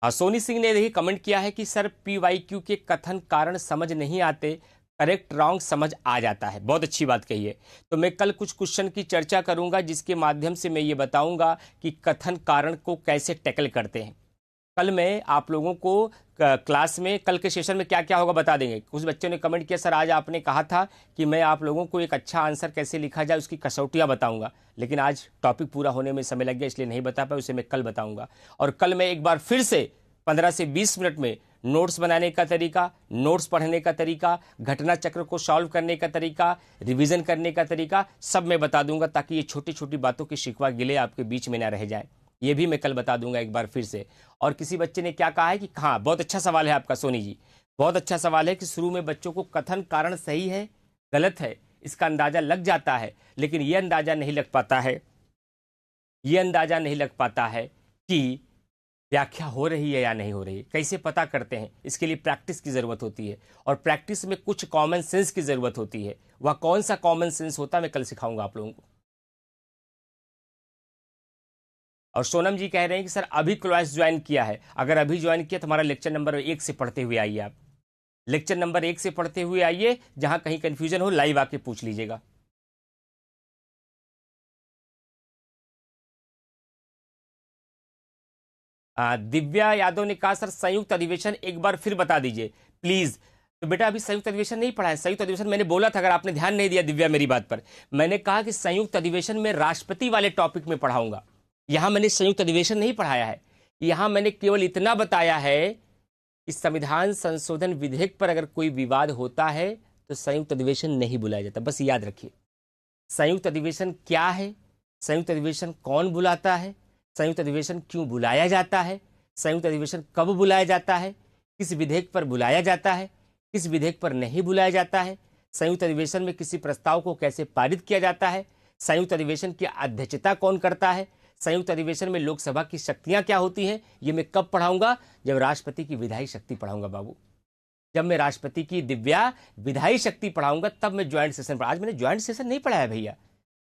सोनी सिंह ने यही कमेंट किया है कि सर पीवाईक्यू के कथन कारण समझ नहीं आते, करेक्ट रॉन्ग समझ आ जाता है। बहुत अच्छी बात कही है। तो मैं कल कुछ क्वेश्चन की चर्चा करूंगा जिसके माध्यम से मैं ये बताऊंगा कि कथन कारण को कैसे टैकल करते हैं। कल मैं आप लोगों को क्लास में, कल के सेशन में क्या क्या होगा बता देंगे। कुछ बच्चों ने कमेंट किया सर आज आपने कहा था कि मैं आप लोगों को एक अच्छा आंसर कैसे लिखा जाए उसकी कसौटियाँ बताऊंगा, लेकिन आज टॉपिक पूरा होने में समय लग गया इसलिए नहीं बता पाया, उसे मैं कल बताऊंगा। और कल मैं एक बार फिर से 15 से 20 मिनट में नोट्स बनाने का तरीका, नोट्स पढ़ने का तरीका, घटना चक्र को सॉल्व करने का तरीका, रिवीजन करने का तरीका सब मैं बता दूंगा, ताकि ये छोटी छोटी बातों की शिकवा गिले आपके बीच में ना रह जाए। ये भी मैं कल बता दूंगा एक बार फिर से। और किसी बच्चे ने क्या कहा है कि हाँ, बहुत अच्छा सवाल है आपका सोनी जी, बहुत अच्छा सवाल है कि शुरू में बच्चों को कथन कारण सही है गलत है इसका अंदाजा लग जाता है, लेकिन ये अंदाजा नहीं लग पाता है, ये अंदाजा नहीं लग पाता है कि व्याख्या हो रही है या नहीं हो रही है। कैसे पता करते हैं? इसके लिए प्रैक्टिस की जरूरत होती है, और प्रैक्टिस में कुछ कॉमन सेंस की जरूरत होती है। वह कौन सा कॉमन सेंस होता है मैं कल सिखाऊंगा आप लोगों को। और सोनम जी कह रहे हैं कि सर अभी क्लास ज्वाइन किया है। अगर अभी ज्वाइन किया तो हमारा लेक्चर नंबर 1 से पढ़ते हुए आइए। आप लेक्चर नंबर 1 से पढ़ते हुए आइए, जहां कहीं कंफ्यूजन हो लाइव आके पूछ लीजिएगा। दिव्या यादव ने कहा सर संयुक्त अधिवेशन एक बार फिर बता दीजिए प्लीज। तो बेटा अभी संयुक्त अधिवेशन नहीं पढ़ा है। संयुक्त अधिवेशन मैंने बोला था, अगर आपने ध्यान नहीं दिया दिव्या मेरी बात पर, मैंने कहा कि संयुक्त अधिवेशन में राष्ट्रपति वाले टॉपिक में पढ़ाऊंगा। यहां मैंने संयुक्त अधिवेशन नहीं पढ़ाया है। यहां मैंने केवल इतना बताया है कि संविधान संशोधन विधेयक पर अगर कोई विवाद होता है तो संयुक्त अधिवेशन नहीं बुलाया जाता। बस याद रखिए, संयुक्त अधिवेशन क्या है, संयुक्त अधिवेशन कौन बुलाता है, संयुक्त अधिवेशन क्यों बुलाया जाता है, संयुक्त अधिवेशन कब बुलाया जाता है, किस विधेयक पर बुलाया जाता है, किस विधेयक पर नहीं बुलाया जाता है, संयुक्त अधिवेशन में किसी प्रस्ताव को कैसे पारित किया जाता है, संयुक्त अधिवेशन की अध्यक्षता कौन करता है, संयुक्त अधिवेशन में लोकसभा की शक्तियां क्या होती हैं। ये मैं कब पढ़ाऊंगा? जब राष्ट्रपति की विधायी शक्ति पढ़ाऊंगा बाबू। जब मैं राष्ट्रपति की दिव्या विधायी शक्ति पढ़ाऊंगा तब मैं ज्वाइंट सेशन पढ़ा। आज मैंने ज्वाइंट सेशन नहीं पढ़ाया भैया।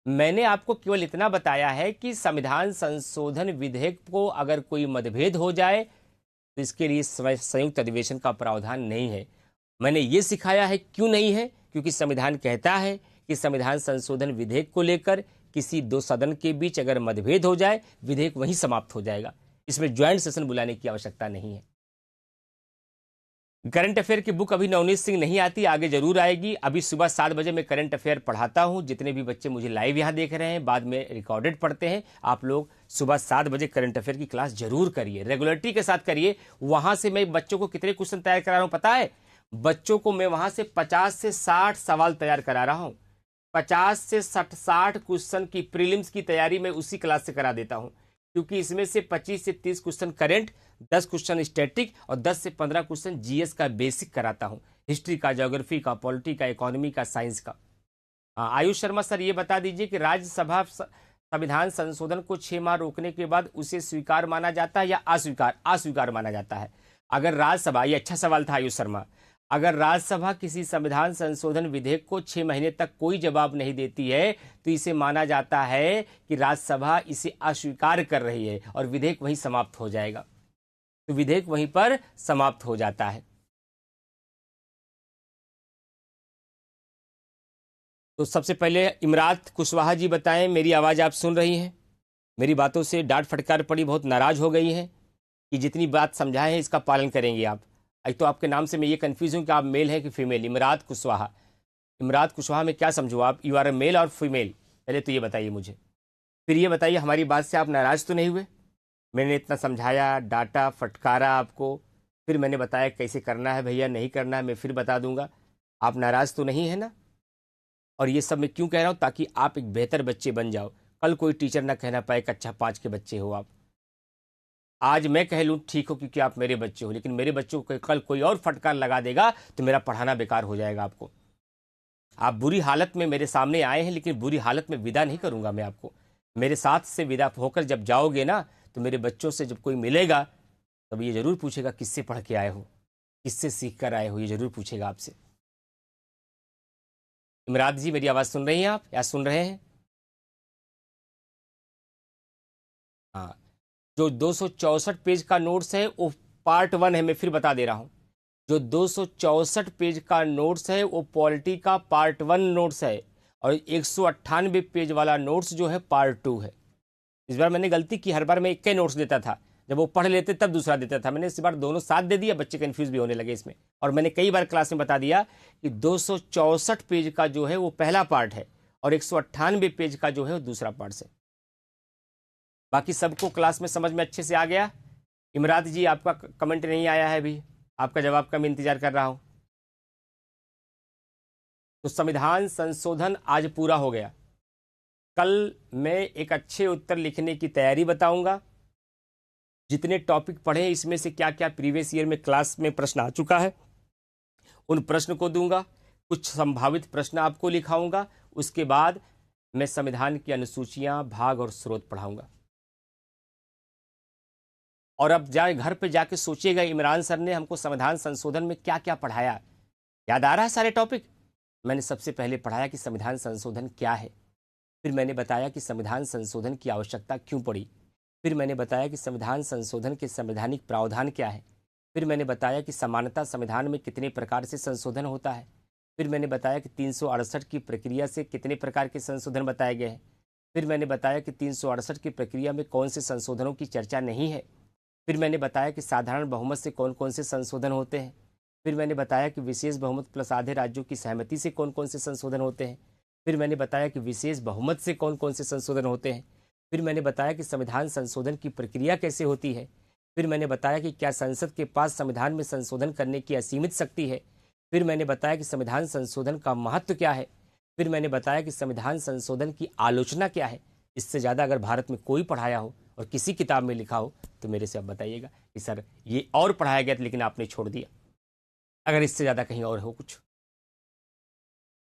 मैंने आपको केवल इतना बताया है कि संविधान संशोधन विधेयक को अगर कोई मतभेद हो जाए तो इसके लिए संयुक्त अधिवेशन का प्रावधान नहीं है। मैंने ये सिखाया है क्यों नहीं है, क्योंकि संविधान कहता है कि संविधान संशोधन विधेयक को लेकर किसी दो सदन के बीच अगर मतभेद हो जाए, विधेयक वहीं समाप्त हो जाएगा। इसमें ज्वाइंट सेशन बुलाने की आवश्यकता नहीं है। करंट अफेयर की बुक अभी नवनीत सिंह नहीं आती, आगे जरूर आएगी। अभी सुबह 7 बजे मैं करंट अफेयर पढ़ाता हूं। जितने भी बच्चे मुझे लाइव यहां देख रहे हैं, बाद में रिकॉर्डेड पढ़ते हैं, आप लोग सुबह 7 बजे करंट अफेयर की क्लास जरूर करिए, रेगुलरिटी के साथ करिए। वहां से मैं बच्चों को कितने क्वेश्चन तैयार करा रहा हूं पता है? बच्चों को मैं वहां से 50 से 60 सवाल तैयार करा रहा हूं। 50 से 60 क्वेश्चन की प्रीलिम्स की तैयारी मैं उसी क्लास से करा देता हूं, क्योंकि इसमें से 25 से 30 क्वेश्चन करंट, 10 क्वेश्चन स्टैटिक और 10 से 15 क्वेश्चन जीएस का बेसिक कराता हूं, हिस्ट्री का, ज्योग्राफी का, पॉलिटी का, इकोनॉमी का, साइंस का। आयुष शर्मा सर, ये बता दीजिए कि राज्यसभा संविधान संशोधन को 6 माह रोकने के बाद उसे स्वीकार माना जाता है या अस्वीकार? अस्वीकार माना जाता है। अगर राज्यसभा, ये अच्छा सवाल था आयुष शर्मा, अगर राज्यसभा किसी संविधान संशोधन विधेयक को 6 महीने तक कोई जवाब नहीं देती है तो इसे माना जाता है कि राज्यसभा इसे अस्वीकार कर रही है और विधेयक वहीं समाप्त हो जाएगा। तो विधेयक वहीं पर समाप्त हो जाता है। तो सबसे पहले इमरात कुशवाहा जी बताएं, मेरी आवाज आप सुन रही हैं? मेरी बातों से डांट फटकार पड़ी, बहुत नाराज हो गई हैं कि जितनी बात समझाए हैं इसका पालन करेंगे आप। एक तो आपके नाम से मैं ये कंफ्यूज हूं कि आप मेल हैं कि फीमेल। इमरात कुशवाहा, इमरात कुशवाहा में क्या समझो आप? यू आर ए मेल और फीमेल? पहले तो ये बताइए मुझे। फिर ये बताइए, हमारी बात से आप नाराज तो नहीं हुए? मैंने इतना समझाया, डांटा, फटकारा आपको, फिर मैंने बताया कैसे करना है भैया, नहीं करना है मैं फिर बता दूंगा। आप नाराज तो नहीं है ना? और ये सब मैं क्यों कह रहा हूं? ताकि आप एक बेहतर बच्चे बन जाओ। कल कोई टीचर ना कहना पाए कक्षा 5 के बच्चे हो आप। आज मैं कह लूं ठीक हो क्योंकि आप मेरे बच्चे हो, लेकिन मेरे बच्चों को कल कोई और फटकार लगा देगा तो मेरा पढ़ाना बेकार हो जाएगा आपको। आप बुरी हालत में मेरे सामने आए हैं, लेकिन बुरी हालत में विदा नहीं करूंगा मैं आपको। मेरे साथ से विदा होकर जब जाओगे ना, तो मेरे बच्चों से जब कोई मिलेगा तब ये जरूर पूछेगा किससे पढ़ के आए हो, किससे सीख कर आए हो, ये जरूर पूछेगा आपसे। इमरात जी, मेरी आवाज सुन रही हैं आप या सुन रहे हैं? हाँ। जो 264 पेज का नोट्स है वो पार्ट 1 है, मैं फिर बता दे रहा हूं। जो 264 पेज का नोट्स है वो पॉलिटी का पार्ट 1 नोट्स है, और 198 पेज वाला नोट्स जो है पार्ट 2 है। इस बार मैंने गलती की, हर बार मैं एक ही नोट्स देता था, जब वो पढ़ लेते तब दूसरा देता था। मैंने इस बार दोनों साथ दे दिया, बच्चे कंफ्यूज भी होने लगे इसमें। और मैंने कई बार क्लास में बता दिया कि 264 पेज का जो है वो पहला पार्ट है और 198 पेज का जो है वो दूसरा पार्ट से। बाकी सबको क्लास में समझ में अच्छे से आ गया? इमरात जी, आपका कमेंट नहीं आया है अभी, आपका जवाब का मैं इंतजार कर रहा हूं। तो संविधान संशोधन आज पूरा हो गया। कल मैं एक अच्छे उत्तर लिखने की तैयारी बताऊंगा। जितने टॉपिक पढ़े इसमें से क्या क्या प्रीवियस ईयर में क्लास में प्रश्न आ चुका है उन प्रश्न को दूंगा। कुछ संभावित प्रश्न आपको लिखाऊंगा। उसके बाद मैं संविधान की अनुसूचियां, भाग और स्रोत पढ़ाऊंगा। और अब जाए घर पे जाके सोचिएगा, इमरान सर ने हमको संविधान संशोधन में क्या क्या पढ़ाया। याद आ रहा है सारे टॉपिक? मैंने सबसे पहले पढ़ाया कि संविधान संशोधन क्या है, फिर मैंने बताया कि संविधान संशोधन की आवश्यकता क्यों पड़ी, फिर मैंने बताया कि संविधान संशोधन के संवैधानिक प्रावधान क्या है, फिर मैंने बताया कि समानता संविधान में कितने प्रकार से संशोधन होता है, फिर मैंने बताया कि 368 की प्रक्रिया से कितने प्रकार के संशोधन बताए गए हैं, फिर मैंने बताया कि 368 की प्रक्रिया में कौन से संशोधनों की चर्चा नहीं है, फिर मैंने बताया कि साधारण बहुमत से कौन कौन से संशोधन होते हैं, फिर मैंने बताया कि विशेष बहुमत प्लस आधे राज्यों की सहमति से कौन कौन से संशोधन होते हैं, फिर मैंने बताया कि विशेष बहुमत से कौन कौन से संशोधन होते हैं, फिर मैंने बताया कि संविधान संशोधन की प्रक्रिया कैसे होती है, फिर मैंने बताया कि क्या संसद के पास संविधान में संशोधन करने की असीमित शक्ति है, फिर मैंने बताया कि संविधान संशोधन का महत्व क्या है, फिर मैंने बताया कि संविधान संशोधन की आलोचना क्या है। इससे ज़्यादा अगर भारत में कोई पढ़ाया हो और किसी किताब में लिखा हो तो मेरे से आप बताइएगा कि सर ये और पढ़ाया गया था लेकिन आपने छोड़ दिया, अगर इससे ज़्यादा कहीं और हो कुछ।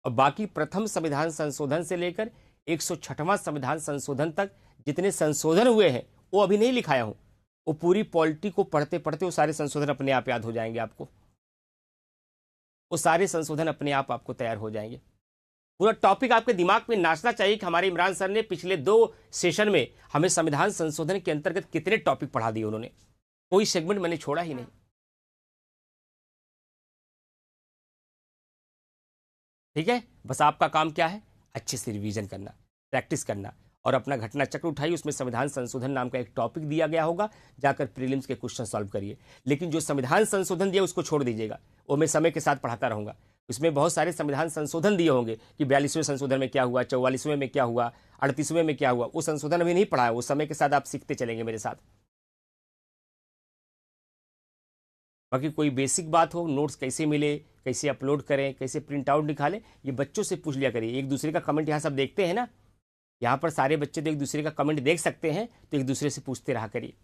और बाकी प्रथम संविधान संशोधन से लेकर 106वां संविधान संशोधन तक जितने संशोधन हुए हैं वो अभी नहीं लिखाया हूं। वो पूरी पॉलिटी को पढ़ते पढ़ते वो सारे संशोधन अपने आप याद हो जाएंगे आपको, वो सारे संशोधन अपने आप आपको तैयार हो जाएंगे। पूरा टॉपिक आपके दिमाग में नाचना चाहिए कि हमारे इमरान सर ने पिछले 2 सेशन में हमें संविधान संशोधन के अंतर्गत कितने टॉपिक पढ़ा दिए उन्होंने। कोई सेगमेंट मैंने छोड़ा ही नहीं। ठीक है, बस आपका काम क्या है, अच्छे से रिवीजन करना, प्रैक्टिस करना और अपना घटना चक्र उठाइए। उसमें संविधान संशोधन नाम का एक टॉपिक दिया गया होगा, जाकर प्रीलिम्स के क्वेश्चन सॉल्व करिए। लेकिन जो संविधान संशोधन दिया उसको छोड़ दीजिएगा, वो मैं समय के साथ पढ़ाता रहूंगा। इसमें बहुत सारे संविधान संशोधन दिए होंगे कि 42वें संशोधन में क्या हुआ, 44वें में क्या हुआ, 38वें में क्या हुआ। वो संशोधन अभी नहीं पढ़ा है, वो समय के साथ आप सीखते चलेंगे मेरे साथ। बाकी कोई बेसिक बात हो, नोट्स कैसे मिले, कैसे अपलोड करें, कैसे प्रिंट आउट निकालें, ये बच्चों से पूछ लिया करिए। एक दूसरे का कमेंट यहाँ सब देखते हैं ना, यहाँ पर सारे बच्चे तो एक दूसरे का कमेंट देख सकते हैं, तो एक दूसरे से पूछते रहा करिए।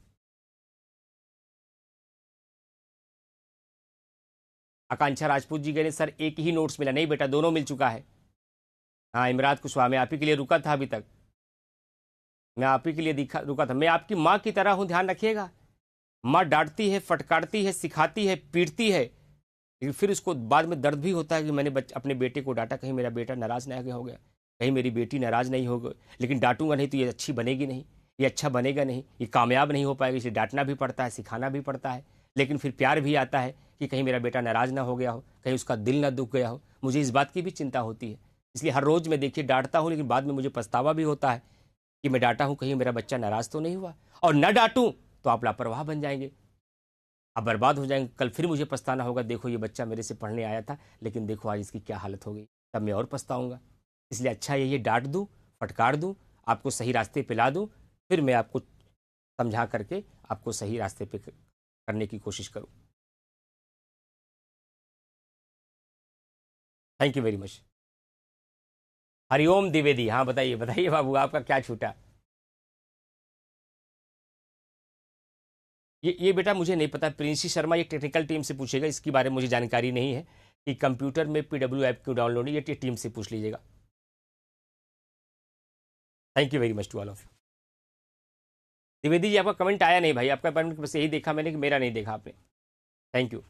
आकांक्षा राजपूत जी कह सर एक ही नोट्स मिला। नहीं बेटा, दोनों मिल चुका है। हाँ इमरात कुशवाहा, मैं आप ही के लिए रुका था, अभी तक मैं आप ही के लिए रुका था। मैं आपकी माँ की तरह हूं, ध्यान रखिएगा। माँ डांटती है, फटकारती है, सिखाती है, पीटती है, लेकिन फिर उसको बाद में दर्द भी होता है कि मैंने अपने बेटे को डांटा, कहीं मेरा बेटा नाराज नहीं हो गया, कहीं मेरी बेटी नाराज नहीं हो गई। लेकिन डांटूंगा नहीं तो ये अच्छी बनेगी नहीं, ये अच्छा बनेगा नहीं, ये कामयाब नहीं हो पाएगा। इसे डांटना भी पड़ता है, सिखाना भी पड़ता है, लेकिन फिर प्यार भी आता है कि कहीं मेरा बेटा नाराज ना हो गया हो, कहीं उसका दिल ना दुख गया हो। मुझे इस बात की भी चिंता होती है, इसलिए हर रोज़ मैं देखिए डांटता हूँ, लेकिन बाद में मुझे पछतावा भी होता है कि मैं डांटा हूँ, कहीं मेरा बच्चा नाराज तो नहीं हुआ। और न डांटूं तो आप लापरवाह बन जाएंगे, आप बर्बाद हो जाएंगे। कल फिर मुझे पछताना होगा, देखो ये बच्चा मेरे से पढ़ने आया था, लेकिन देखो आज इसकी क्या हालत हो गई, तब मैं और पछताऊंगा। इसलिए अच्छा ये डांट दूं, फटकार दूं, आपको सही रास्ते पे ला दूं, फिर मैं आपको समझा करके आपको सही रास्ते पे करने की कोशिश करूं। Thank you very much. Hariom Dwivedi, हाँ बताइए बताइए बाबू, आपका क्या छूटा। ये बेटा मुझे नहीं पता, प्रिंसी शर्मा ये टेक्निकल टीम से पूछेगा, इसके बारे में मुझे जानकारी नहीं है कि कंप्यूटर में पीडब्ल्यू ऐप क्यों डाउनलोड, ये टीम से पूछ लीजिएगा। Thank you very much to all of you. Dwivedi ji आपका कमेंट आया नहीं भाई, आपका कमेंट बस यही देखा मैंने कि मेरा नहीं देखा आपने। Thank you.